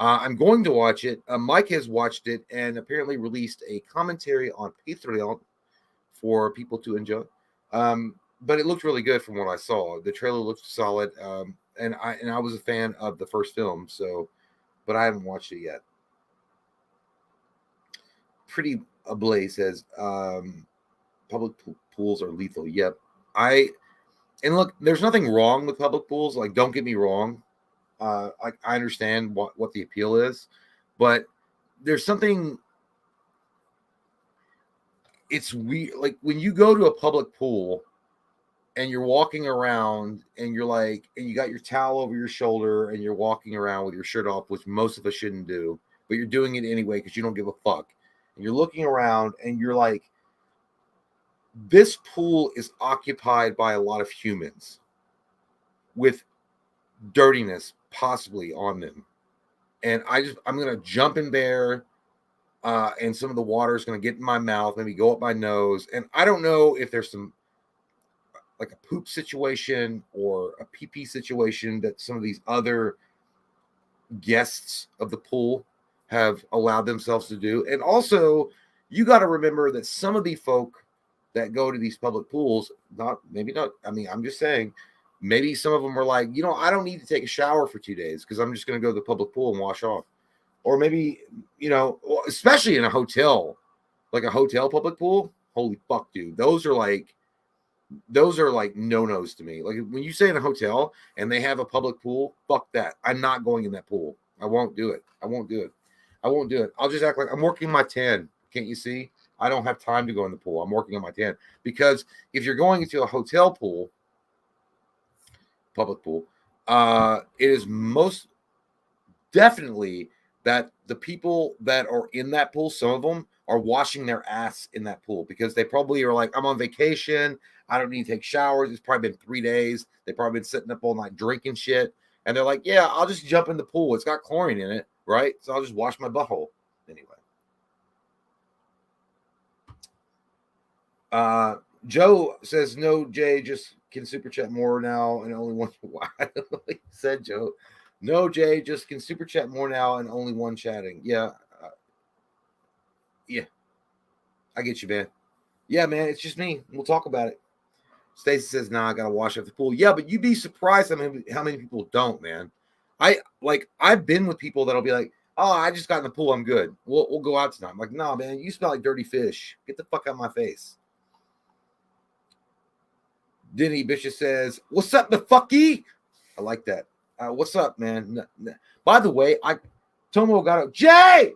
I'm going to watch it. Mike has watched it and apparently released a commentary on Patreon for people to enjoy. But it looked really good from what I saw. The trailer looked solid. And I was a fan of the first film, so but I haven't watched it yet. Pretty Ablaze says public pools are lethal. Yep. And look, there's nothing wrong with public pools. Like, don't get me wrong. I understand what the appeal is, but there's something. It's weird. Like when you go to a public pool and you're walking around and you're like, and you got your towel over your shoulder and you're walking around with your shirt off, which most of us shouldn't do, but you're doing it anyway because you don't give a fuck. And you're looking around and you're like, this pool is occupied by a lot of humans with dirtiness possibly on them. And I'm going to jump in there and some of the water is going to get in my mouth, maybe go up my nose. And I don't know if there's some like a poop situation or a pee-pee situation that some of these other guests of the pool have allowed themselves to do. And also, you got to remember that some of the folk that go to these public pools, maybe not, I mean, I'm just saying, maybe some of them were like, I don't need to take a shower for 2 days because I'm just going to go to the public pool and wash off. Or maybe, especially in a hotel, like a hotel public pool, holy fuck, dude. Those are like no-nos to me. Like when you say in a hotel and they have a public pool, fuck that. I'm not going in that pool. I won't do it. I'll just act like I'm working my tan. Can't you see? I don't have time to go in the pool. I'm working on my tan. Because if you're going into a hotel pool, public pool, it is most definitely that the people that are in that pool, some of them are washing their ass in that pool because they probably are like, I'm on vacation. I don't need to take showers. It's probably been 3 days. They've probably been sitting up all night drinking shit. And they're like, yeah, I'll just jump in the pool. It's got chlorine in it, right? So I'll just wash my butthole. Anyway. Joe says, no, Jay, just can super chat more now and only one. Why? Like said Joe. No, Jay, just can super chat more now and only one chatting. Yeah. Yeah. I get you, man. Yeah, man, it's just me. We'll talk about it. Stacy says, nah, I got to wash up the pool. Yeah, but you'd be surprised how many people don't, man. I've been with people that'll be like, oh, I just got in the pool. I'm good. We'll go out tonight. I'm like, nah, man, you smell like dirty fish. Get the fuck out of my face. Denny Bishop says, what's up, the fucky? I like that. What's up, man? By the way, Tomo got it. Jay!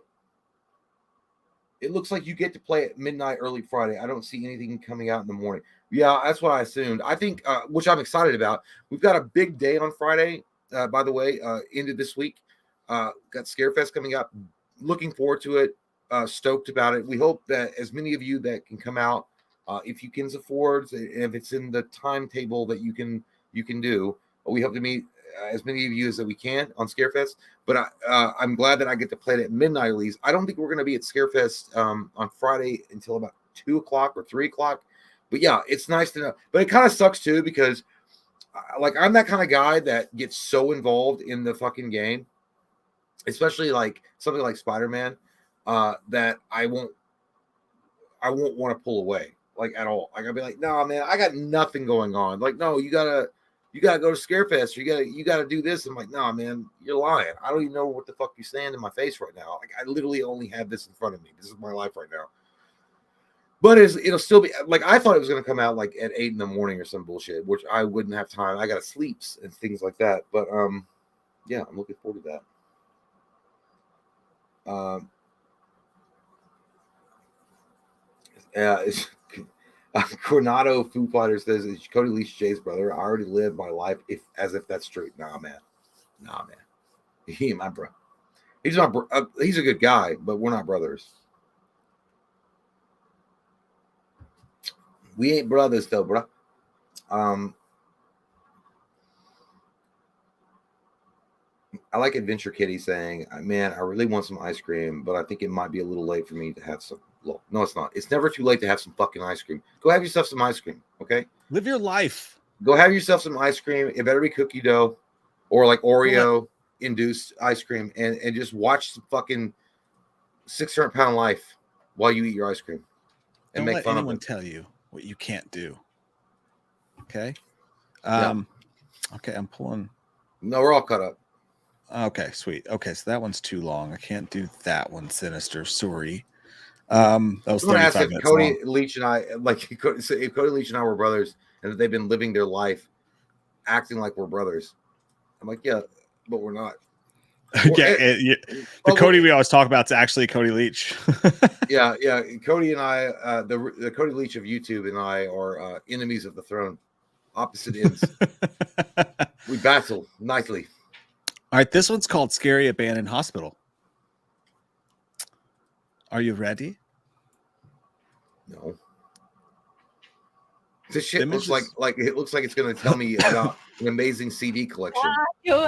It looks like you get to play at midnight early Friday. I don't see anything coming out in the morning. Yeah, that's what I assumed. I think, which I'm excited about. We've got a big day on Friday, by the way, into this week. Got Scarefest coming up. Looking forward to it. Stoked about it. We hope that as many of you that can come out, if you can afford, if it's in the timetable that you can do, we hope to meet as many of you as that we can on Scarefest. But I'm glad that I get to play it at midnight at least. I don't think we're going to be at Scarefest on Friday until about 2 o'clock or 3 o'clock. But yeah, it's nice to know. But it kind of sucks too because I'm that kind of guy that gets so involved in the fucking game, especially like something like Spider-Man. that I won't want to pull away like at all. Like I'll be like, no, man, I got nothing going on. Like, no, you gotta go to Scarefest. You gotta do this. I'm like, no, man, you're lying. I don't even know what the fuck you're saying in my face right now. Like, I literally only have this in front of me. This is my life right now. But it'll still be like, I thought it was gonna come out like at 8 a.m. or some bullshit, which I wouldn't have time. I gotta sleeps and things like that. But yeah, I'm looking forward to that. Coronado Foo Fighter says, "Is Cody Leach Jay's brother? I already live my life as if that's straight." Nah, man. He ain't my bro. He's not. He's a good guy, but we're not brothers. We ain't brothers though, bro. I like Adventure Kitty saying, "Man, I really want some ice cream, but I think it might be a little late for me to have some." No, it's not. It's never too late to have some fucking ice cream. Go have yourself some ice cream, okay? Live your life. Go have yourself some ice cream. It better be cookie dough or like Oreo induced ice cream, and just watch some fucking 600-pound life while you eat your ice cream. And Don't make let fun anyone of it. tell you what you can't do. Okay. Okay, I'm pulling. No, we're all cut up. Okay, sweet. Okay, so that one's too long. I can't do that one, Sinister. Sorry. That was 35 minutes Cody long. Leach and I, if Cody Leach and I were brothers, and that they've been living their life acting like we're brothers. I'm like, yeah, but we're not. The Cody we always talk about is actually Cody Leach. yeah. Cody and I, the Cody Leach of YouTube and I are enemies of the throne, opposite ends. We battle nightly. All right, this one's called Scary Abandoned Hospital. Are you ready? No. This shit looks like it looks like it's going to tell me about an amazing CD collection. Do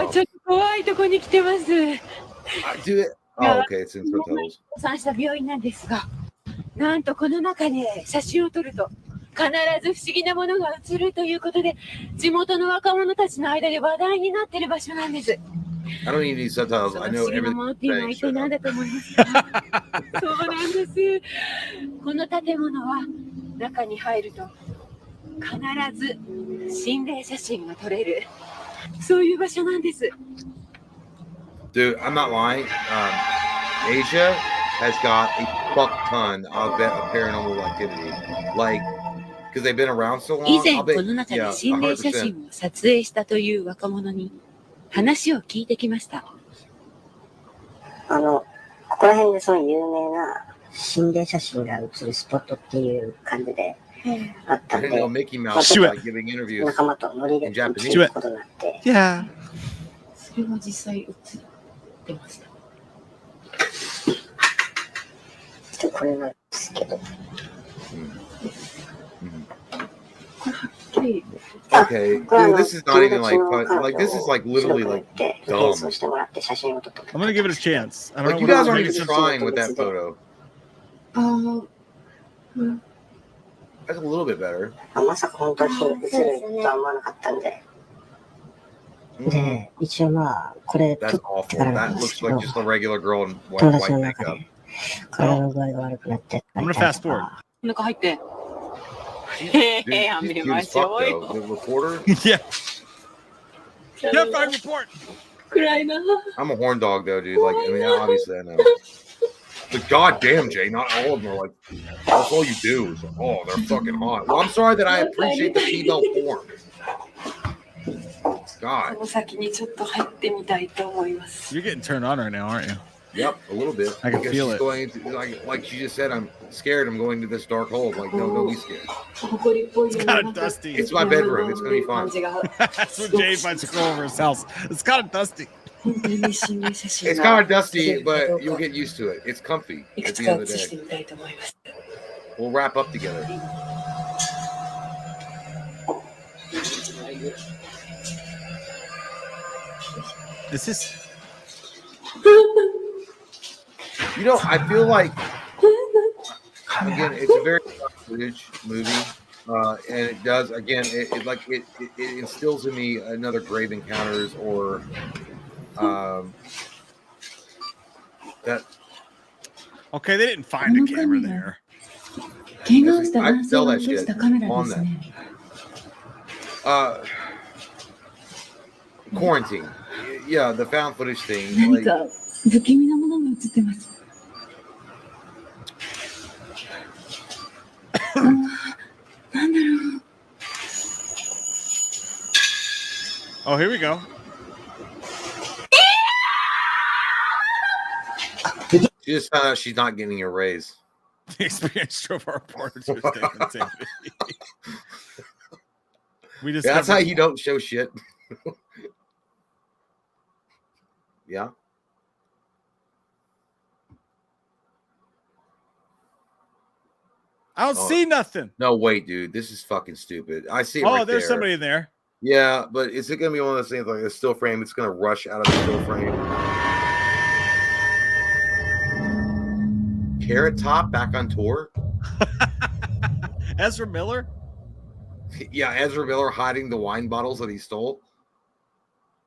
it. Oh, okay, it's in subtitles. 参した病院なんですが、なんとこの中で写真を撮ると必ず不思議なものが映るということで、地元の若者たちの間で話題になっている場所なんです。I don't need any subtitles. I know everything. 一体何だと思いますか？そうなんです。この建物は中に入ると必ず心霊写真が撮れる、そういう場所なんです。Dude, I'm not lying. Asia has got a fuck ton of paranormal activity, like because they've been around so long. 以前この中で心霊写真を撮影したという若者に話を聞いてきました。ここら辺でそういう有名な心霊写真が写るスポットっていう感じであったんで、仲間とノリで行くことになって、それは実際写ってました。ちょっとこれなんですけど。Okay, dude, this is not even like fun. Like this is like literally like dumb. I'm gonna give it a chance. I don't know you guys aren't even trying with that photo. That's a little bit better. まさか本当に映るとは思わなかったんで。で、一応まあこれ撮ってからなんですけど、友達の中で体の具合が悪くなって。I'm gonna fast forward. 中入って。Dude,見ましょうよ。The reporter? Yeah. Yep, I report. I'm a horn dog though, dude. Like, I mean, obviously I know. But goddamn, Jay, not all of them are like, that's all you do. Is, oh, they're fucking hot. Well, I'm sorry that I appreciate the female form. God. You're getting turned on right now, aren't you? Yep, a little bit. I can feel it. Going into, like she just said, I'm scared. I'm going to this dark hole. Like, no, don't be scared. It's kind of dusty. It's my bedroom. It's going to be fine. That's what Jay finds to go over his house. It's kind of dusty. It's kind of dusty, but you'll get used to it. It's comfy at the end of the day. We'll wrap up together. Is this... You know, I feel like, again, it's a very footage movie, and it does, again, it instills in me another Grave Encounters or that. Okay, they didn't find a camera there. I sell that shit on that. Quarantine. Yeah, the found footage thing. Like, oh, here we go. She just found out she's not getting a raise. The experience drove our reporter to a We just that's how you don't show shit. Yeah. I don't see nothing. No, wait, dude. This is fucking stupid. I see it right there's somebody in there. Yeah, but is it going to be one of those things like a still frame? It's going to rush out of the still frame. Carrot Top back on tour? Ezra Miller? Yeah, Ezra Miller hiding the wine bottles that he stole.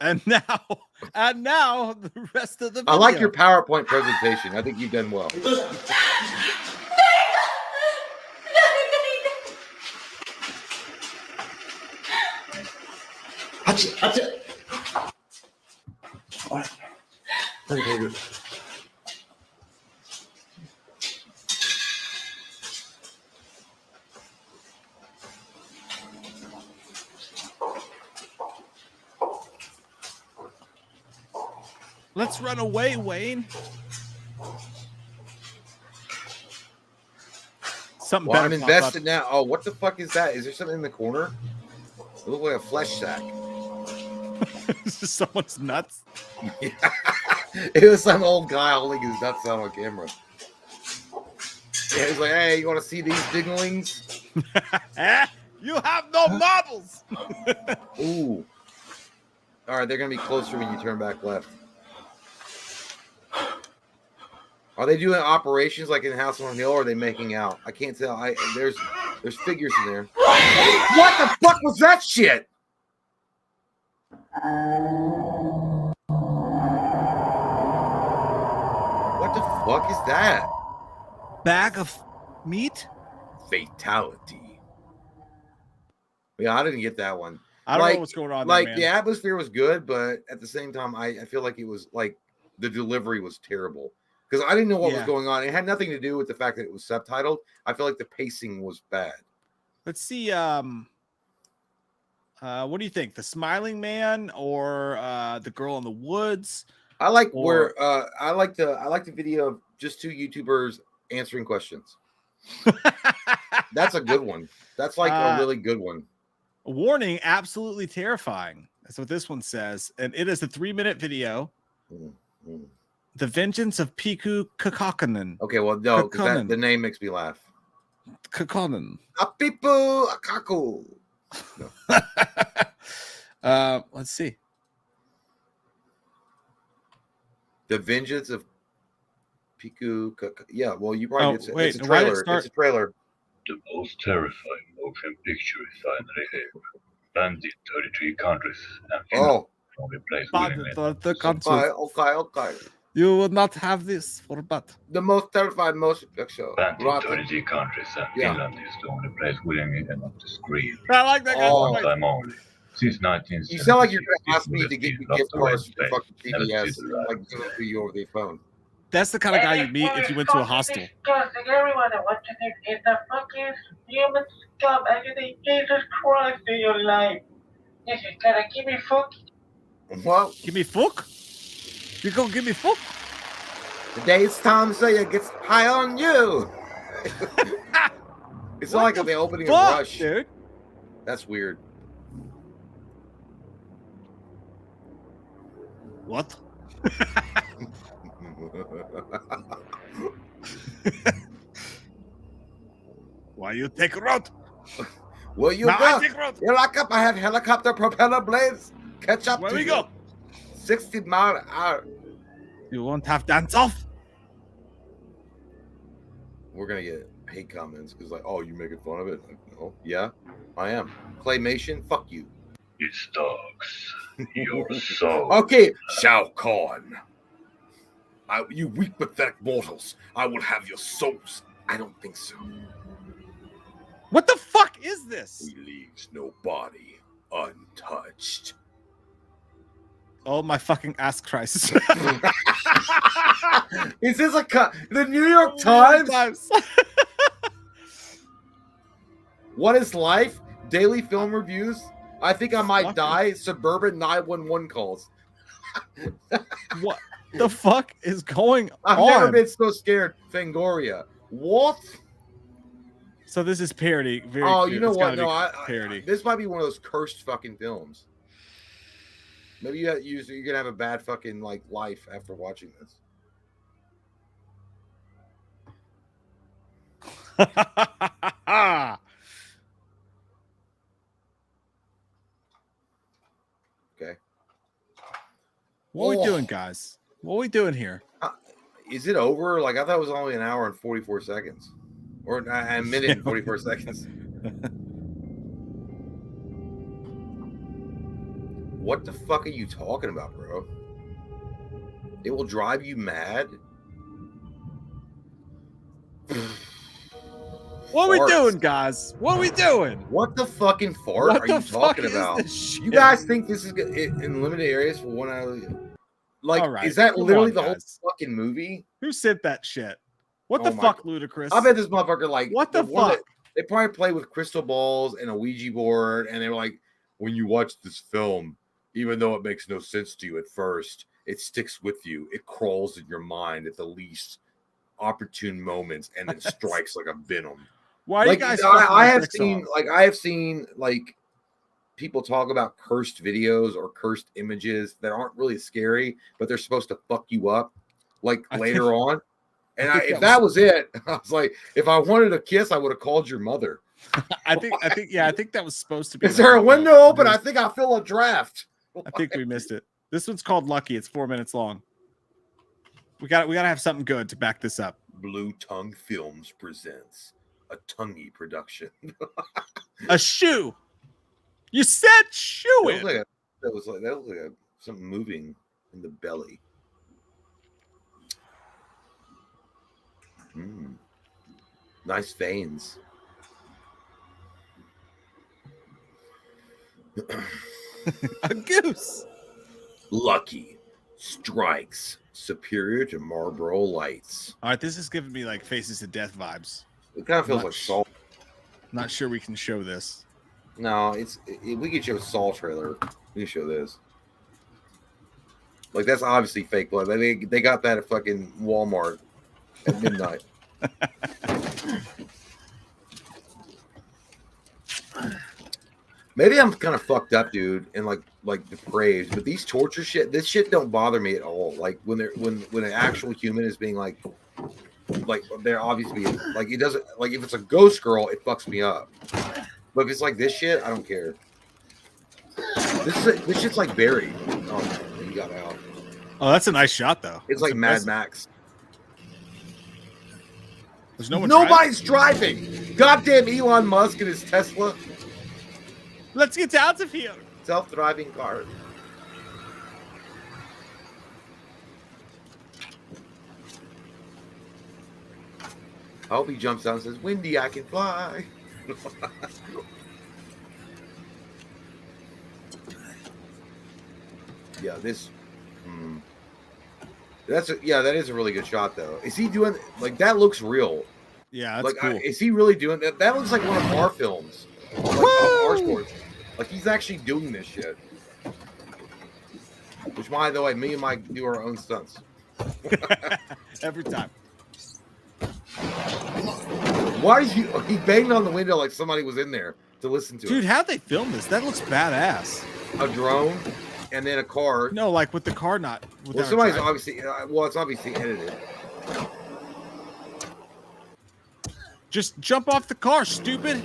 And now the rest of the video. I like your PowerPoint presentation. I think you've done well. Let's run away, Wayne. Something better. I'm invested now. Oh, what the fuck is that? Is there something in the corner? It looks like a flesh sack. Is this someone's nuts? Yeah. It was some old guy holding his nuts out on camera. Yeah, he's like, hey, you want to see these dinglings? You have no marbles. Ooh. All right, they're going to be closer when you turn back left. Are they doing operations like in House on Hill, or are they making out? I can't tell. There's figures in there. What the fuck was that shit? What the fuck is that? Bag of meat? Fatality. Yeah, I didn't get that one. I don't know what's going on Like, there, man. the atmosphere was good, but at the same time, I feel like it was like the delivery was terrible. Because I didn't know what was going on. It had nothing to do with the fact that it was subtitled. I feel like the pacing was bad. Let's see. What do you think? The Smiling Man or the Girl in the Woods? I like I like the video of just two YouTubers answering questions. That's a good one. That's like a really good one. Warning, absolutely terrifying. That's what this one says. And it is a 3-minute video. Mm-hmm. The Vengeance of Piku Kakakanen. Okay, well, no, because the name makes me laugh. Kakanen. Apipu Akaku. No. Let's see. The Vengeance of Piku. Yeah, well, you probably did say wait, it's a trailer. It's a trailer. The most terrifying motion picture finally here. Banned in 33 countries and only plays Okay. You would not have this for but the most terrifying motion picture. Banned in 33 countries and Finland is the only place willingly enough to screen. I like that guy. One time only. Since 1970. You sound like you're going to ask me to get you gift cards for fucking TBS, like give it to you over the phone. That's the kind of guy you meet if you went to a hostel. Everyone, I want to get the fucking human scum. I say, Jesus Christ in your life. This is gonna give me fuck. Well, give me fuck? You gonna give me fuck? Today's Tom Sawyer gets high on you. It's not like they're opening a rush, dude. That's weird. What? Why you take road? Well, you go. You lock up. I have helicopter propeller blades. Catch up. Where we go? 60 miles an hour. You won't have dance off. We're gonna get hate comments because, like, oh, you making fun of it? Like, no, yeah, I am. Claymation, fuck you. It stalks your soul. Okay, Shao Kahn. You weak, pathetic mortals. I will have your souls. I don't think so. What the fuck is this? He leaves no body untouched. Oh my fucking ass Christ. Is this the New York Times? What is life? Daily film reviews. I think I might die. Suburban 911 calls. What the fuck is going on? I've never been so scared. Fangoria. What? So this is parody. You know what? No, parody. This might be one of those cursed fucking films. Maybe you're gonna have a bad fucking life after watching this. Okay. What are we doing, guys? What are we doing here? Is it over? I thought it was only an hour and 44 seconds. Or a minute and 44 seconds. What the fuck are you talking about, bro? It will drive you mad? What are we doing, guys? What are we doing? What the fucking fart are you talking about? You guys think this is in limited areas for 1 hour? Right, is that literally the whole fucking movie? Who said that shit? What the fuck, Ludicrous? I bet this motherfucker what the fuck? They probably play with crystal balls and a Ouija board, and they were like, when you watch this film, even though it makes no sense to you at first, it sticks with you. It crawls in your mind at the least opportune moments, and then strikes like a venom. Why are you guys? I have seen people talk about cursed videos or cursed images that aren't really scary, but they're supposed to fuck you up later on. And if that was it, I was like, if I wanted a kiss, I would have called your mother. I think that was supposed to be. Is there a window open? I think I feel a draft. I think we missed it. This one's called Lucky. It's 4 minutes long. We got to have something good to back this up. Blue Tongue Films presents a tonguey production. A shoe. You said shoe. That was like something moving in the belly. Nice veins. A goose. Lucky strikes superior to Marlboro Lights. All right, this is giving me Faces to Death vibes. It kind of feels like Saul. Not sure we can show this. No, we could show Saul trailer. We can show this. That's obviously fake blood. They got that at fucking Walmart at midnight. Maybe I'm kind of fucked up, dude, and depraved. But these torture shit, this shit don't bother me at all. When an actual human is being they're obviously it doesn't if it's a ghost girl, it fucks me up. But if it's this shit, I don't care. This shit's like Barry. Oh, he got out. Oh, that's a nice shot, though. It's like Mad Max. There's no one. Nobody's driving. Goddamn Elon Musk and his Tesla. Let's get out of here. Self-driving car. I hope he jumps out and says, "Windy, I can fly." Yeah, this. That is a really good shot, though. Is he doing that? Looks real. Yeah, that's cool. Is he really doing that? That looks like one of our films, our sports. He's actually doing this shit. Which, by the way, me and Mike do our own stunts every time. Why is he banged on the window like somebody was in there to listen to it? Dude, how'd they film this? That looks badass. A drone and then a car. No, with the car not. Well, somebody's obviously. It's obviously edited. Just jump off the car, stupid.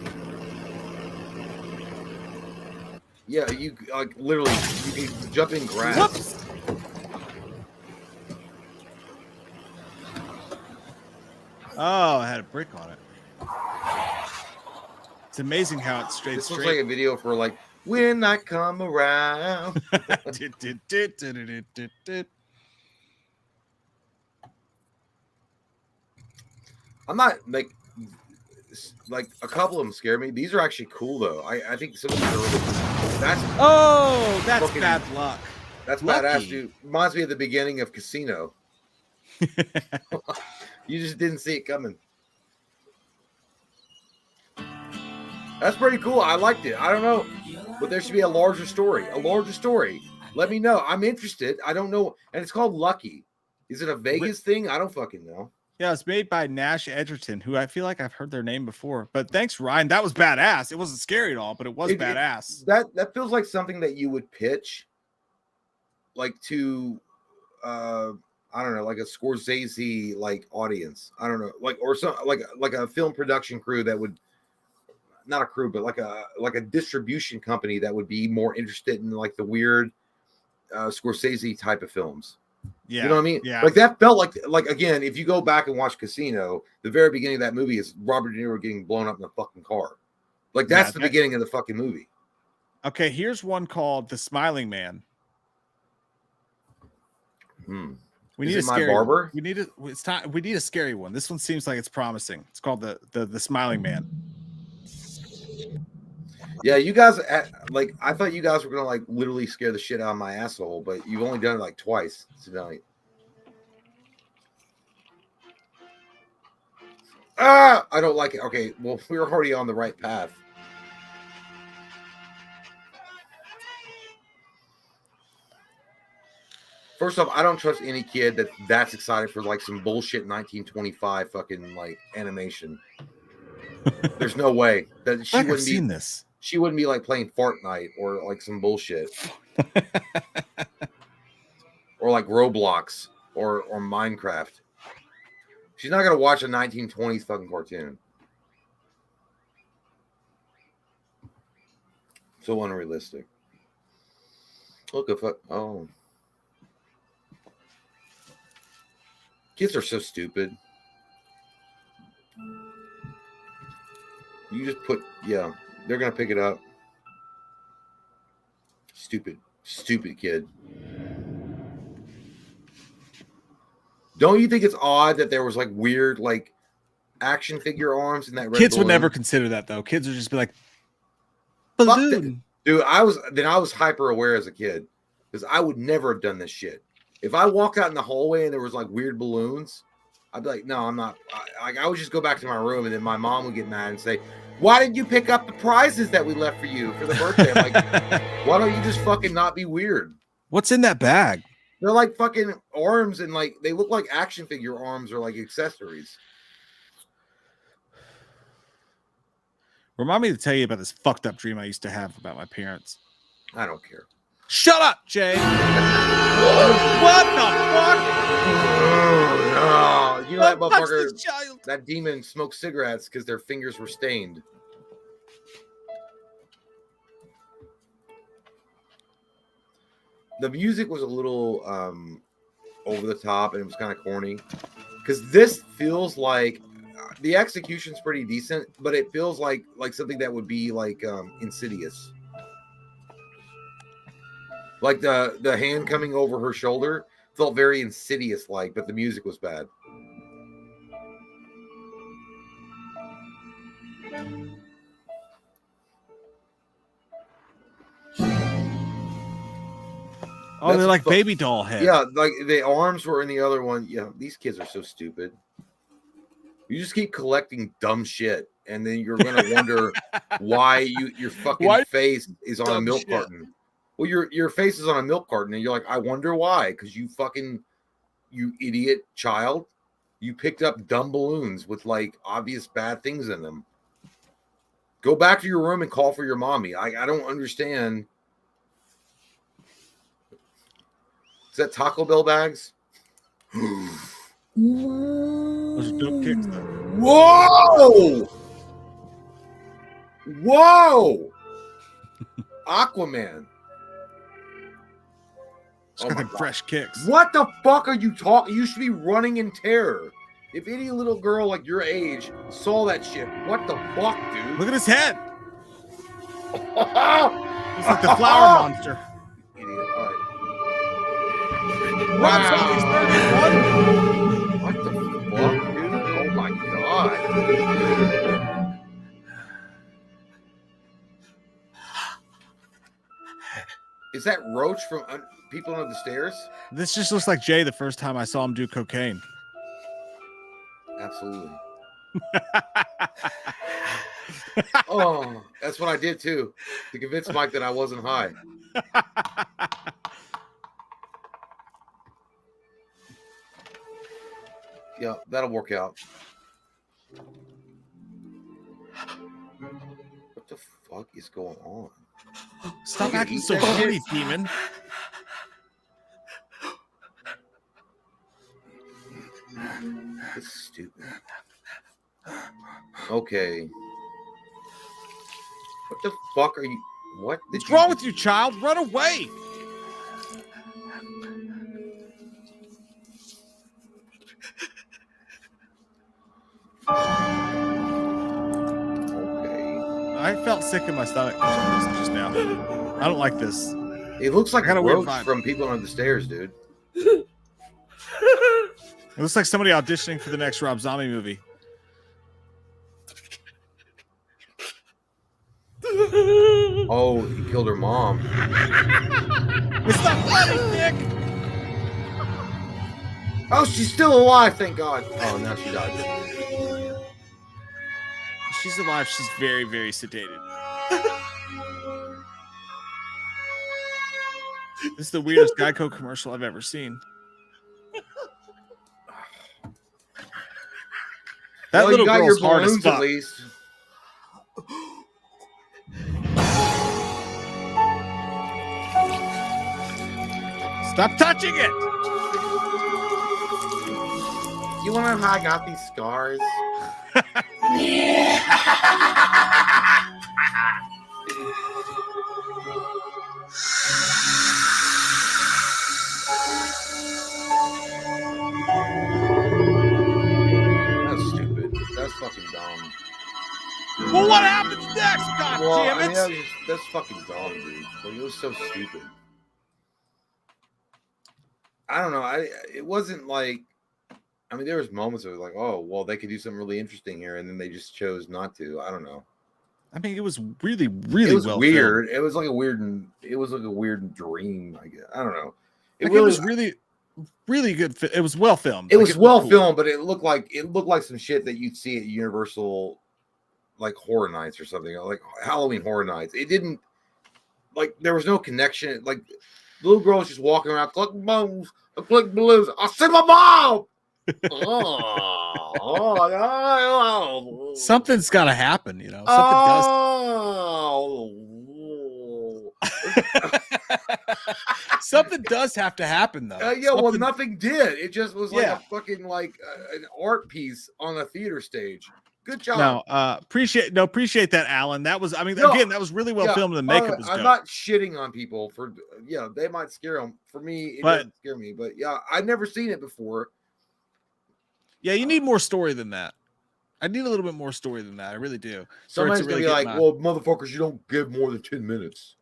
Yeah, you literally you can jump in grass. Whoops. Oh, I had a brick on it. It's amazing how it's straight. This looks like a video for when I come around. I'm not like a couple of them scare me. These are actually cool though. I think some of these are really cool. That's bad luck. That's badass, dude. Reminds me of the beginning of Casino. You just didn't see it coming. That's pretty cool. I liked it. I don't know, but there should be a larger story. Let me know. I'm interested. I don't know. And it's called Lucky. Is it a Vegas thing? I don't fucking know. Yeah, it's made by Nash Edgerton, who I feel like I've heard their name before. But thanks, Ryan. That was badass. It wasn't scary at all, but it was badass. That feels like something that you would pitch, like to, I don't know, like a Scorsese like audience. I don't know, like or some like a film production crew that would, not a crew, but like a distribution company that would be more interested in like the weird Scorsese type of films. Yeah, you know what I mean? Yeah, like that felt like again, if you go back and watch Casino, the very beginning of that movie is Robert De Niro getting blown up in a fucking car. Like that's the beginning of the fucking movie. Okay, here's one called The Smiling Man. We need a scary barber. We need it's time. We need a scary one. This one seems like it's promising. It's called the Smiling Man. Yeah, you guys like I thought you guys were gonna like literally scare the shit out of my asshole, but you've only done it like twice tonight. I don't like it. Okay, well, we're already on the right path. First off, I don't trust any kid that's excited for like some bullshit 1925 fucking like animation. There's no way that she wouldn't be. This. She wouldn't be like playing Fortnite or like some bullshit, or like Roblox or Minecraft. She's not gonna watch a 1920s fucking cartoon. So unrealistic. Look at kids are so stupid. You just put they're gonna pick it up. Stupid kid. Don't you think it's odd that there was like weird like action figure arms in that red kids balloon? Would never consider that though. Kids would just be like, balloon. Dude, I was hyper aware as a kid because I would never have done this shit. If I walked out in the hallway and there was like weird balloons, I'd be like, no, I'm not. I would just go back to my room, and then my mom would get mad and say, why didn't you pick up the prizes that we left for you for the birthday? I'm like, why don't you just fucking not be weird? What's in that bag? They're like fucking arms, and like they look like action figure arms or like accessories. Remind me to tell you about this fucked up dream I used to have about my parents. I don't care. Shut up, Jay. What the fuck? Oh, no. You know that motherfucker, that demon smoked cigarettes because their fingers were stained. The music was a little over the top and it was kind of corny. Because this feels like the execution's pretty decent, but it feels like something that would be like Insidious. Like the hand coming over her shoulder felt very Insidious like, but the music was bad. Oh, they're like baby doll heads. Yeah, like the arms were in the other one. Yeah, these kids are so stupid. You just keep collecting dumb shit, and then you're gonna wonder why your fucking face is on a milk carton. Well, your face is on a milk carton, and you're like, I wonder why? Because you idiot child, you picked up dumb balloons with like obvious bad things in them. Go back to your room and call for your mommy. I don't understand. Is that Taco Bell bags? Those are dope kicks, though. Whoa! Whoa! Aquaman. It's got fresh kicks. What the fuck are you talking? You should be running in terror. If any little girl like your age saw that shit, what the fuck, dude? Look at his head. It's like the flower monster. Idiot. All right. Wow. What the fuck, dude? Oh my god. Is that Roach from People Under the Stairs? This just looks like Jay the first time I saw him do cocaine. Absolutely. Oh, that's what I did too, to convince Mike that I wasn't high. Yeah, that'll work out. What the fuck is going on? Stop acting so funny, demon. This is stupid. Okay. What the fuck are you? What? What's wrong with you, child? Run away! Okay. I felt sick in my stomach for some reason just now. I don't like this. It looks like a weird Roach from People Under the Stairs, dude. It looks like somebody auditioning for the next Rob Zombie movie. Oh, he killed her mom. It's not funny, Nick. Oh, she's still alive, thank God. Oh, now she died. She's alive. She's very, very sedated. This is the weirdest Geico commercial I've ever seen. That little girl's hard as fuck. At least. Stop touching it! You want to know how I got these scars? That's stupid. That's fucking dumb. Well, what happens next? God damn it! I mean, that's fucking dumb, dude. Like, it was so stupid. I don't know. It wasn't like. I mean, there was moments of like, oh, well, they could do something really interesting here, and then they just chose not to. I don't know. I mean, it was really, really it was well weird. filmed. It was like a weird. It was like a weird dream. I guess. I don't know. It was really, really good. It was well filmed. It was well filmed, but it looked like some shit that you'd see at Universal, like Horror Nights or something, like Halloween Horror Nights. It didn't like there was no connection. Like the little girl was just walking around, collect bones, collect balloons. I see my mom. Something's got to happen, you know. Something does have to happen, though. Well, nothing did. It just was like a fucking an art piece on a theater stage. Good job. No, appreciate that, Alan. That was, I mean, again, that was really well filmed. The makeup was good. I'm not shitting on people for, they might scare them. For me, it doesn't scare me. But yeah, I've never seen it before. Yeah, you need more story than that. I need a little bit more story than that. I really do. Somebody's going to be like, well, motherfuckers, you don't give more than 10 minutes.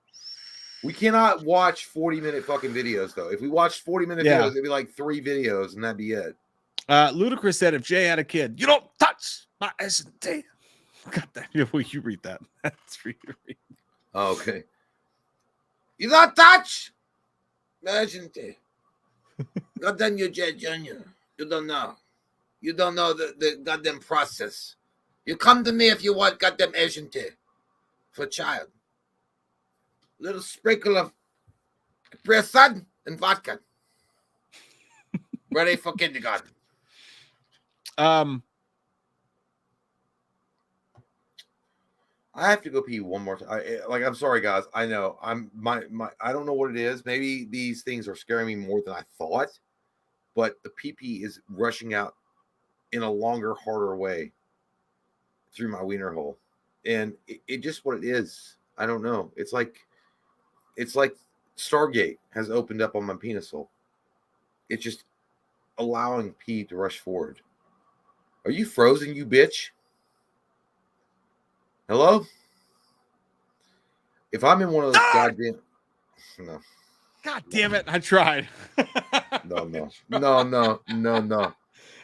We cannot watch 40-minute fucking videos, though. If we watched 40-minute videos, it'd be like 3 videos, and that'd be it. Ludacris said, if Jay had a kid, you don't touch my S&T. God damn, will you read that? That's for you to read. Oh, okay. You don't touch my S&T. Goddamn you, Jay Jr. You don't know. You don't know the goddamn process. You come to me if you want goddamn S&T for a child. Little sprinkle of Capri Sun and vodka. Ready for kindergarten. I have to go pee one more time. I'm sorry, guys. I know I don't know what it is. Maybe these things are scaring me more than I thought, but the pee is rushing out in a longer, harder way through my wiener hole, and it just what it is. I don't know. It's like Stargate has opened up on my penis hole. It's just allowing pee to rush forward. Are you frozen, you bitch? Hello? If I'm in one of those goddamn... No. God damn it, I tried. No.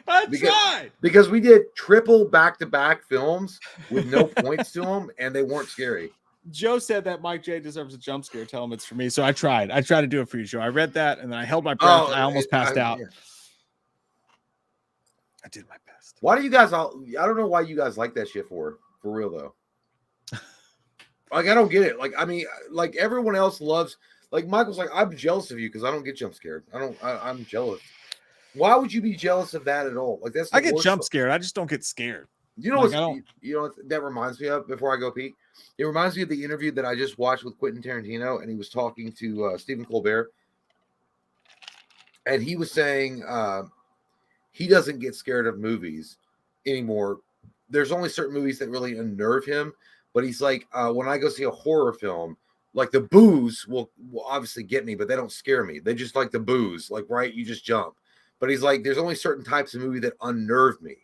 I tried because we did triple back-to-back films with no points to them, and they weren't scary. Joe said that Mike J deserves a jump scare. Tell him it's for me. So I tried to do it for you, Joe. I read that and then I held my breath. I almost passed out. Yeah. I did my best. Why do you guys I don't know why you guys like that shit for real though. Like, I don't get it. Like, I mean, like everyone else loves, like Michael's like, I'm jealous of you because I don't get jump scared. I'm jealous. Why would you be jealous of that at all? Like, that's I get jump scared. I just don't get scared. You know, like, you know what that reminds me of before I go peek? It reminds me of the interview that I just watched with Quentin Tarantino, and he was talking to Stephen Colbert. And he was saying he doesn't get scared of movies anymore. There's only certain movies that really unnerve him. But he's like, when I go see a horror film, like the boos will obviously get me, but they don't scare me. They just like the boos, like, right? You just jump. But he's like, there's only certain types of movie that unnerve me,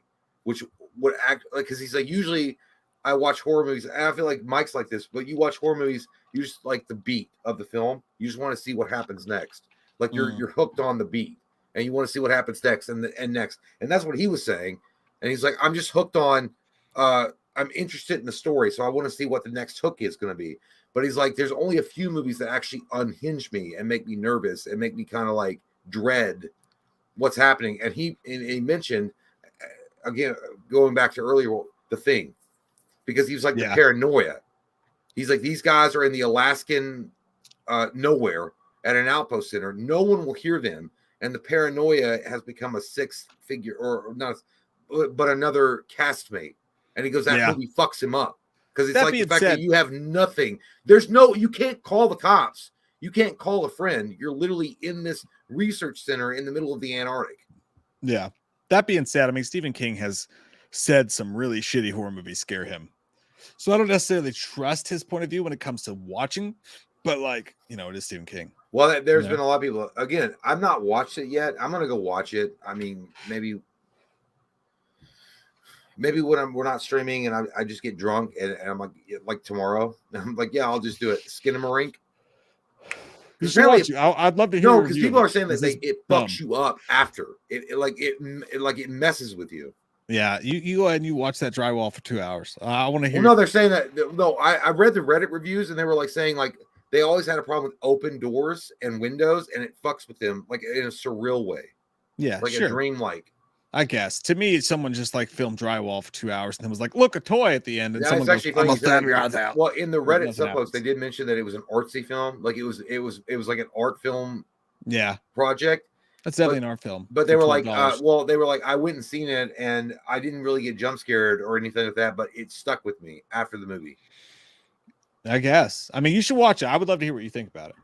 which would act like, because he's like, usually I watch horror movies, and I feel like Mike's like this, but you watch horror movies, you just like the beat of the film. You just want to see what happens next. Like you're hooked on the beat, and you want to see what happens next and next. And that's what he was saying. And he's like, I'm just hooked on. I'm interested in the story, so I want to see what the next hook is going to be. But he's like, there's only a few movies that actually unhinge me and make me nervous and make me kind of like dread what's happening. And he mentioned, again, going back to earlier, The Thing, because he was like the paranoia. He's like, these guys are in the Alaskan nowhere at an outpost center. No one will hear them. And the paranoia has become a sixth figure, or not, but another castmate. And he goes, that movie fucks him up. Because it's like the fact that you have nothing. You can't call the cops. You can't call a friend. You're literally in this research center in the middle of the Antarctic. Yeah. That being said, I mean, Stephen King has said some really shitty horror movies scare him. So I don't necessarily trust his point of view when it comes to watching, but like, you know, it is Stephen King. Well, there's been a lot of people. Again, I've not watched it yet. I'm going to go watch it. I mean, maybe when we're not streaming and I just get drunk and I'm like tomorrow, I'm like, yeah, I'll just do it. Skinamarink. I'd love to hear. No, because people are saying that it fucks you up after it messes with you. Yeah, you go ahead and you watch that drywall for 2 hours. I want to hear. Well, no, they're saying that. No, I read the Reddit reviews and they were like saying like they always had a problem with open doors and windows and it fucks with them like in a surreal way. Yeah, like a dream-like. I guess to me, someone just like filmed drywall for 2 hours and then was like, "Look, a toy at the end." And someone goes, "I'm gonna stab your eyes out." Well, in the Reddit subpost, they did mention that it was an artsy film, like it was like an art film, project. That's definitely an art film. But they were like, I went and seen it, and I didn't really get jump scared or anything like that, but it stuck with me after the movie. I guess. I mean, you should watch it. I would love to hear what you think about it.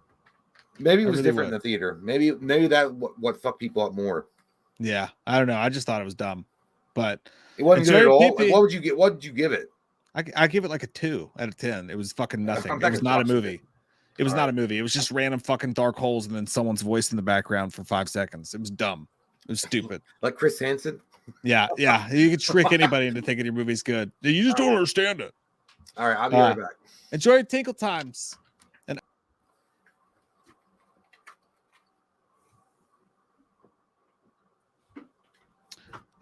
Maybe it was different in the theater. Maybe that what fucked people up more. Yeah, I don't know. I just thought it was dumb, but it wasn't good at all. Like, what would you get? What did you give it? I give it like a 2 out of 10. It was fucking nothing. It was not a movie. It was not a movie. It was just random fucking dark holes and then someone's voice in the background for 5 seconds. It was dumb. It was stupid. Like Chris Hansen. Yeah. You can trick anybody into thinking your movie's good. You just don't understand it. All right, I'll be right back. Enjoy your Tinkle Times.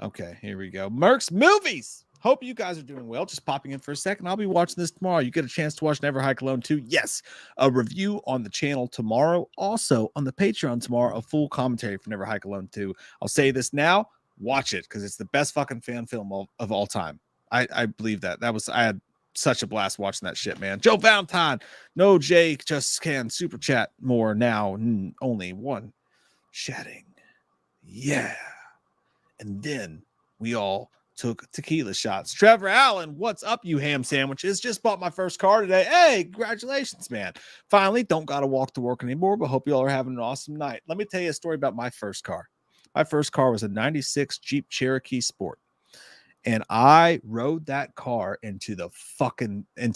Okay, here we go. Merc's Movies. Hope you guys are doing well. Just popping in for a second. I'll be watching this tomorrow. You get a chance to watch Never Hike Alone 2. Yes, a review on the channel tomorrow. Also on the Patreon tomorrow, a full commentary for Never Hike Alone 2. I'll say this now. Watch it because it's the best fucking fan film of all time. I believe that. I had such a blast watching that shit, man. Joe Valentine. No, Jake just can super chat more now. Only one chatting. Yeah. And then we all took tequila shots. Trevor Allen, what's up, you ham sandwiches? Just bought my first car today. Hey, congratulations, man. Finally, don't got to walk to work anymore, but hope you all are having an awesome night. Let me tell you a story about my first car. My first car was a 96 Jeep Cherokee Sport. And I rode that car into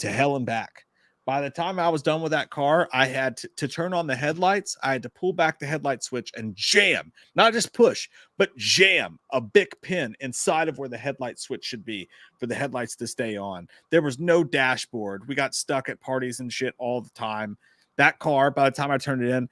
hell and back. By the time I was done with that car, I had to turn on the headlights. I had to pull back the headlight switch and jam, not just push, but jam a Bic pin inside of where the headlight switch should be for the headlights to stay on. There was no dashboard. We got stuck at parties and shit all the time. That car, by the time I turned it in,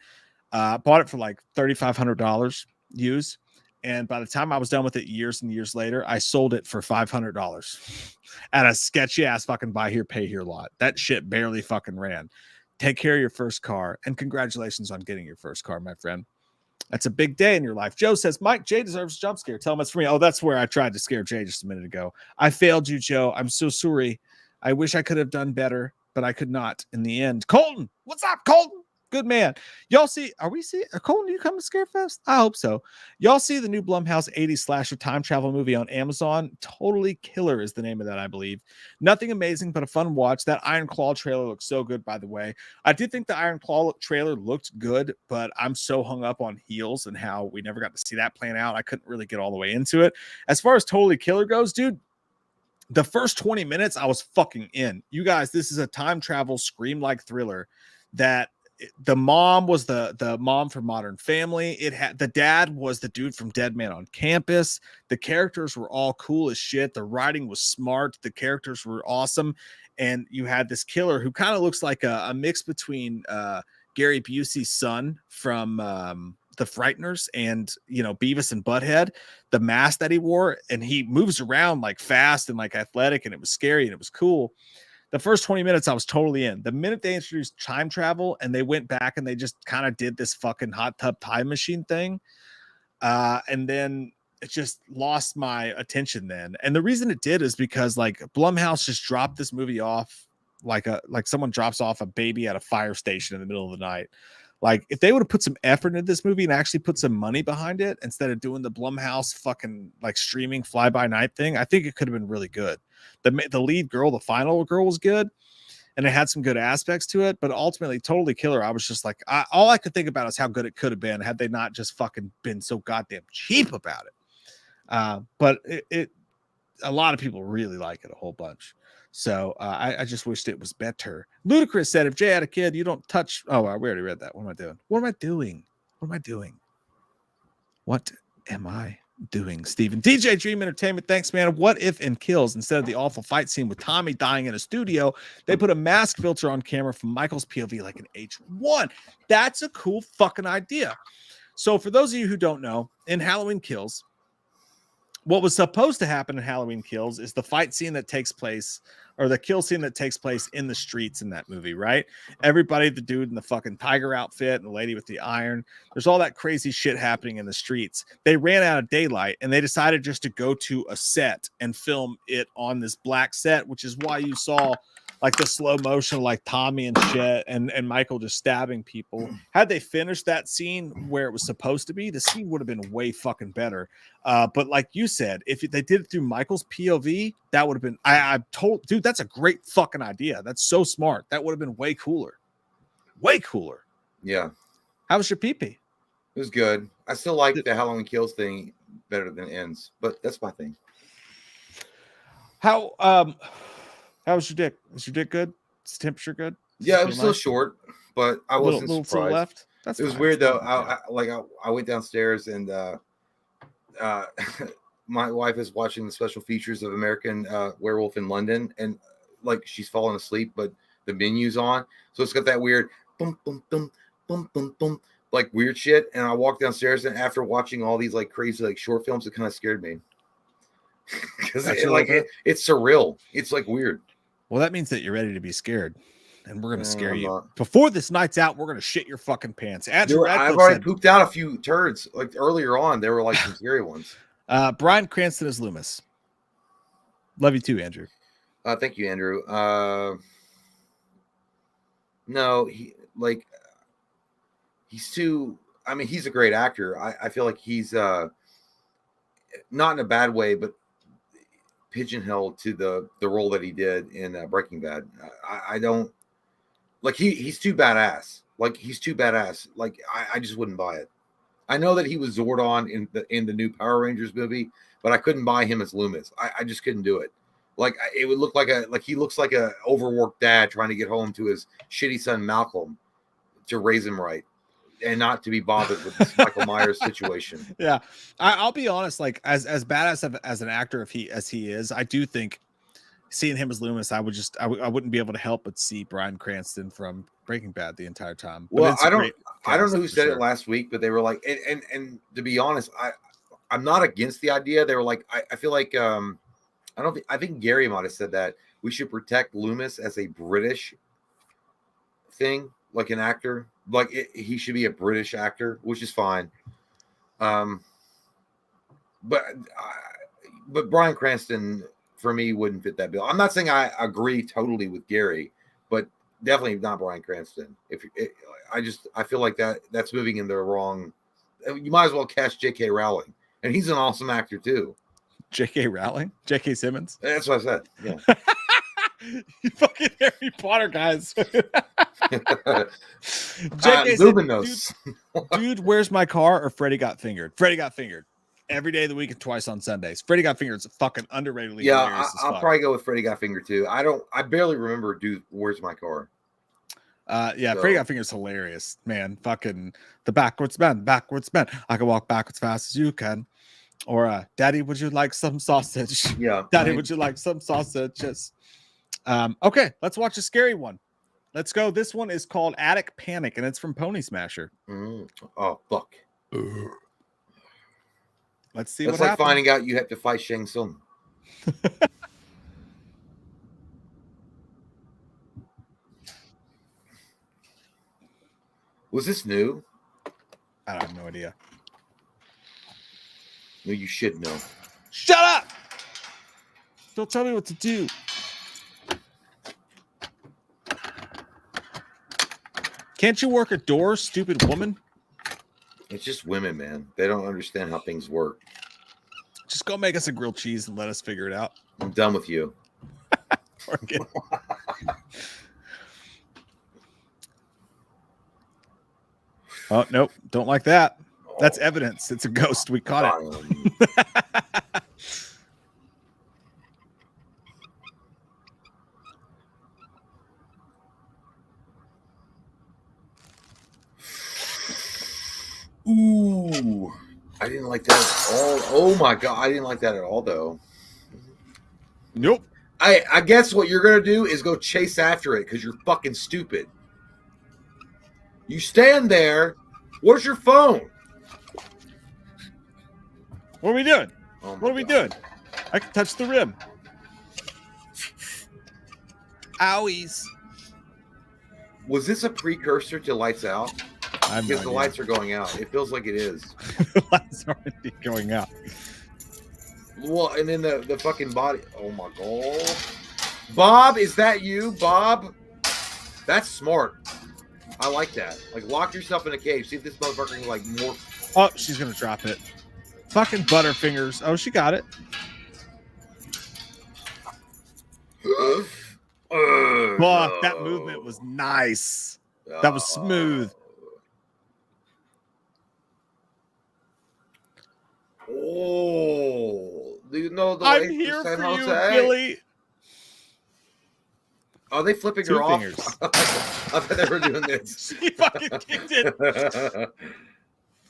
bought it for like $3,500 used. And by the time I was done with it years and years later, I sold it for $500 at a sketchy ass fucking buy here, pay here lot. That shit barely fucking ran. Take care of your first car, and congratulations on getting your first car, my friend. That's a big day in your life. Joe says, Mike, Jay deserves a jump scare. Tell him it's for me. Oh, that's where I tried to scare Jay just a minute ago. I failed you, Joe. I'm so sorry. I wish I could have done better, but I could not in the end. Colton, what's up, Colton? Good man. Y'all see, Colton, do you come to Scarefest? I hope so. Y'all see the new Blumhouse 80s slasher time travel movie on Amazon? Totally Killer is the name of that, I believe. Nothing amazing, but a fun watch. That Iron Claw trailer looks so good, by the way. I did think the Iron Claw trailer looked good, but I'm so hung up on heels and how we never got to see that playing out. I couldn't really get all the way into it. As far as Totally Killer goes, dude, the first 20 minutes, I was fucking in. You guys, this is a time travel scream-like thriller that the mom was the mom from Modern Family. It had the dad was the dude from Dead Man on Campus. The characters were all cool as shit. The writing was smart. The characters were awesome. And you had this killer who kind of looks like a mix between Gary Busey's son from The Frighteners and, you know, Beavis and Butthead, the mask that he wore, and he moves around like fast and like athletic, and it was scary and it was cool. The first 20 minutes, I was totally in. The minute they introduced time travel and they went back and they just kind of did this fucking hot tub time machine thing, and then it just lost my attention then. And the reason it did is because like Blumhouse just dropped this movie off like someone drops off a baby at a fire station in the middle of the night. Like, if they would have put some effort into this movie and actually put some money behind it instead of doing the Blumhouse fucking like streaming fly-by-night thing, I think it could have been really good. The lead girl, the final girl, was good, and it had some good aspects to it, but ultimately, Totally Killer, I was just like, all I could think about is how good it could have been had they not just fucking been so goddamn cheap about it. But a lot of people really like it a whole bunch. So I just wished it was better. Ludacris said, if Jay had a kid, you don't touch. Oh, we already read that. What am I doing? What am I doing? What am I doing? What am I doing, Steven? DJ Dream Entertainment, thanks, man. What if in Kills, instead of the awful fight scene with Tommy dying in a studio, they put a mask filter on camera from Michael's POV like an H1? That's a cool fucking idea. So for those of you who don't know, in Halloween Kills, what was supposed to happen in Halloween Kills is the fight scene that takes place, or the kill scene that takes place in the streets in that movie, right? Everybody, the dude in the fucking tiger outfit and the lady with the iron, there's all that crazy shit happening in the streets. They ran out of daylight and they decided just to go to a set and film it on this black set, which is why you saw like the slow motion, like Tommy and shit, and Michael just stabbing people. Had they finished that scene where it was supposed to be, the scene would have been way fucking better. But like you said, if they did it through Michael's POV, that would have been, I told, dude, that's a great fucking idea. That's so smart. That would have been way cooler. Way cooler. Yeah. How was your pee-pee? It was good. I still like the Halloween Kills thing better than Ends, but that's my thing. How was your dick? Was your dick good? Is the temperature good? Yeah, it was still short, but I wasn't surprised. Left. It was weird though. I went downstairs and my wife is watching the special features of American Werewolf in London, and like she's falling asleep, but the menu's on, so it's got that weird boom boom boom boom boom boom like weird shit. And I walked downstairs, and after watching all these like crazy like short films, it kind of scared me because it's surreal. It's like weird. Well, that means that you're ready to be scared, and we're going to scare you. Before this night's out, we're going to shit your fucking pants. I've already pooped out a few turds. Like earlier on, there were like some scary ones. Bryan Cranston is Loomis. Love you too, Andrew. Thank you, Andrew. No, he's too. I mean, he's a great actor. I feel like he's not in a bad way, but pigeonholed to the role that he did in Breaking Bad. I don't like he's too badass. Like he's too badass. Like I just wouldn't buy it. I know that he was Zordon in the new Power Rangers movie, but I couldn't buy him as Loomis. I just couldn't do it. Like it would look like he looks like a overworked dad trying to get home to his shitty son Malcolm to raise him right, and not to be bothered with this Michael Myers situation. Yeah, I'll be honest. Like as badass as an actor as he is, I do think seeing him as Loomis, I wouldn't be able to help but see Bryan Cranston from Breaking Bad the entire time. But well, I don't know who said it last week, but they were like, and to be honest, I'm not against the idea. They were like, I feel like I think Gary might have said that we should protect Loomis as a British thing, like an actor. Like he should be a British actor, which is fine. But Bryan Cranston for me wouldn't fit that bill. I'm not saying I agree totally with Gary, but definitely not Bryan Cranston. I feel like that's moving in the wrong. You might as well cast J.K. Rowling, and he's an awesome actor too. J.K. Rowling, J.K. Simmons. That's what I said. Yeah. You fucking Harry Potter guys. J.K. Simmons. Dude, where's my car? Or Freddie got fingered. Freddie got fingered every day of the week and twice on Sundays. Freddie got fingered is fucking underratedly. Yeah, I'll probably go with Freddie got fingered too. I barely remember. Dude, where's my car? Freddie got fingered is hilarious, man. Fucking the backwards man. I can walk backwards fast as you can. Or Daddy, would you like some sausage? Yeah. Daddy, would you like some sausages? Okay, let's watch a scary one. Let's go. This one is called Attic Panic, and it's from Pony Smasher. Oh, fuck. Let's see That's what like happens. finding out you have to fight Shang Tsung. Was this new? I have no idea. No, you should know. Shut up! Don't tell me what to do. Can't you work a door, stupid woman? It's just women, man. They don't understand how things work. Just go make us a grilled cheese and let us figure it out. I'm done with you. Oh, nope. Don't like that. That's evidence. It's a ghost. We caught it. Ooh. I didn't like that at all. Oh my god, I didn't like that at all though. Nope. I guess what you're gonna do is go chase after it because you're fucking stupid. You stand there. Where's your phone? What are we doing? Oh what are we doing? I can touch the rim. Owies. Was this a precursor to Lights Out? Because the lights are going out. It feels like it is. The lights are indeed going out. Well, and then the fucking body. Oh my god. Bob, is that you, Bob? That's smart. I like that. Like, lock yourself in a cage. See if this motherfucker can, like, more. Oh, she's going to drop it. Fucking Butterfingers. Oh, she got it. Fuck, that movement was nice. That was smooth. Oh, do you know the I'm way here to San for you, Jose? Billy. Are they flipping Two her off? fingers. I thought they were doing this. She fucking kicked it.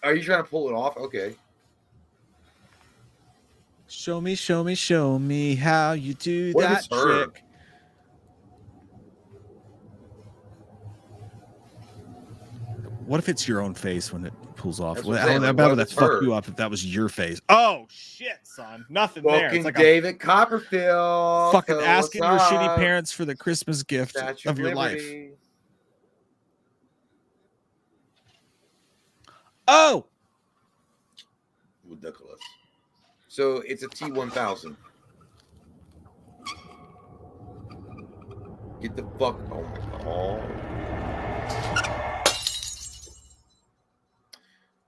Are you trying to pull it off? Okay. Show me how you do What if that it's her? trick. What if it's your own face when it pulls off? That's what I'm I saying, don't like, know what about if that it's fuck her? you up if that was your face. Oh shit, son. Nothing there. Fucking It's like David Copperfield. fucking So asking your what's shitty up? parents for the Christmas gift Statue of your life. Liberty. Oh, Ridiculous. So it's a T1000. Get the fuck. Oh my god.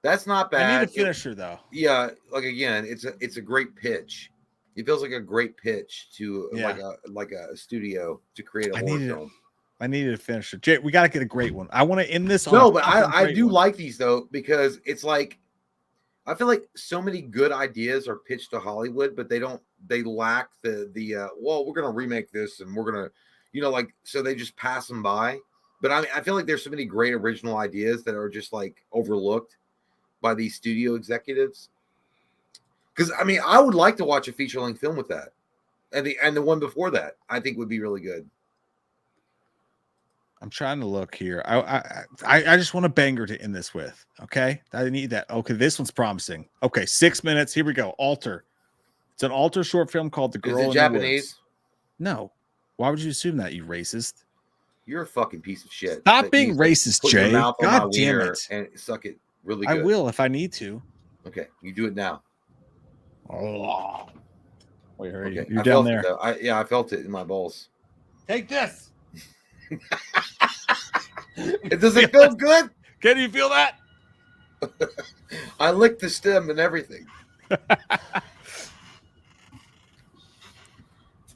That's not bad. I need a finisher though. Yeah, like again, it's a great pitch. It feels like a great pitch to like a studio to create a horror film. I needed a finisher. Jay, we got to get a great one. I want to end this on No, a but fucking I great do one. like these though, because it's like I feel like so many good ideas are pitched to Hollywood, but they lack the well, we're gonna remake this and we're gonna, like, so they just pass them by. But I feel like there's so many great original ideas that are just like overlooked by these studio executives. Because I would like to watch a feature-length film with that, and the one before that I think would be really good. I'm trying to look here. I just want a banger to end this with. Okay, I need that. Okay, this one's promising. Okay, 6 minutes. Here we go. Alter. It's an Alter short film called The Girl in the Japanese? Woods. No. Why would you assume that, you racist? You're a fucking piece of shit. Stop being racist, Jay. God damn it. And suck it really good. I will if I need to. Okay, you do it now. Oh. Wait, hurry. Okay. You're down there. I felt it in my balls. Take this. Does it feel good? Can you feel that? I licked the stem and everything.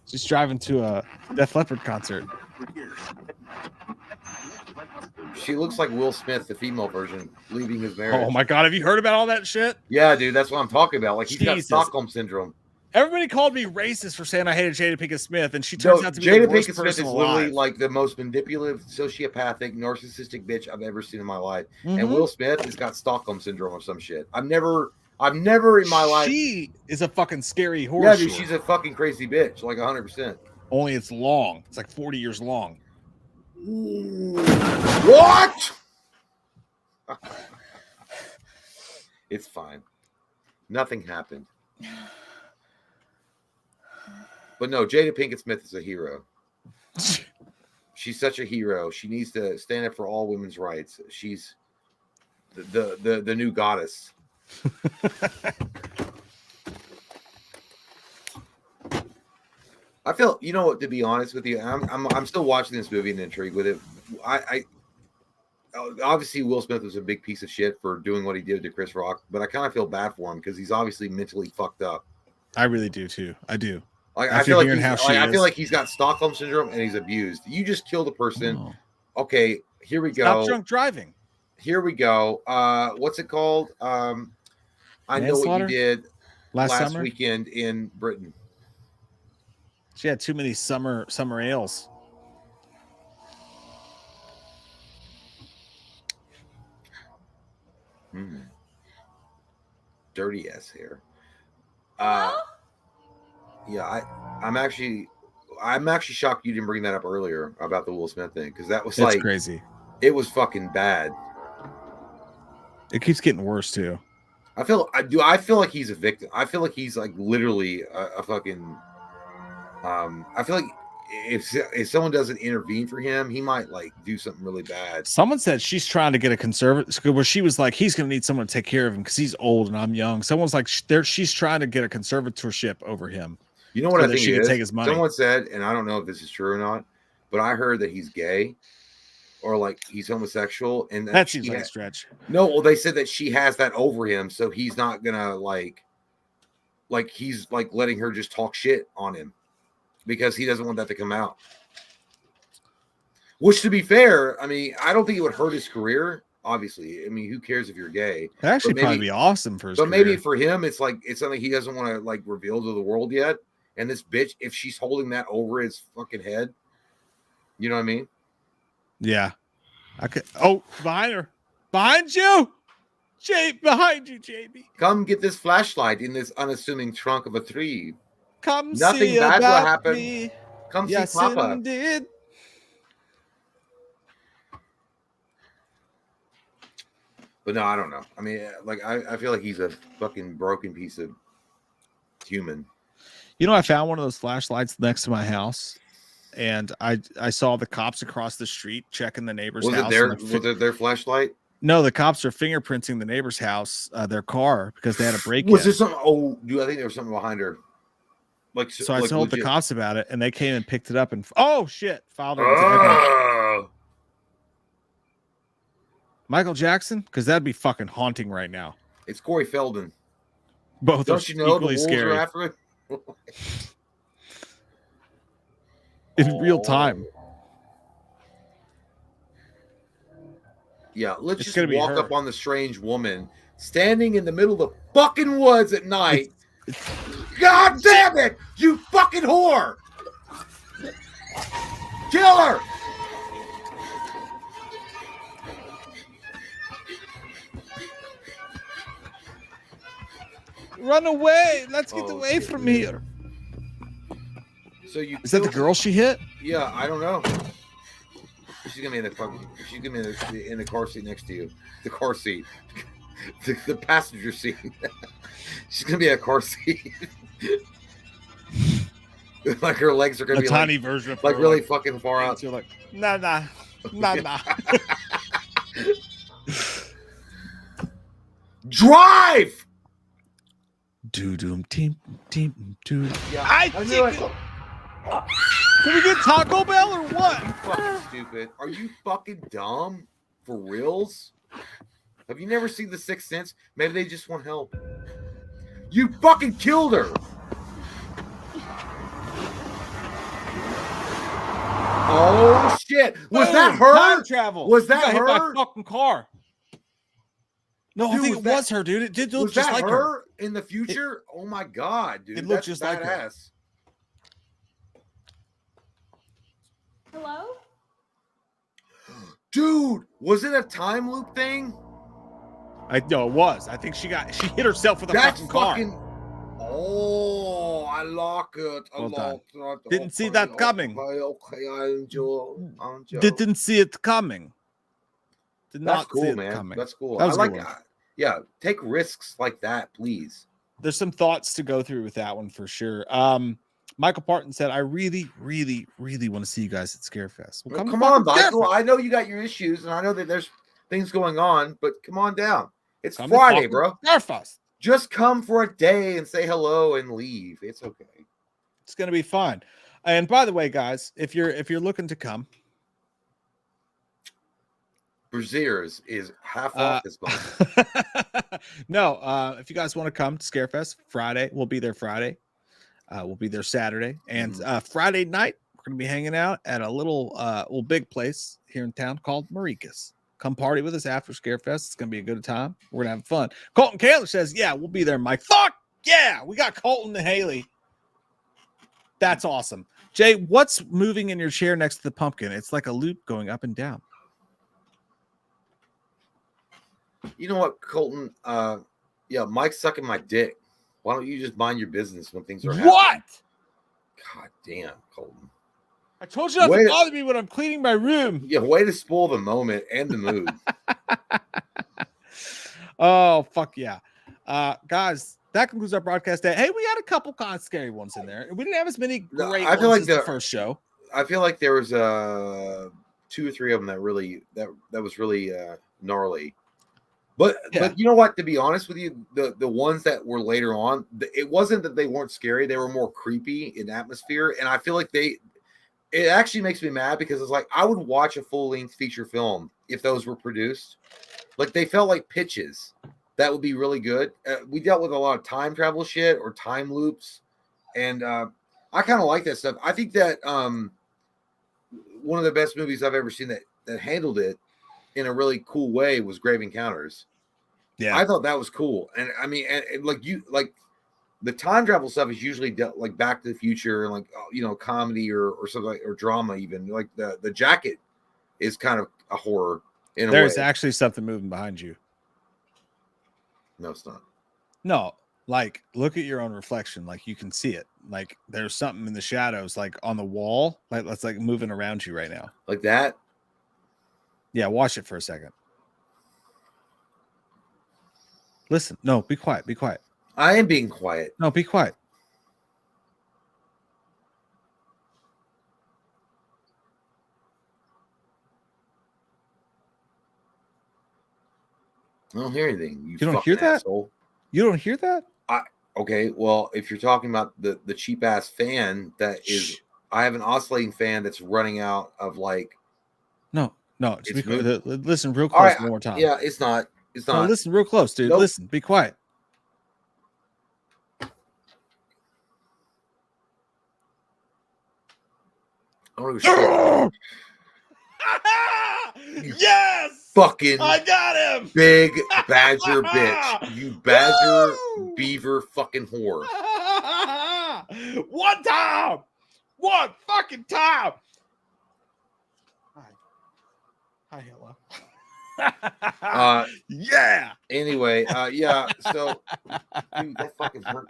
Just driving to a Def Leppard concert. She looks like Will Smith, the female version, leaving his marriage. Oh my God, have you heard about all that shit? Yeah, dude, that's what I'm talking about. Like, he's got Stockholm syndrome. Everybody called me racist for saying I hated Jada Pinkett Smith, and she turns out to be the worst person alive. Literally like the most manipulative, sociopathic, narcissistic bitch I've ever seen in my life. And Will Smith has got Stockholm syndrome or some shit. I've never in my life. She is a fucking scary horse. Yeah, dude, she's a fucking crazy bitch, like 100%. Only it's long. It's like 40 years long. What? It's fine. Nothing happened. But no, Jada Pinkett Smith is a hero. She's such a hero. She needs to stand up for all women's rights. She's the new goddess. I feel, you know what, to be honest with you, I'm still watching this movie and intrigued with it. I obviously Will Smith was a big piece of shit for doing what he did to Chris Rock, but I kind of feel bad for him because he's obviously mentally fucked up. I really do too. I do. Like, I feel like he's got Stockholm syndrome and he's abused. You just killed a person. Oh. Okay, here we go. Stop drunk driving. Here we go. What's it called? I know what you did last weekend in Britain. She had too many summer ales. Dirty ass hair. Yeah, I'm actually shocked you didn't bring that up earlier about the Will Smith thing, because that was like crazy. It was fucking bad. It keeps getting worse too. I feel like he's a victim. I feel like he's like literally a fucking. I feel like if someone doesn't intervene for him, he might like do something really bad. Someone said she's trying to get a conservative, where she was like, he's going to need someone to take care of him because he's old and I'm young. Someone's like, she's trying to get a conservatorship over him. You know what I think she can take his money. Someone said, and I don't know if this is true or not, but I heard that he's gay or like he's homosexual, and that seems like a stretch. No, well, they said that she has that over him, so he's not gonna like he's like letting her just talk shit on him because he doesn't want that to come out. Which, to be fair, I mean, I don't think it would hurt his career. Obviously, I mean, who cares if you're gay? That'd actually probably be awesome for his career. Maybe for him, it's like it's something he doesn't want to like reveal to the world yet. And this bitch, if she's holding that over his fucking head, you know what I mean? Yeah. Okay. Oh, behind her. Behind you. Jay, behind you, JB. Come get this flashlight in this unassuming trunk of a tree. Come Nothing see bad about will happen. Me. Come yes, see Papa. Indeed. But no, I don't know. I mean, like, I feel like he's a fucking broken piece of human. You know, I found one of those flashlights next to my house, and I saw the cops across the street checking the neighbor's house. Was it their flashlight? No, the cops are fingerprinting the neighbor's house, their car, because they had a break-in. Was there something? Oh, dude, I think there was something behind her. Like, so I told the cops about it, and they came and picked it up, and oh shit, filed it. Michael Jackson, because that'd be fucking haunting right now. It's Corey Feldman. Both don't are you know equally the wolves scary. are after it? In real time. Yeah, let's just walk up on the strange woman standing in the middle of the fucking woods at night. God damn it, you fucking whore! Kill her! Run away! Let's get away from here. So you is that the girl she hit? Yeah, I don't know. she's gonna be in the in the car seat next to you. The car seat, the passenger seat. She's gonna be in a car seat. Like her legs are gonna be tiny version of like her, really fucking far out. You're like, nah. Drive. Doo-doom, team, doo. Yeah, I knew it. Can we get Taco Bell or what? You fucking stupid. Are you fucking dumb? For reals? Have you never seen The Sixth Sense? Maybe they just want help. You fucking killed her. Oh shit! Was that her? Time travel. Was that got hit by her? a fucking car. No, Dude, I think it was her, dude. It did look Was just that like her her. in the future? Oh my god, dude! It looked That's just like her. badass. Hello? Dude, was it a time loop thing? I know it was. I think she hit herself with a That's fucking car. Oh, I like it. Well done. Didn't see that coming. Okay, I enjoy. Didn't see it coming. Did That's not cool, see it man. coming. That's cool. That was I a good like. one. Yeah, take risks like that, please. There's some thoughts to go through with that one for sure. Michael Parton said, I really, really, really want to see you guys at Scarefest. Well, Come on, Michael. I know you got your issues, and I know that there's things going on, but come on down. It's Friday, bro. Scarefest. Just come for a day and say hello and leave. It's okay. It's gonna be fun. And by the way, guys, if you're looking to come, Braziers is half off this month. No, if you guys want to come to Scarefest Friday, we'll be there Friday. We'll be there Saturday, and Friday night we're gonna be hanging out at a little big place here in town called Marika's. Come party with us after Scarefest. It's gonna be a good time. We're gonna have fun. Colton Kaler says, "Yeah, we'll be there, Mike." Fuck yeah, we got Colton and Haley. That's awesome. Jay, what's moving in your chair next to the pumpkin? It's like a loop going up and down. You know what, Colton? Yeah, Mike's sucking my dick. Why don't you just mind your business when things are happening? What? God damn, Colton. I told you not to bother me when I'm cleaning my room. Yeah, way to spoil the moment and the mood. Oh, fuck yeah. Guys, that concludes our broadcast day. Hey, we had a couple kind of scary ones in there. We didn't have as many great I feel ones like as the first show. I feel like there was 2 or 3 of them that really that was really gnarly. But you know what? To be honest with you, the ones that were later on, it wasn't that they weren't scary; they were more creepy in atmosphere. And I feel like it actually makes me mad because it's like I would watch a full-length feature film if those were produced. Like they felt like pitches that would be really good. We dealt with a lot of time travel shit or time loops, and I kind of like that stuff. I think that one of the best movies I've ever seen that handled it in a really cool way was Grave Encounters. Yeah, I thought that was cool, and I mean, and like the time travel stuff is usually dealt like Back to the Future and like comedy or something like, or drama even. Like the Jacket is kind of a horror in a way. There's actually something moving behind you. No, it's not. No, like look at your own reflection. Like you can see it. Like there's something in the shadows, like on the wall, like that's like moving around you right now. Like that. Yeah, watch it for a second. Listen, no, be quiet. Be quiet. I am being quiet. No, be quiet. I don't hear anything. You don't hear that? Asshole. You don't hear that? Okay, well, if you're talking about the cheap ass fan that is, I have an oscillating fan that's running out of like. No, just listen real close one more time. Yeah, it's not. It's not. No, listen real close, dude. Nope. Listen, be quiet. Oh shit. Yes! Fucking I got him! Big badger bitch. You badger beaver fucking whore. One time! One fucking time! Hi, hello. Yeah. Anyway, yeah. So, dude, that fucking hurt.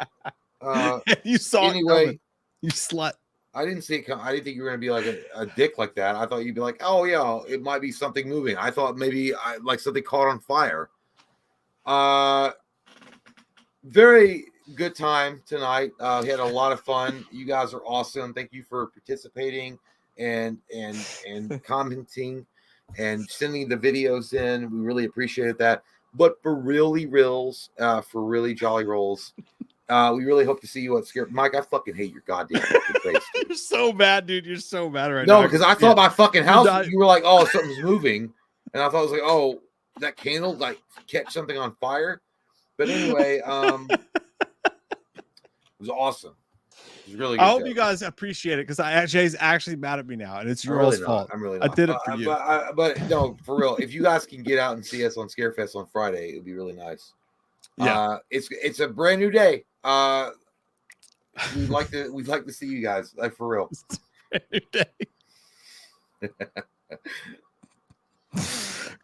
You saw anyway. it, you slut. I didn't see it. I didn't think you were gonna be like a dick like that. I thought you'd be like, oh yeah, it might be something moving. I thought maybe like something caught on fire. Very good time tonight. We had a lot of fun. You guys are awesome. Thank you for participating and commenting and sending the videos in. We really appreciate that. But for really reels, for really jolly rolls, we really hope to see you at Scare. Mike, I fucking hate your goddamn fucking face. You're so mad, dude. You're so mad right now. No, because I thought my fucking house, you were like, oh, something's moving. And I thought it was like, oh, that candle like catch something on fire. But anyway, it was awesome. It was really good. I hope you guys appreciate it because Jay's actually mad at me now, and it's your really fault. I'm really not. I did it for you. But no, for real. If you guys can get out and see us on Scarefest on Friday, it would be really nice. Yeah, it's a brand new day. We'd like to see you guys, like for real.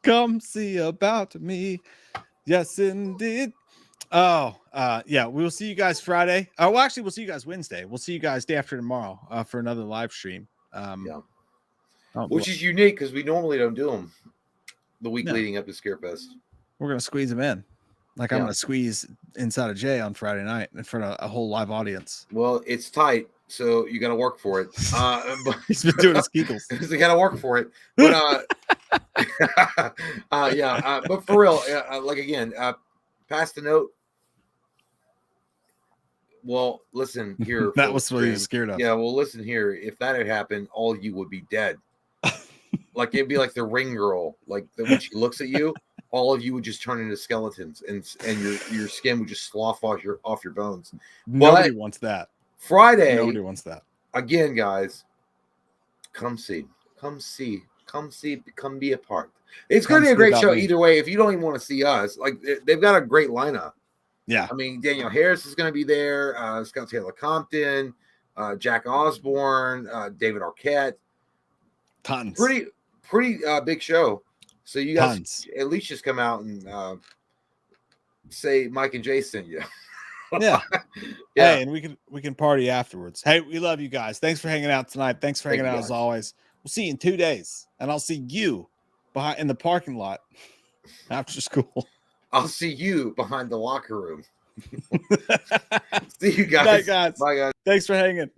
Come see about me. Yes, indeed. Oh, yeah, we will see you guys Friday. Well, actually, we'll see you guys Wednesday. We'll see you guys day after tomorrow for another live stream. Which is unique because we normally don't do them the week leading up to Scarefest. We're gonna squeeze them in, like I'm gonna squeeze inside of Jay on Friday night in front of a whole live audience. Well, it's tight, so you got to work for it. But he's been doing his giggles. You got to work for it. But but for real, like again, pass the note. Well, listen here. That was what he was scared of. Yeah, well, listen here. If that had happened, all of you would be dead. Like it'd be like the Ring Girl. Like when she looks at you, all of you would just turn into skeletons, and your skin would just slough off your bones. Nobody wants that. Friday. Nobody wants that. Again, guys. Come be a part. It's going to be a great show either way. If you don't even want to see us, like they've got a great lineup. Yeah, I mean, Danielle Harris is going to be there. Scott Taylor Compton, Jack Osborne, David Arquette. Tons. Pretty big show. So you guys at least just come out and say Mike and Jay sent you. Yeah. Hey, and we can party afterwards. Hey, we love you guys. Thanks for hanging out tonight. Thanks for hanging out as always. We'll see you in 2 days, and I'll see you in the parking lot after school. I'll see you behind the locker room. See you guys. Good night, guys. Bye, guys. Thanks for hanging.